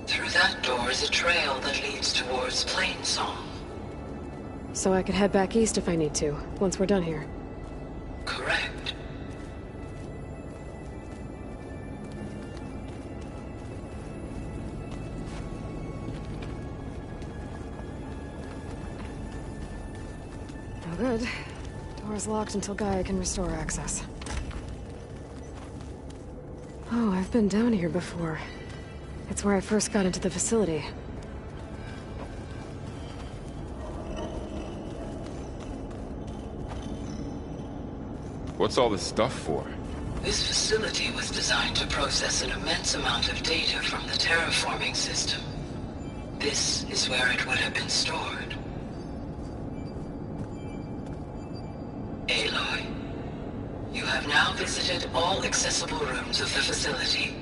Through that door is a trail that leads towards Plainsong. So I could head back east if I need to, once we're done here. Correct. No good. Door's locked until Gaia can restore access. Oh, I've been down here before. It's where I first got into the facility. What's all this stuff for? This facility was designed to process an immense amount of data from the terraforming system. This is where it would have been stored. Aloy, you have now visited all accessible rooms of the facility.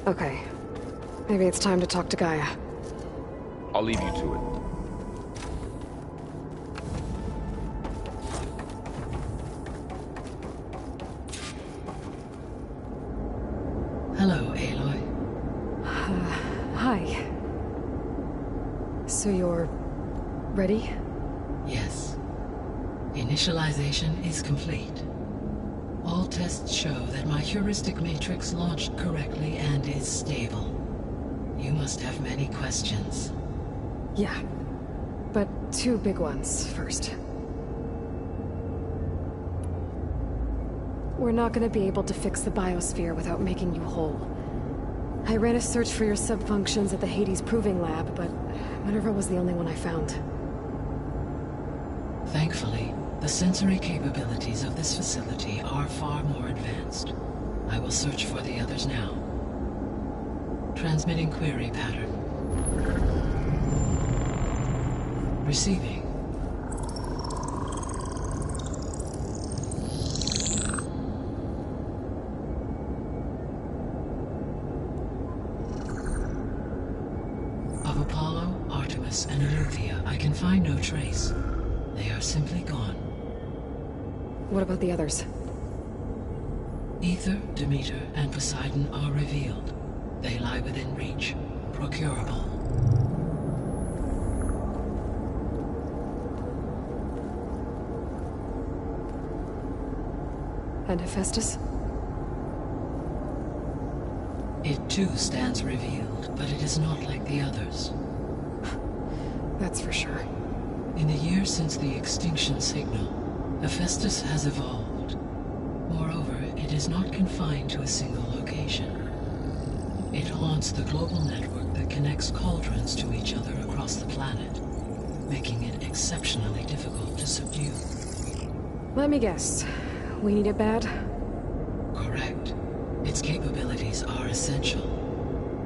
Okay. Maybe it's time to talk to Gaia. I'll leave you to it. Hello, Aloy. Hi. So you're... ready? Yes. Initialization is complete. All tests show that my heuristic matrix launched correctly and is stable. You must have many questions. Yeah. But two big ones first. We're not gonna be able to fix the biosphere without making you whole. I ran a search for your subfunctions at the Hades Proving Lab, but Minerva was the only one I found. Thankfully, the sensory capabilities of this facility are far more advanced. I will search for the others now. Transmitting query pattern. Receiving. Of Apollo, Artemis, and Olympia, I can find no trace. They are simply gone. What about the others? Ether, Demeter, and Poseidon are revealed. They lie within reach. Procurable. And Hephaestus? It too stands revealed, but it is not like the others. That's for sure. In the years since the extinction signal, Hephaestus has evolved. Moreover, it is not confined to a single location. It haunts the global network that connects cauldrons to each other across the planet, making it exceptionally difficult to subdue. Let me guess. We need it bad? Correct. Its capabilities are essential.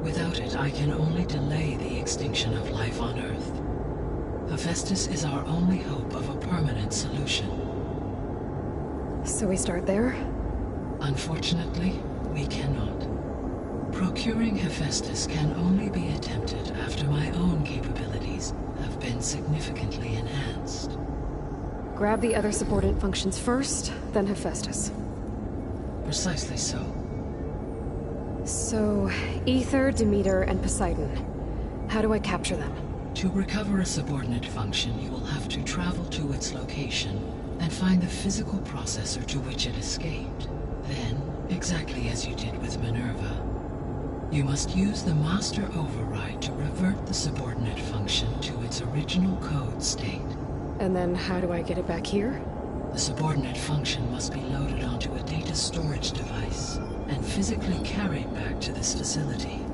Without it, I can only delay the extinction of life on Earth. Hephaestus is our only hope of a permanent solution. So we start there? Unfortunately, we cannot. Procuring Hephaestus can only be attempted after my own capabilities have been significantly enhanced. Grab the other subordinate functions first, then Hephaestus. Precisely so. So, Ether, Demeter, and Poseidon. How do I capture them? To recover a subordinate function, you will have to travel to its location and find the physical processor to which it escaped. Then, exactly as you did with Minerva, you must use the master override to revert the subordinate function to its original code state. And then how do I get it back here? The subordinate function must be loaded onto a data storage device and physically carried back to this facility.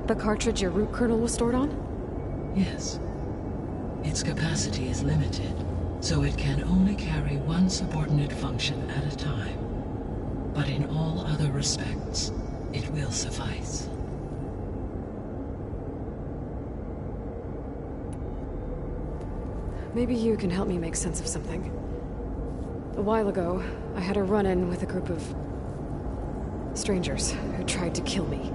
The cartridge your root kernel was stored on? Yes. Its capacity is limited, so it can only carry one subordinate function at a time. But in all other respects, it will suffice. Maybe you can help me make sense of something. A while ago, I had a run-in with a group of strangers who tried to kill me.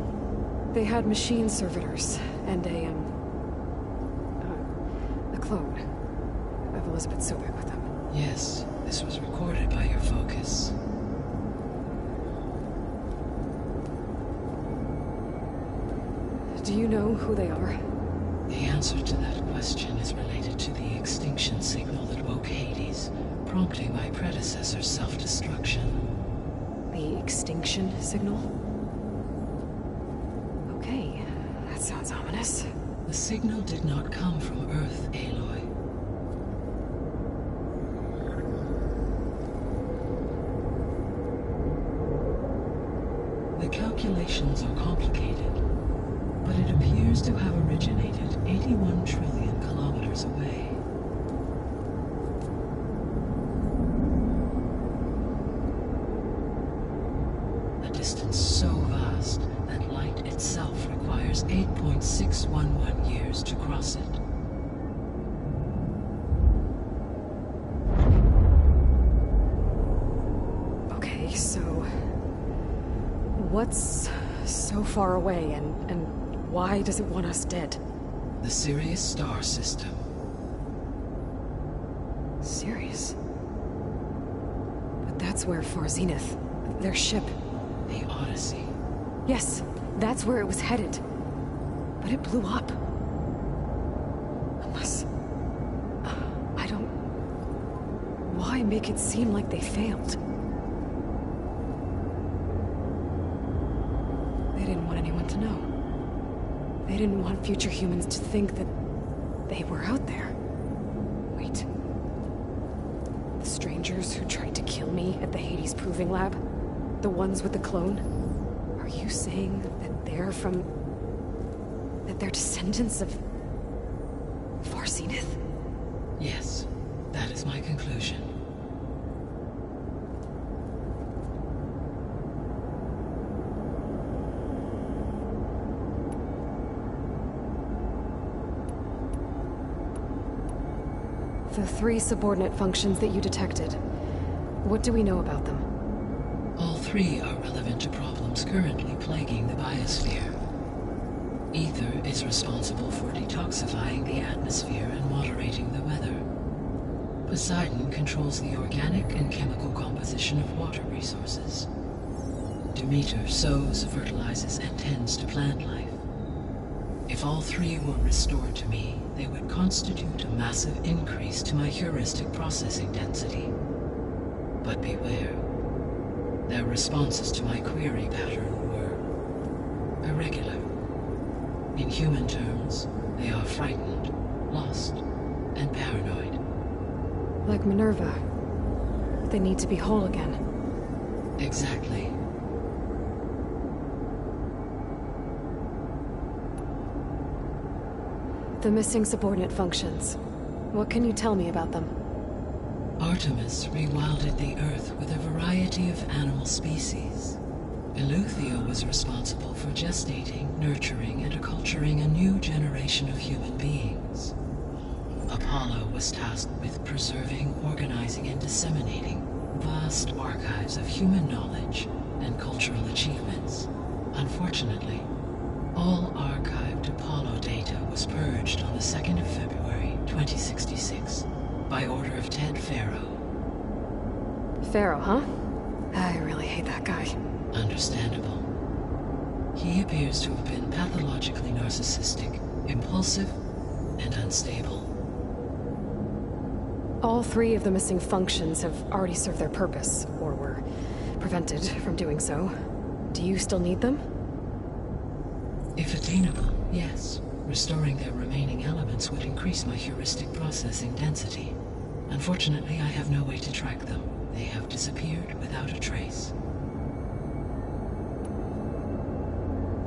They had machine servitors and a clone of Elizabeth Sobek with them. Yes, this was recorded by your focus. Do you know who they are? The answer to that question is related to the extinction signal that woke Hades, prompting my predecessor's self-destruction. The extinction signal? Okay, that sounds ominous. signal did not come from Earth, Aloy. The calculations are complicated, but it appears to have originated 81 trillion kilometers away. A distance so vast that light itself requires 8.611 years to cross it. Okay, so what's so far away, and why does it want us dead? The Sirius star system. Sirius? But that's where Far Zenith, their ship... The Odyssey. Yes, that's where it was headed. But it blew up. Unless... I don't... Why make it seem like they failed? They didn't want anyone to know. They didn't want future humans to think that they were out there. Wait. The strangers who tried to kill me at the Hades Proving Lab? The ones with the clone? Are you saying that they're from... that they're descendants of... Far Zenith? Yes, that is my conclusion. The 3 subordinate functions that you detected. What do we know about them? All 3 are relevant to problems currently plaguing the biosphere. Ether is responsible for detoxifying the atmosphere and moderating the weather. Poseidon controls the organic and chemical composition of water resources. Demeter sows, fertilizes, and tends to plant life. If all 3 were restored to me, they would constitute a massive increase to my heuristic processing density. But beware. Their responses to my query pattern were irregular. In human terms, they are frightened, lost, and paranoid. Like Minerva. They need to be whole again. Exactly. The missing subordinate functions. What can you tell me about them? Artemis rewilded the Earth with a variety of animal species. Eleuthia was responsible for gestating, nurturing, and acculturating a new generation of human beings. Apollo was tasked with preserving, organizing, and disseminating vast archives of human knowledge and cultural achievements. Unfortunately, all archived Apollo data was purged on the 2nd of February, 2066. By order of Ted Faro. Faro, huh? I really hate that guy. Understandable. He appears to have been pathologically narcissistic, impulsive, and unstable. All 3 of the missing functions have already served their purpose, or were prevented from doing so. Do you still need them? If attainable, yes. Restoring their remaining elements would increase my heuristic processing density. Unfortunately, I have no way to track them. They have disappeared without a trace.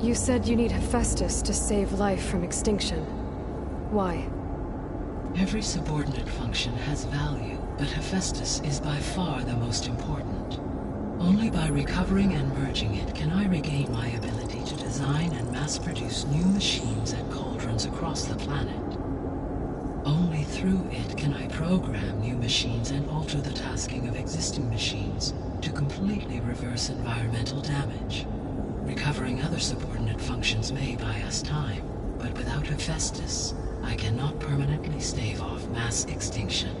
You said you need Hephaestus to save life from extinction. Why? Every subordinate function has value, but Hephaestus is by far the most important. Only by recovering and merging it can I regain my ability to design and mass-produce new machines at cauldrons across the planet. Only through it can I program new machines and alter the tasking of existing machines to completely reverse environmental damage. Recovering other subordinate functions may buy us time, but without Hephaestus, I cannot permanently stave off mass extinction.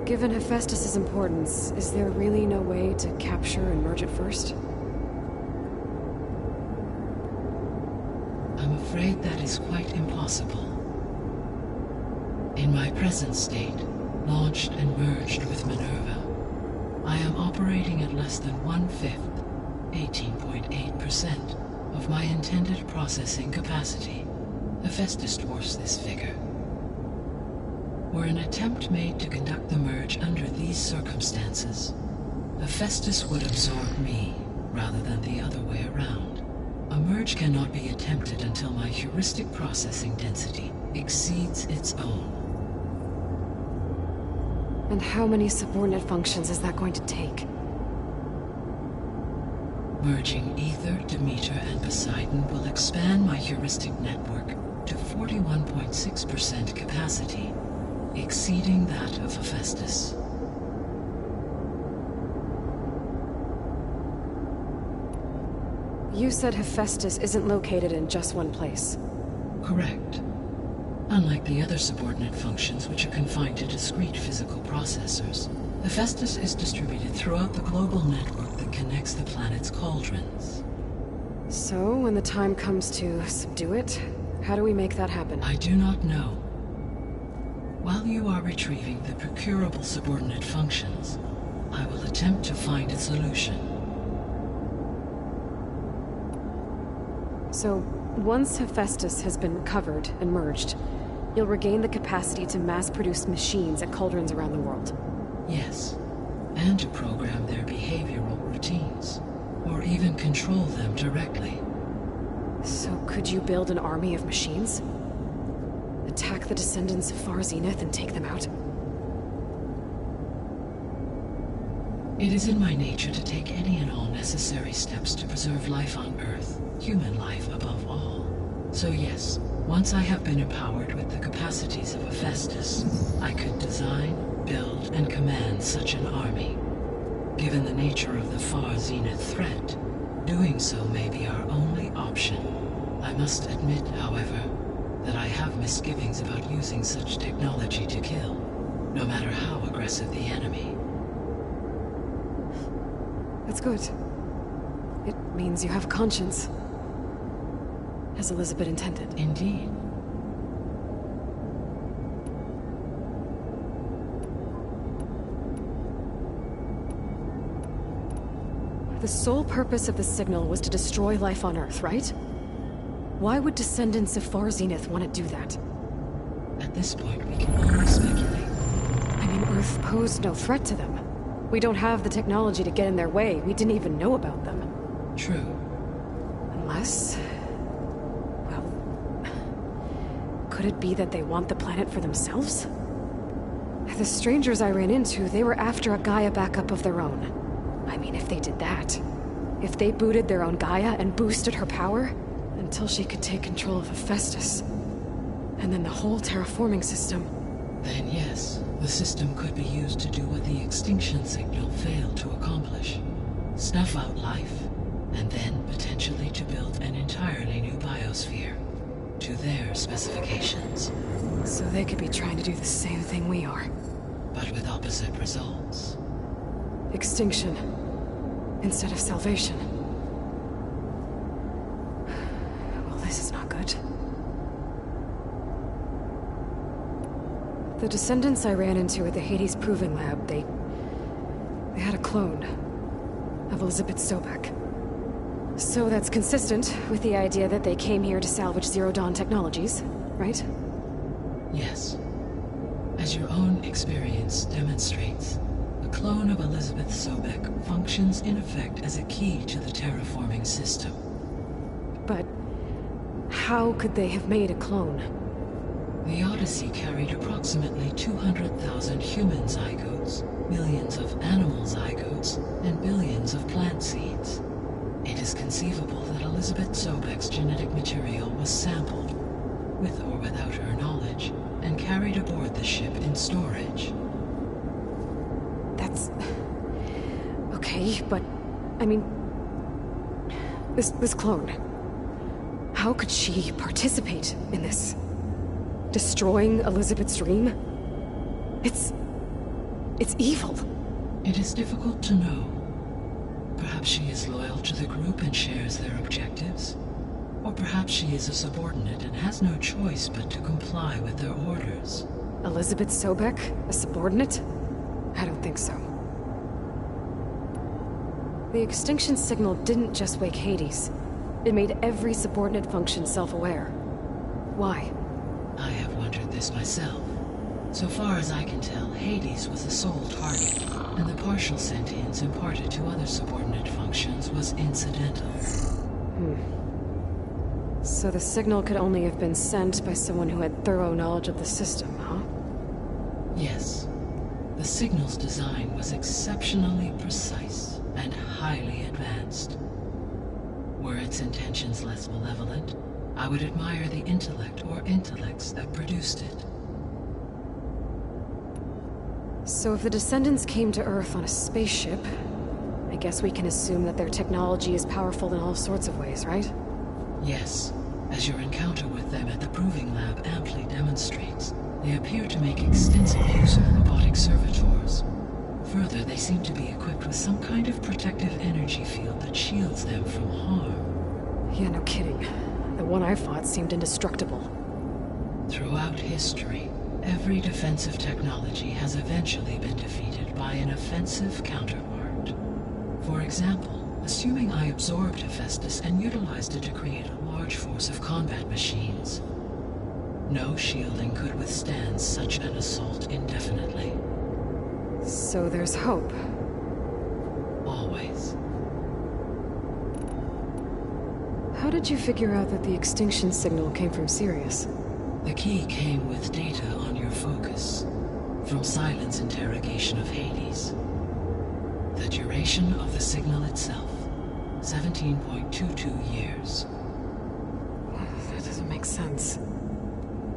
Given Hephaestus' importance, is there really no way to capture and merge it first? I'm afraid that is quite impossible. In my present state, launched and merged with Minerva, I am operating at less than 1/5, 18.8%, of my intended processing capacity. Hephaestus dwarfs this figure. Were an attempt made to conduct the merge under these circumstances, Hephaestus would absorb me, rather than the other way around. A merge cannot be attempted until my heuristic processing density exceeds its own. And how many subordinate functions is that going to take? Merging Aether, Demeter, and Poseidon will expand my heuristic network to 41.6% capacity, exceeding that of Hephaestus. You said Hephaestus isn't located in just one place. Correct. Unlike the other subordinate functions, which are confined to discrete physical processors, Hephaestus is distributed throughout the global network that connects the planet's cauldrons. So, when the time comes to subdue it, how do we make that happen? I do not know. While you are retrieving the procurable subordinate functions, I will attempt to find a solution. So, once Hephaestus has been recovered and merged, you'll regain the capacity to mass-produce machines at cauldrons around the world. Yes, and to program their behavioral routines, or even control them directly. So could you build an army of machines? Attack the descendants of Far Zenith and take them out? It is in my nature to take any and all necessary steps to preserve life on Earth, human life above all. So yes, once I have been empowered with the capacities of Hephaestus, I could design, build, and command such an army. Given the nature of the Far Zenith threat, doing so may be our only option. I must admit, however, that I have misgivings about using such technology to kill, no matter how aggressive the enemy. That's good. It means you have a conscience. As Elizabeth intended. Indeed. The sole purpose of the signal was to destroy life on Earth, right? Why would descendants of Far Zenith want to do that? At this point, we can only speculate. I mean, Earth posed no threat to them. We don't have the technology to get in their way. We didn't even know about them. True. Unless... well... could it be that they want the planet for themselves? The strangers I ran into, they were after a Gaia backup of their own. I mean, if they did that... if they booted their own Gaia and boosted her power... until she could take control of Hephaestus. And then the whole terraforming system... Then yes, the system could be used to do what the extinction signal failed to accomplish. Snuff out life, and then potentially to build an entirely new biosphere. To their specifications. So they could be trying to do the same thing we are. But with opposite results. Extinction. Instead of salvation. Well, this is not good. The descendants I ran into at the Hades Proving Lab, they had a clone of Elizabeth Sobek. So that's consistent with the idea that they came here to salvage Zero Dawn technologies, right? Yes. As your own experience demonstrates, a clone of Elizabeth Sobek functions in effect as a key to the terraforming system. But how could they have made a clone? The Odyssey carried approximately 200,000 human zygotes, millions of animal zygotes, and billions of plant seeds. It is conceivable that Elizabeth Sobek's genetic material was sampled, with or without her knowledge, and carried aboard the ship in storage. That's... okay, but... I mean... This clone... how could she participate in this? Destroying Elizabeth's dream? It's evil. It is difficult to know. Perhaps she is loyal to the group and shares their objectives. Or perhaps she is a subordinate and has no choice but to comply with their orders. Elizabeth Sobek? A subordinate? I don't think so. The extinction signal didn't just wake Hades. It made every subordinate function self-aware. Why? I have wondered this myself. So far as I can tell, Hades was the sole target, and the partial sentience imparted to other subordinate functions was incidental. So the signal could only have been sent by someone who had thorough knowledge of the system, huh? Yes. The signal's design was exceptionally precise and highly advanced. Were its intentions less malevolent, I would admire the intellect or intellects that produced it. So if the Descendants came to Earth on a spaceship, I guess we can assume that their technology is powerful in all sorts of ways, right? Yes. As your encounter with them at the Proving Lab amply demonstrates, they appear to make extensive use of robotic servitors. Further, they seem to be equipped with some kind of protective energy field that shields them from harm. Yeah, no kidding. The one I fought seemed indestructible. Throughout history, every defensive technology has eventually been defeated by an offensive counterpart. For example, assuming I absorbed Hephaestus and utilized it to create a large force of combat machines. No shielding could withstand such an assault indefinitely. So there's hope. Always. How did you figure out that the extinction signal came from Sirius? The key came with data on your focus, from Silent's interrogation of Hades. The duration of the signal itself, 17.22 years. That doesn't make sense.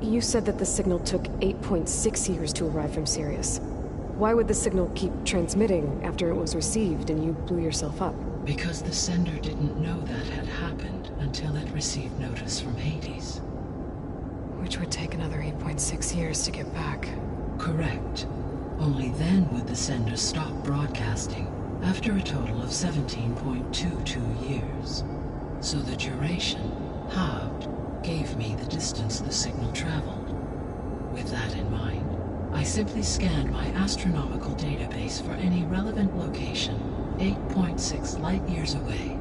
You said that the signal took 8.6 years to arrive from Sirius. Why would the signal keep transmitting after it was received and you blew yourself up? Because the sender didn't know that had happened until it received notice from Hades. Which would take another 8.6 years to get back. Correct. Only then would the sender stop broadcasting, after a total of 17.22 years. So the duration, halved, gave me the distance the signal traveled. With that in mind, I simply scanned my astronomical database for any relevant location 8.6 light-years away.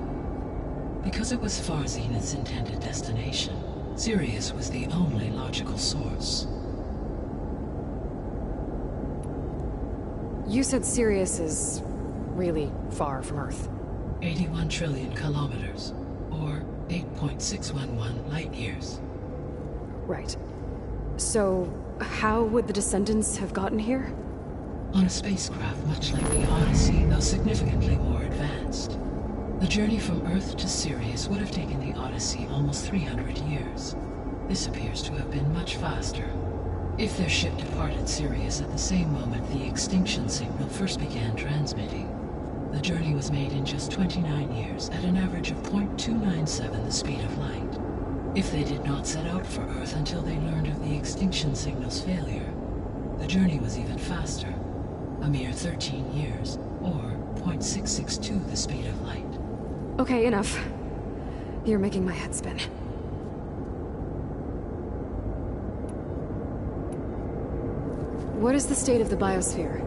Because it was Far Zenith's intended destination, Sirius was the only logical source. You said Sirius is really far from Earth. 81 trillion kilometers, or 8.611 light-years. Right. So, how would the Descendants have gotten here? On a spacecraft much like the Odyssey, though significantly more advanced. The journey from Earth to Sirius would have taken the Odyssey almost 300 years. This appears to have been much faster. If their ship departed Sirius at the same moment the extinction signal first began transmitting, the journey was made in just 29 years at an average of 0.297 the speed of light. If they did not set out for Earth until they learned of the extinction signal's failure, the journey was even faster, a mere 13 years, or 0.662 the speed of light. Okay, enough. You're making my head spin. What is the state of the biosphere?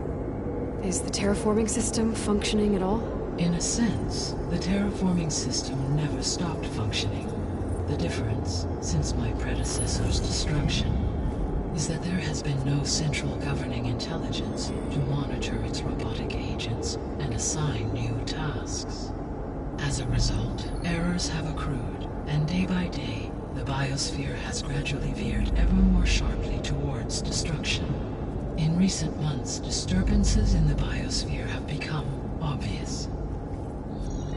Is the terraforming system functioning at all? In a sense, the terraforming system never stopped functioning. The difference, since my predecessor's destruction, is that there has been no central governing intelligence to monitor its robotic agents and assign new tasks. As a result, errors have accrued, and day by day, the biosphere has gradually veered ever more sharply towards destruction. In recent months, disturbances in the biosphere have become obvious.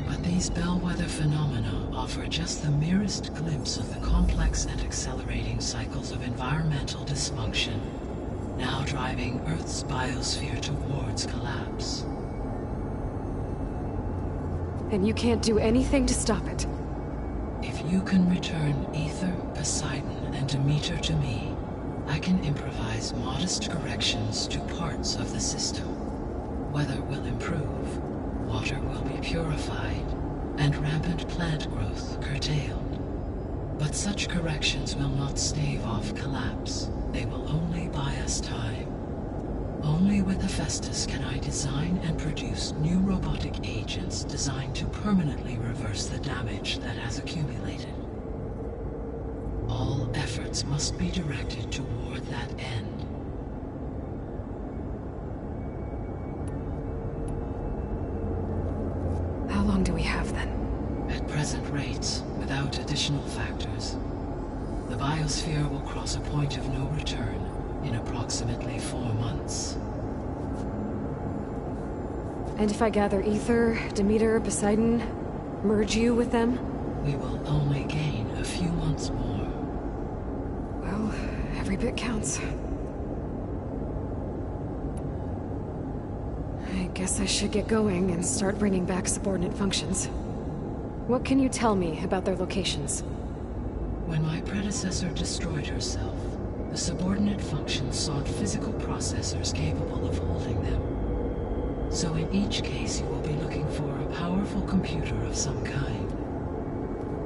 But these bellwether phenomena offer just the merest glimpse of the complex and accelerating cycles of environmental dysfunction, now driving Earth's biosphere towards collapse. And you can't do anything to stop it? If you can return Aether, Poseidon, and Demeter to me, I can improvise modest corrections to parts of the system. Weather will improve, water will be purified, and rampant plant growth curtailed. But such corrections will not stave off collapse. They will only buy us time. Only with Hephaestus can I design and produce new robotic agents designed to permanently reverse the damage that has accumulated. All efforts must be directed toward that end. How long do we have then? At present rates, without additional factors, the biosphere will cross a point of no return in approximately 4 months. And if I gather Ether, Demeter, Poseidon, merge you with them? We will only gain a few months more. Well, every bit counts. I guess I should get going and start bringing back subordinate functions. What can you tell me about their locations? When my predecessor destroyed herself, the subordinate functions sought physical processors capable of holding them. So in each case you will be looking for a powerful computer of some kind.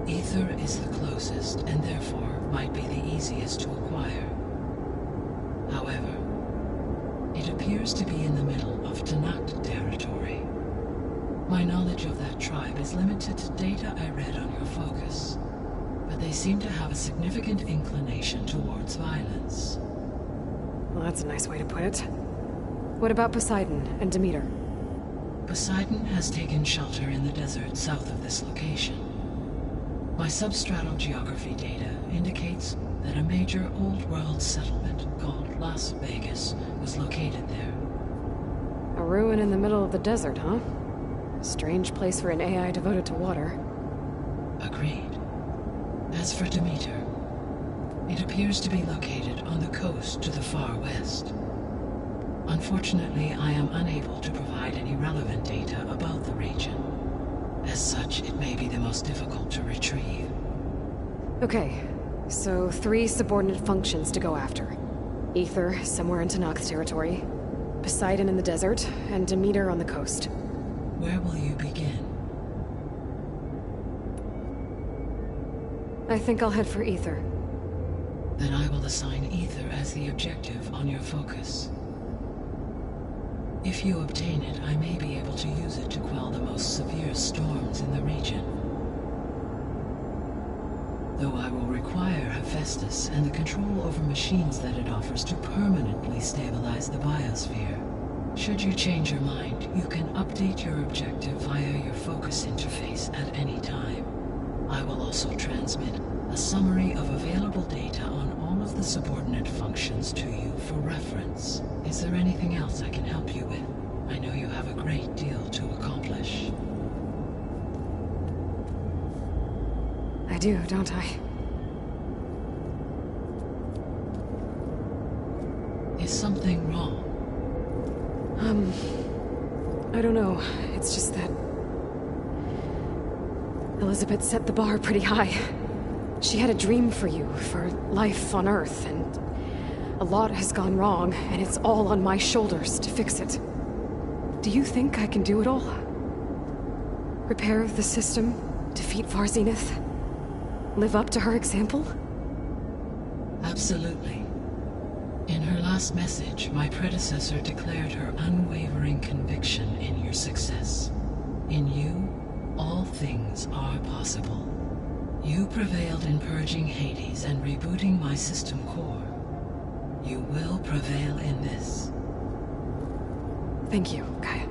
Ether is the closest, and therefore might be the easiest to acquire. However, it appears to be in the middle of Tenakth territory. My knowledge of that tribe is limited to data I read on your focus, but they seem to have a significant inclination towards violence. Well, that's a nice way to put it. What about Poseidon and Demeter? Poseidon has taken shelter in the desert south of this location. My substratal geography data indicates that a major old-world settlement called Las Vegas was located there. A ruin in the middle of the desert, huh? Strange place for an AI devoted to water. Agreed. As for Demeter, it appears to be located on the coast to the far west. Unfortunately, I am unable to provide any relevant data about the region. As such, it may be the most difficult to retrieve. Okay, so 3 subordinate functions to go after. Ether, somewhere in Tenakth territory. Poseidon in the desert, and Demeter on the coast. Where will you begin? I think I'll head for Ether. Then I will assign Ether as the objective on your focus. If you obtain it, I may be able to use it to quell the most severe storms in the region. Though I will require Hephaestus and the control over machines that it offers to permanently stabilize the biosphere. Should you change your mind, you can update your objective via your focus interface at any time. I will also transmit a summary of available data on all of the subordinate functions to you for reference. Is there anything else I can help you with? I know you have a great deal to accomplish. I do, don't I? Is something wrong? I don't know. It's just that Elizabeth set the bar pretty high. She had a dream for you, for life on Earth, and a lot has gone wrong, and it's all on my shoulders to fix it. Do you think I can do it all? Repair the system, defeat Varzenith, live up to her example? Absolutely. In her last message, my predecessor declared her unwavering conviction in your success. In you, all things are possible. You prevailed in purging Hades and rebooting my system core. You will prevail in this. Thank you, Gaia.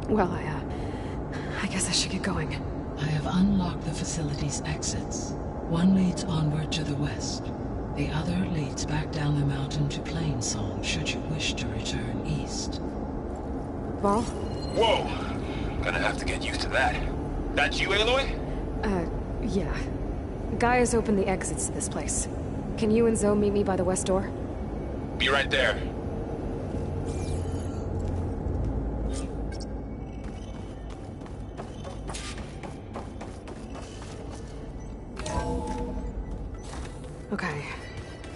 Well, I guess I should get going. I have unlocked the facility's exits. One leads onward to the west. The other leads back down the mountain to Plainsong, should you wish to return east. Varl? Whoa! Gonna have to get used to that. That's you, Aloy? Yeah. Gaia's opened the exits to this place. Can you and Zoe meet me by the west door? Be right there. Okay.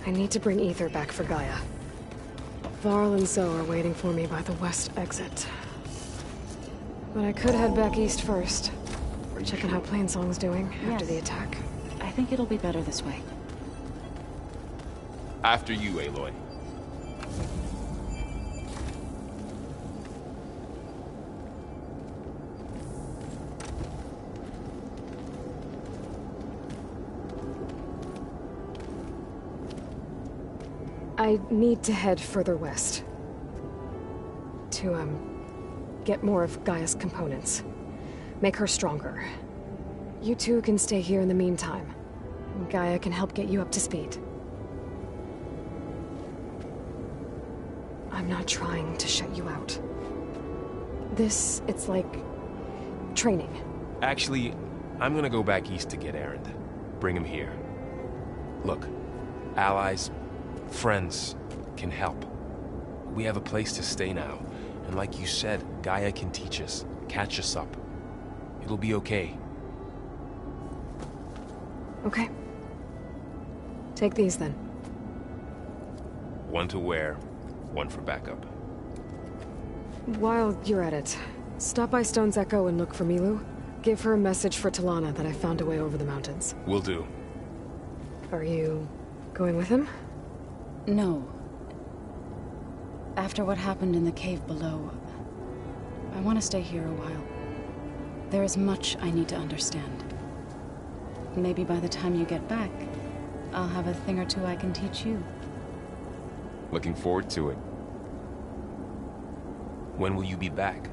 I need to bring Ether back for Gaia. Varl and Zoe are waiting for me by the west exit. But I could head back east first. Check on how Plainsong's doing after the attack. I think it'll be better this way. After you, Aloy. I need to head further west. To, get more of Gaia's components. Make her stronger. You two can stay here in the meantime. Gaia can help get you up to speed. I'm not trying to shut you out. It's like... training. Actually, I'm gonna go back east to get Erend. Bring him here. Look, allies, friends can help. We have a place to stay now, and like you said, Gaia can teach us, catch us up. It'll be okay. Okay. Take these then. One to wear, one for backup. While you're at it, stop by Stone's Echo and look for Milu. Give her a message for Talana that I found a way over the mountains. Will do. Are you going with him? No. After what happened in the cave below, I want to stay here a while. There is much I need to understand. Maybe by the time you get back, I'll have a thing or two I can teach you. Looking forward to it. When will you be back?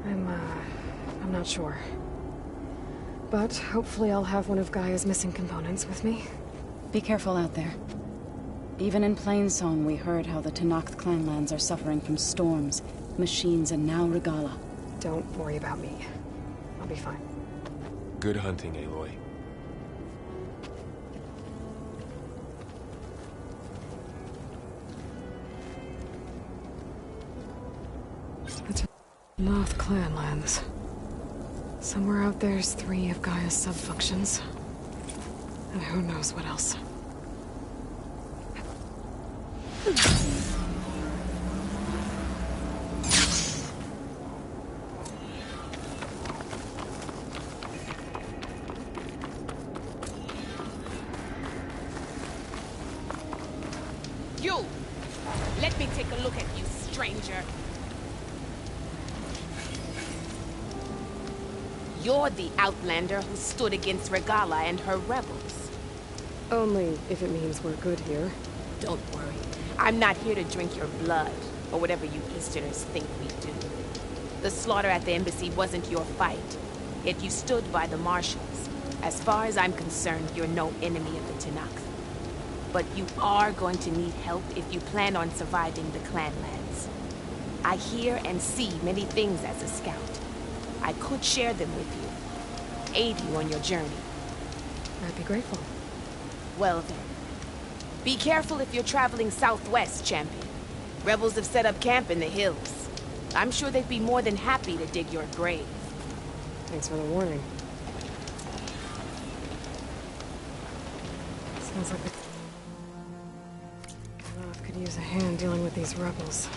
I'm not sure. But hopefully I'll have one of Gaia's missing components with me. Be careful out there. Even in Plainsong, we heard how the Tenakth clanlands are suffering from storms, machines, and now Regalla. Don't worry about me. I'll be fine. Good hunting, Aloy. The Tenakth clanlands. Somewhere out there's 3 of Gaia's sub-functions. And who knows what else. You! Let me take a look at you, stranger. You're the Outlander who stood against Regalla and her rebels. Only if it means we're good here. Don't worry. I'm not here to drink your blood, or whatever you Easterners think we do. The slaughter at the embassy wasn't your fight, yet you stood by the marshals. As far as I'm concerned, you're no enemy of the Tenakth. But you are going to need help if you plan on surviving the clanlands. I hear and see many things as a scout. I could share them with you, aid you on your journey. I'd be grateful. Well then. Be careful if you're traveling southwest, champion. Rebels have set up camp in the hills. I'm sure they'd be more than happy to dig your grave. Thanks for the warning. Sounds like the Tenakth could use a hand dealing with these rebels.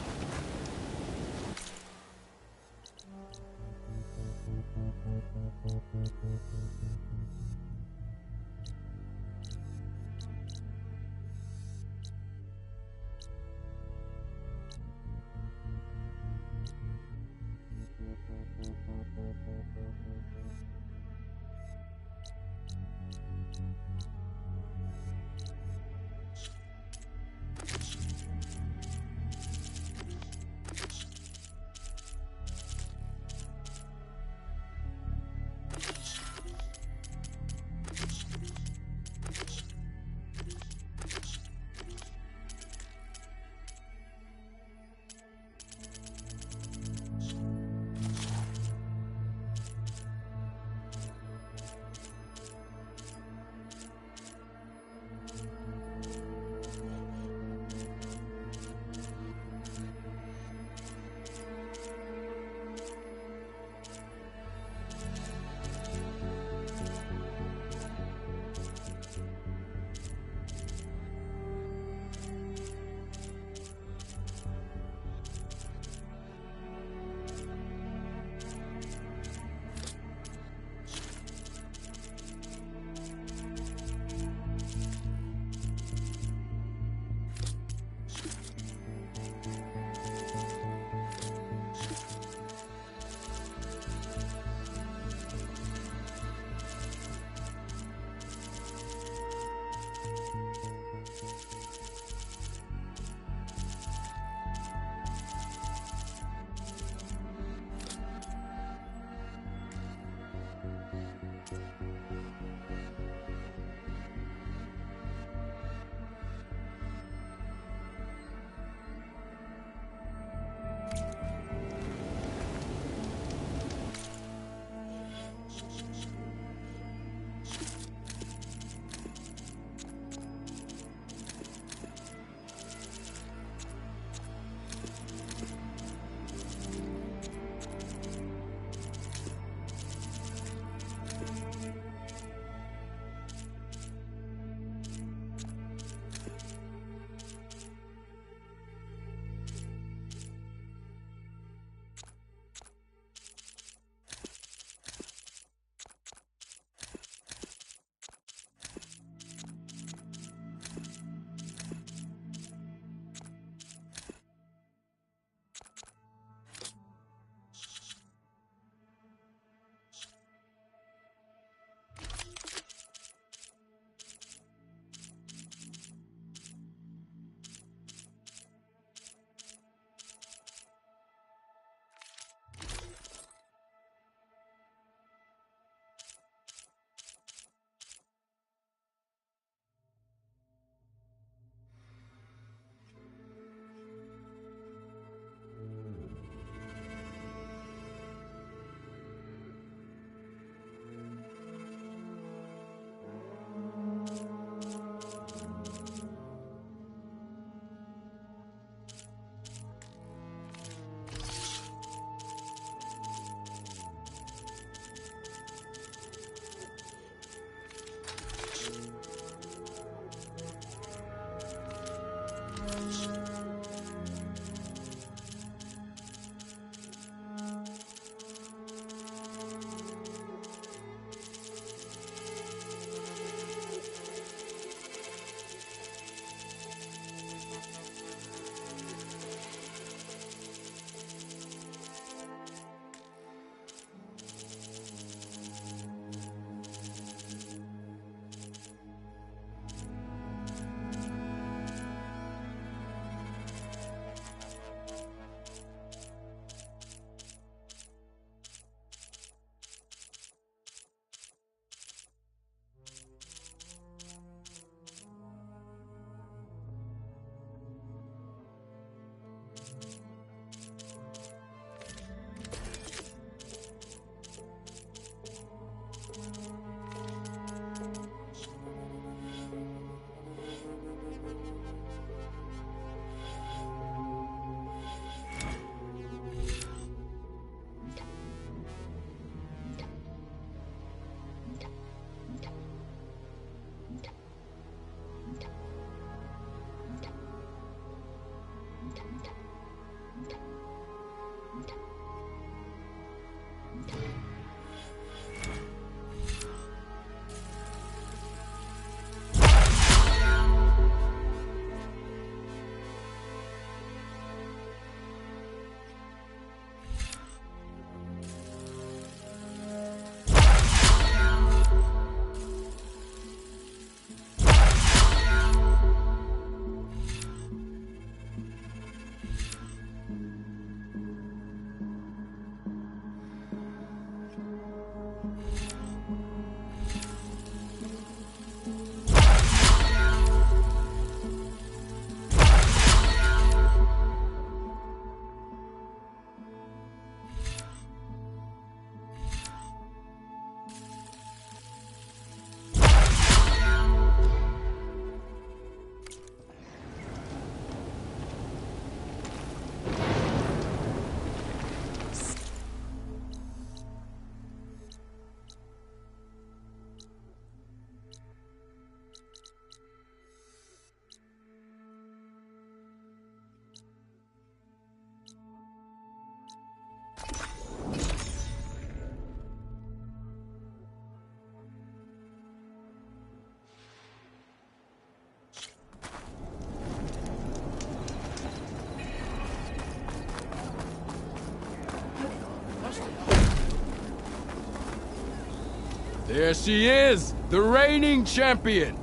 There she is, the reigning champion.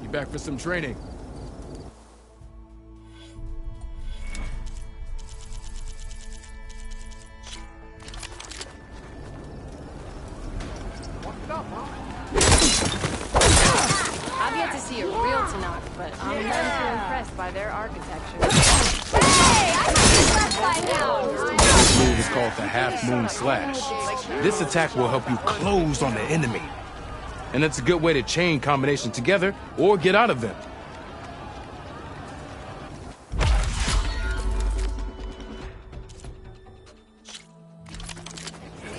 You back for some training? I've yet to see a real Tanakh, but I'm none too impressed by their architecture. Hey! I must have left by now! This move is called the Half Moon Slash. This attack will help you close on the enemy. And it's a good way to chain combinations together or get out of them.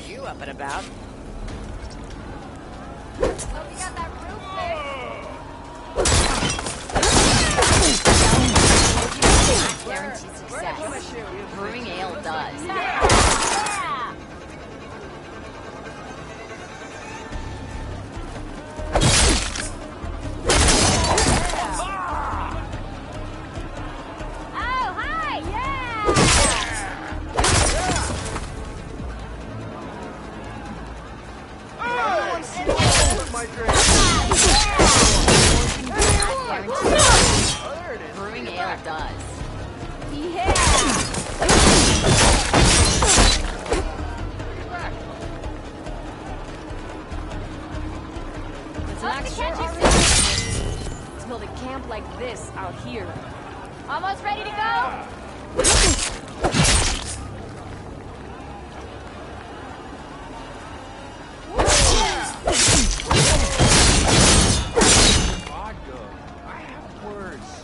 You up and about? Guarantee success. Brewing ale does. Brewing ale does. Yeah! It's not sure to build a camp like this out here. Almost ready to go?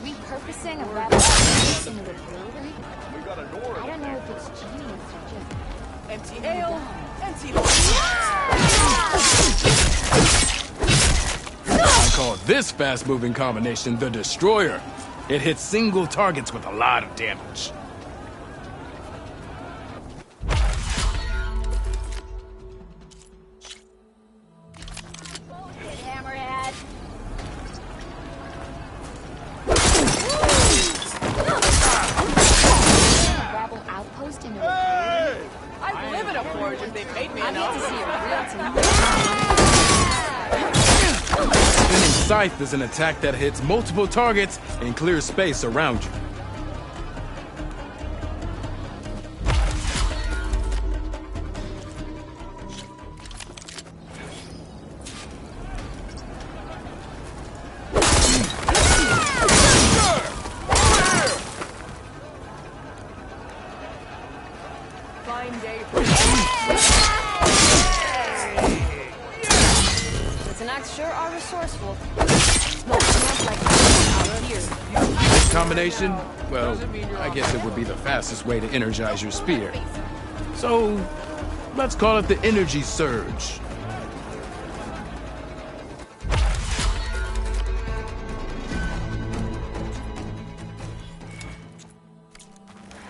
Repurposing a rebel into a brewery? We got a door. I don't know if it's genius or just... Empty ale, empty I call this fast-moving combination the Destroyer. It hits single targets with a lot of damage. Hammerhead. Rebel outpost in a brewery? I'd live in a forge if they paid me I enough. need to see a real Spinning Scythe is an attack that hits multiple targets and clears space around you. Fine day. The Tanaks sure are resourceful. Small camp like this out here. This combination, well, I guess it would be the fastest way to energize your spear. So, let's call it the Energy Surge.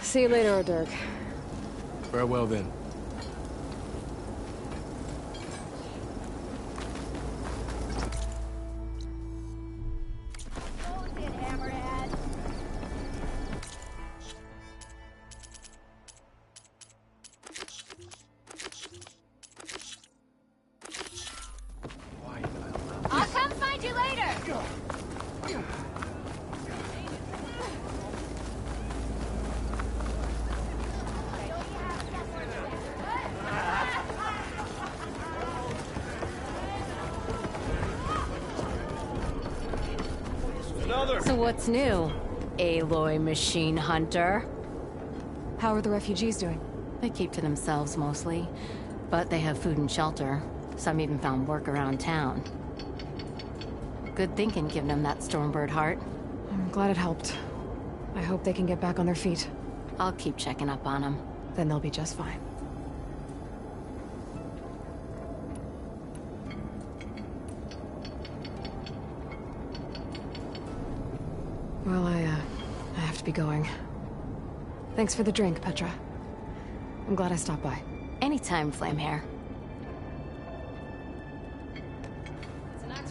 See you later, Dirk. Farewell then. I'll come find you later! So what's new, Aloy Machine Hunter? How are the refugees doing? They keep to themselves mostly, but they have food and shelter. Some even found work around town. Good thinking giving them that Stormbird heart. I'm glad it helped. I hope they can get back on their feet. I'll keep checking up on them. Then they'll be just fine. Well, I have to be going. Thanks for the drink, Petra. I'm glad I stopped by. Anytime, Flamehair.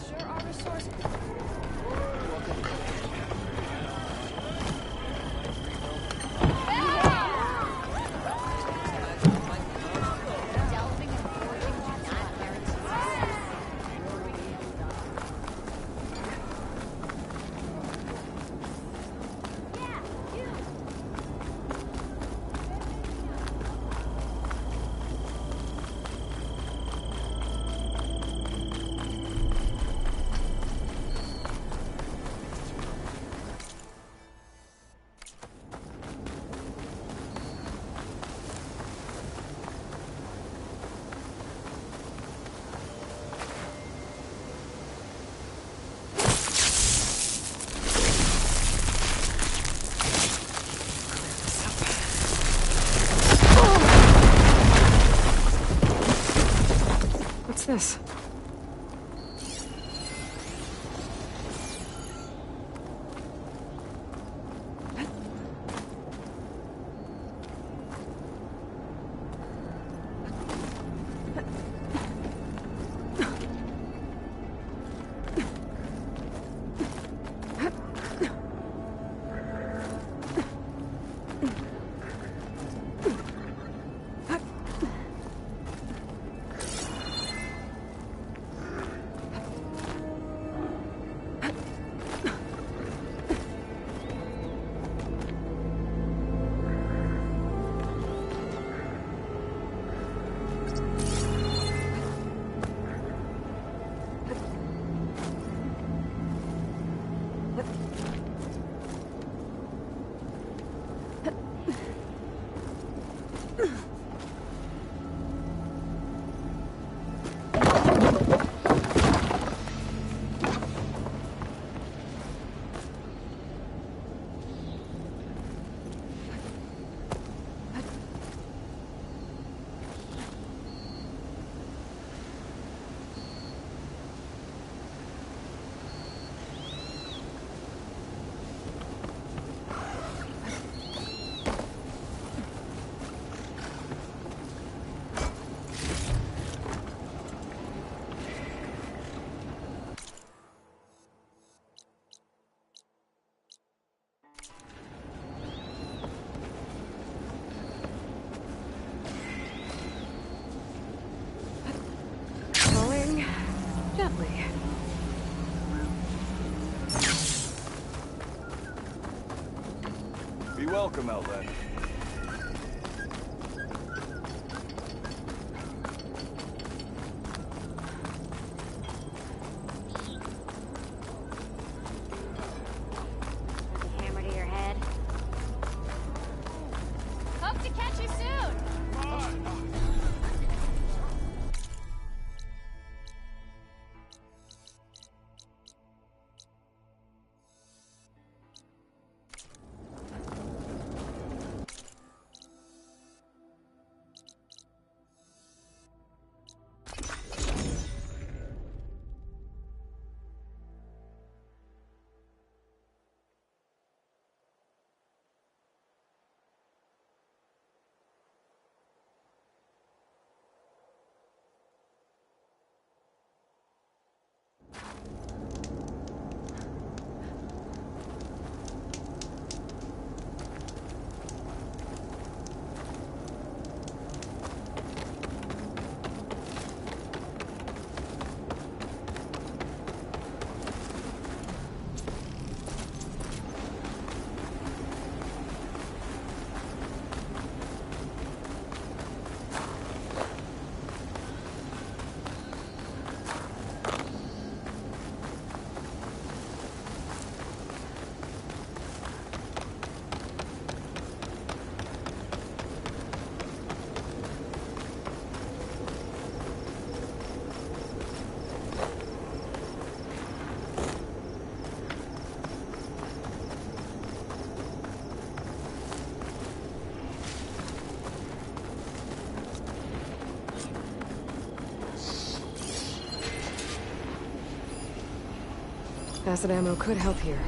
Sure are resourceful. What's this? Gently. Be welcome, Outlander. Hammer to your head. Hope to catch you soon! Acid ammo could help here.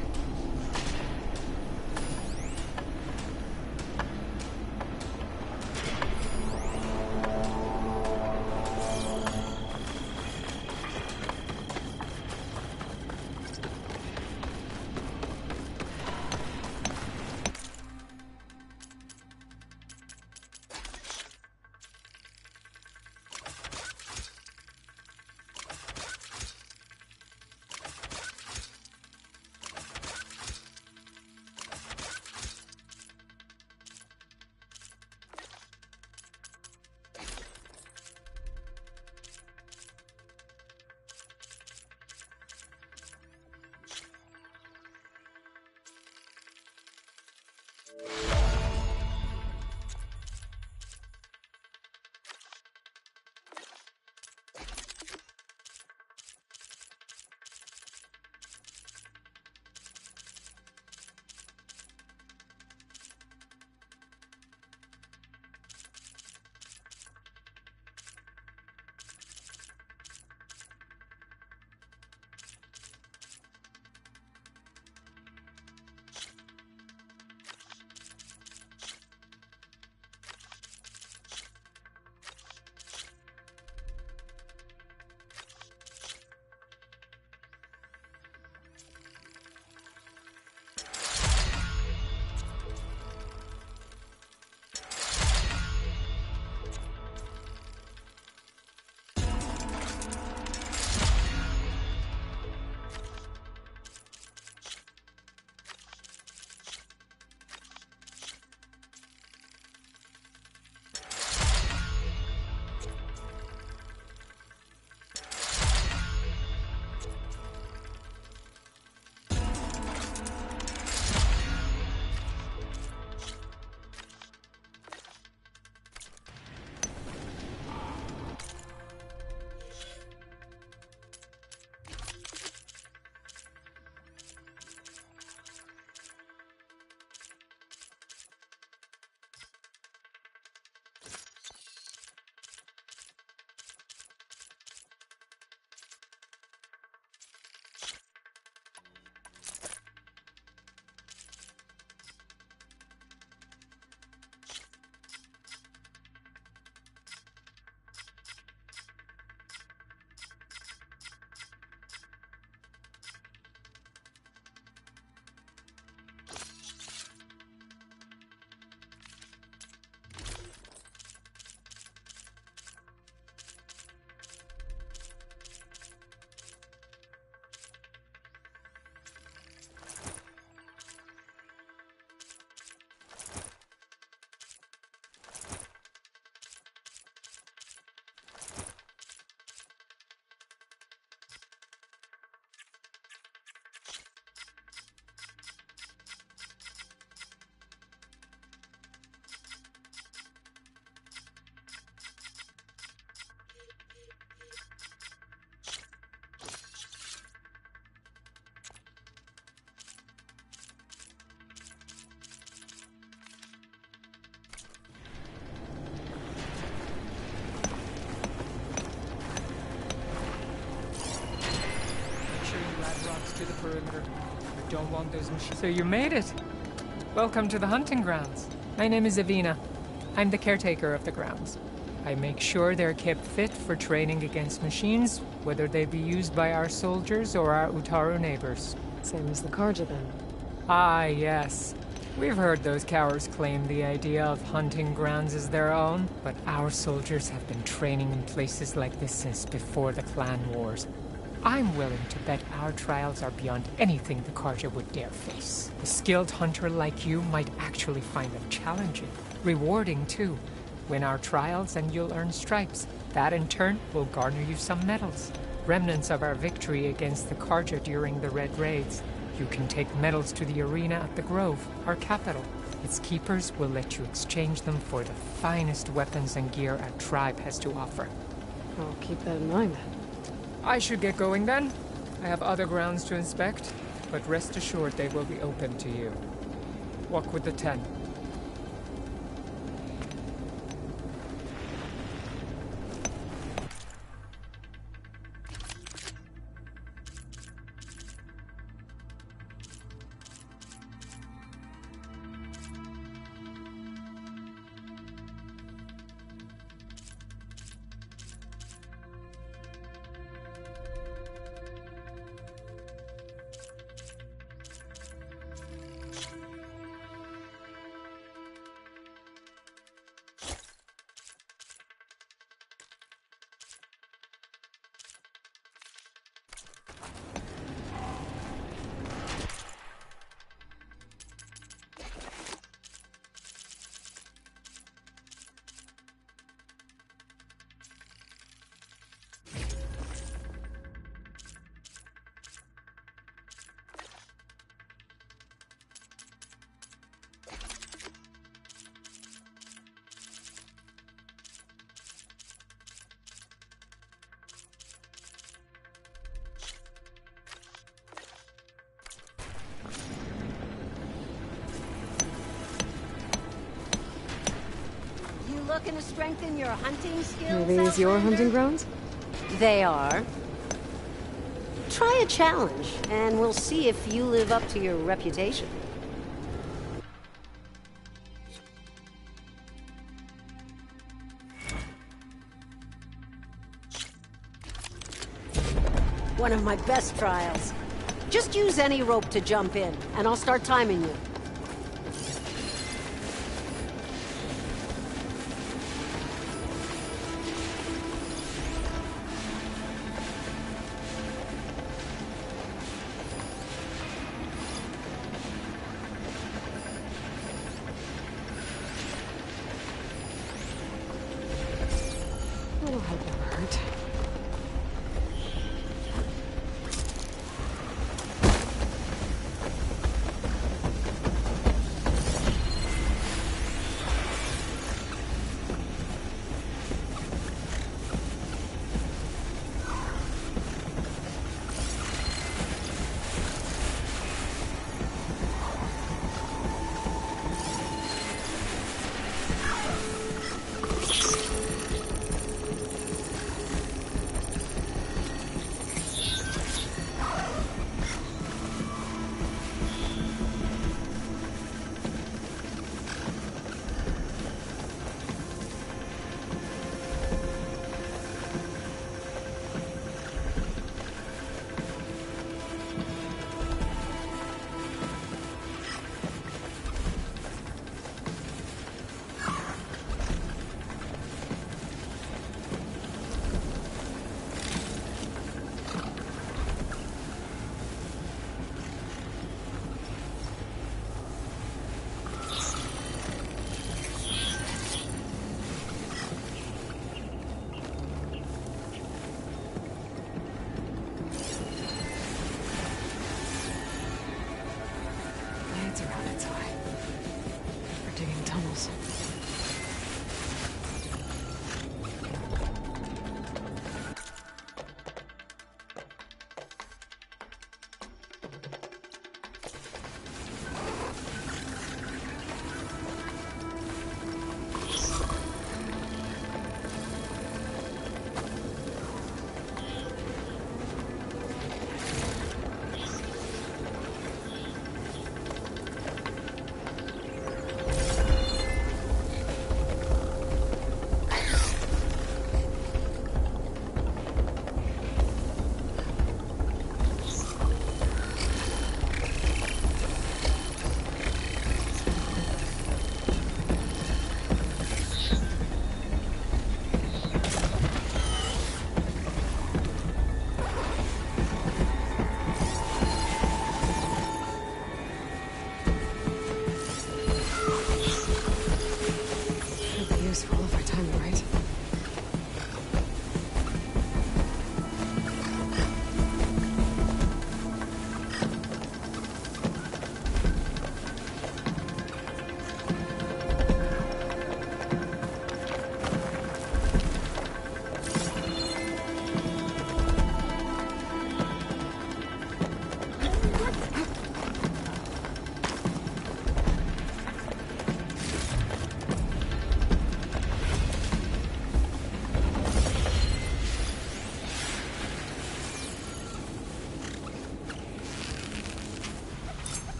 To the perimeter. I don't want those machines. So you made it. Welcome to the hunting grounds. My name is Avina. I'm the caretaker of the grounds. I make sure they're kept fit for training against machines, whether they be used by our soldiers or our Utaru neighbors. Same as the Karja then. Ah, yes. We've heard those cowards claim the idea of hunting grounds as their own, but our soldiers have been training in places like this since before the clan wars. I'm willing to bet our trials are beyond anything the Karja would dare face. A skilled hunter like you might actually find them challenging. Rewarding, too. Win our trials and you'll earn stripes. That, in turn, will garner you some medals. Remnants of our victory against the Karja during the Red Raids. You can take medals to the arena at the Grove, our capital. Its keepers will let you exchange them for the finest weapons and gear our tribe has to offer. I'll keep that in mind, then. I should get going then. I have other grounds to inspect, but rest assured they will be open to you. Walk with the 10. looking to strengthen your hunting skills? Are these your Outlander? hunting grounds? They are. Try a challenge, and we'll see if you live up to your reputation. One of my best trials. Just use any rope to jump in, and I'll start timing you. Oh, I hope never hurt.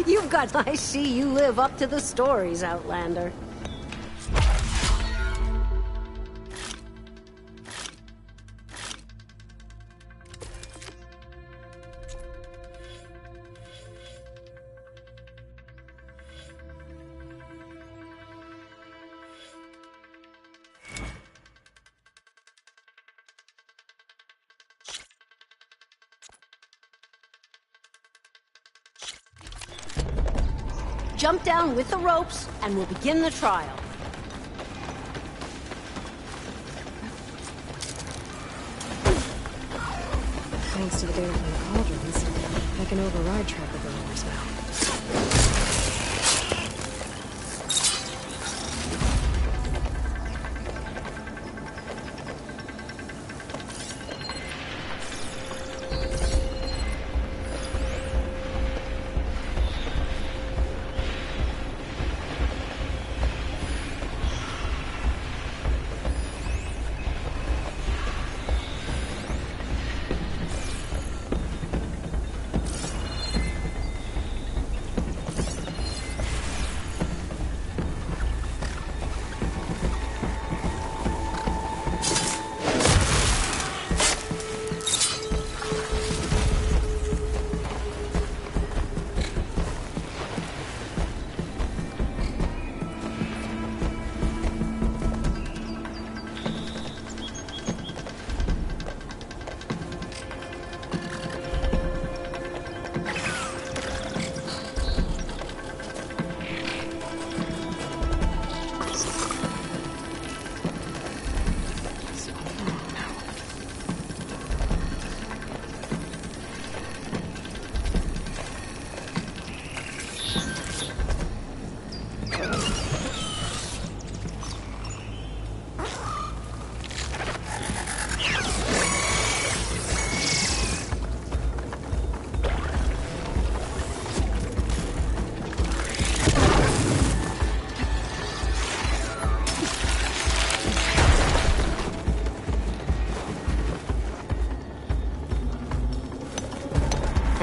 You've got... I see you live up to the stories, Outlander. Jump down with the ropes, and we'll begin the trial. Thanks to the data from the cauldrons, I can override track of the rumors now.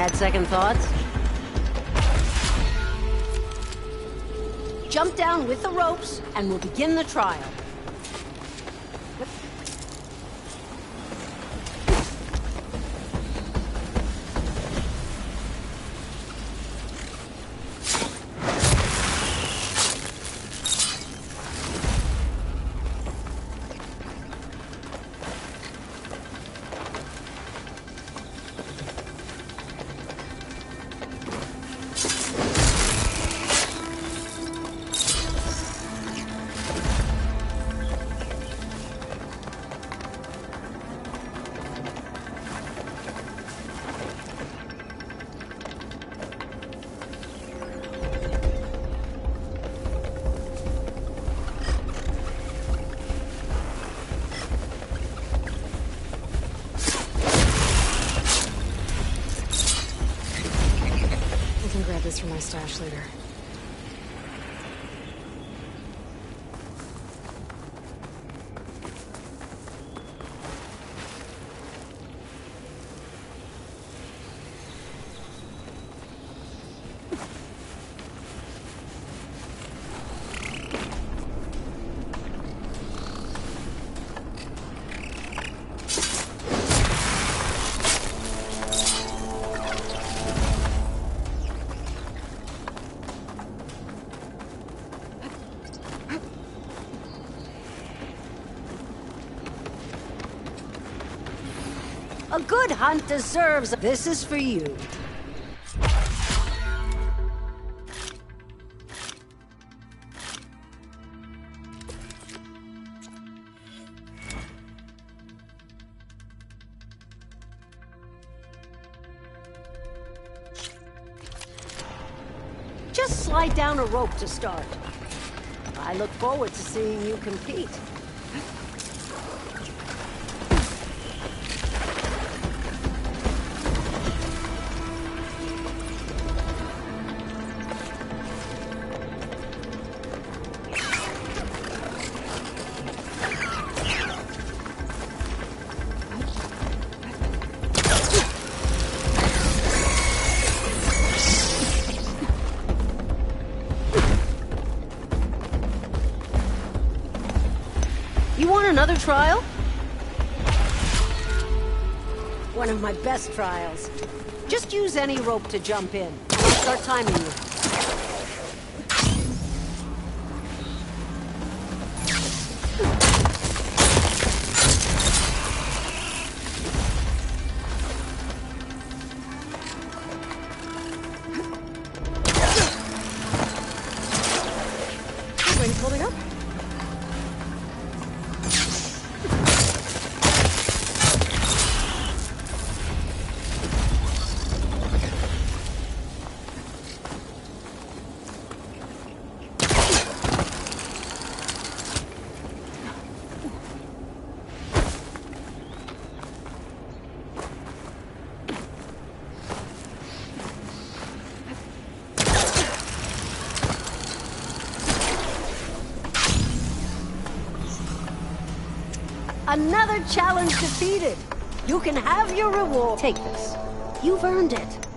Had second thoughts? Jump down with the ropes, and we'll begin the trial. For my stash later. A good hunt deserves... This is for you. Just slide down a rope to start. I look forward to seeing you compete. another trial? One of my best trials. Just use any rope to jump in. I'll start timing you. Wings holding up? Another challenge defeated. You can have your reward. Take this. You've earned it.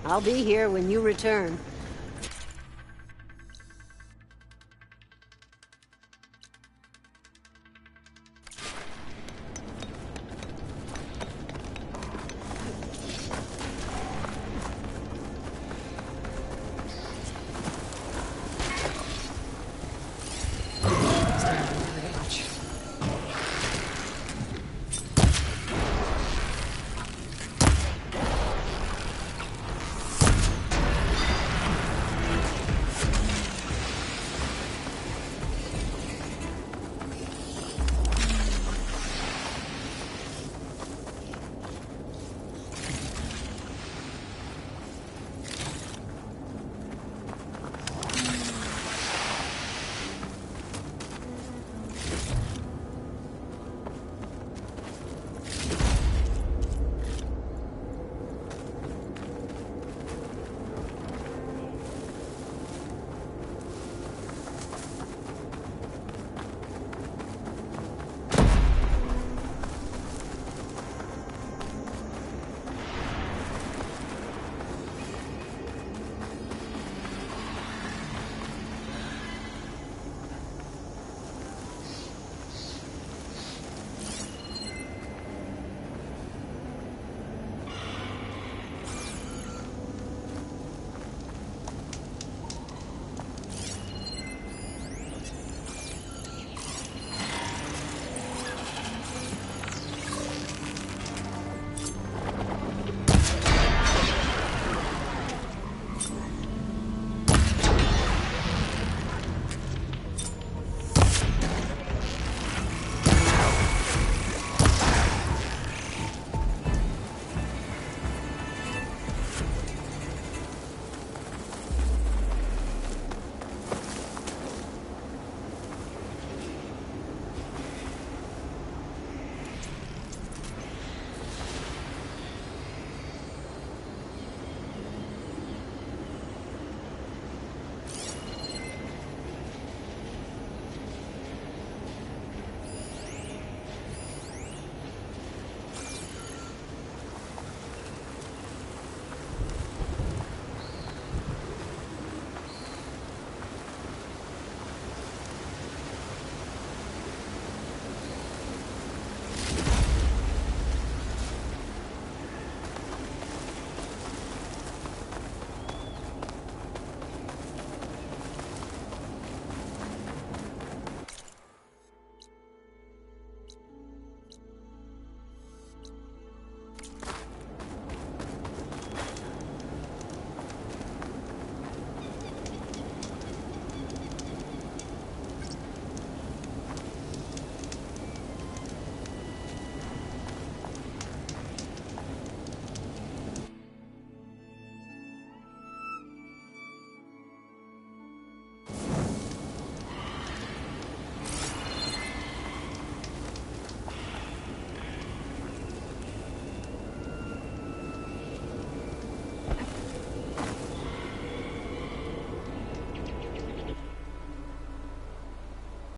I'll be here when you return.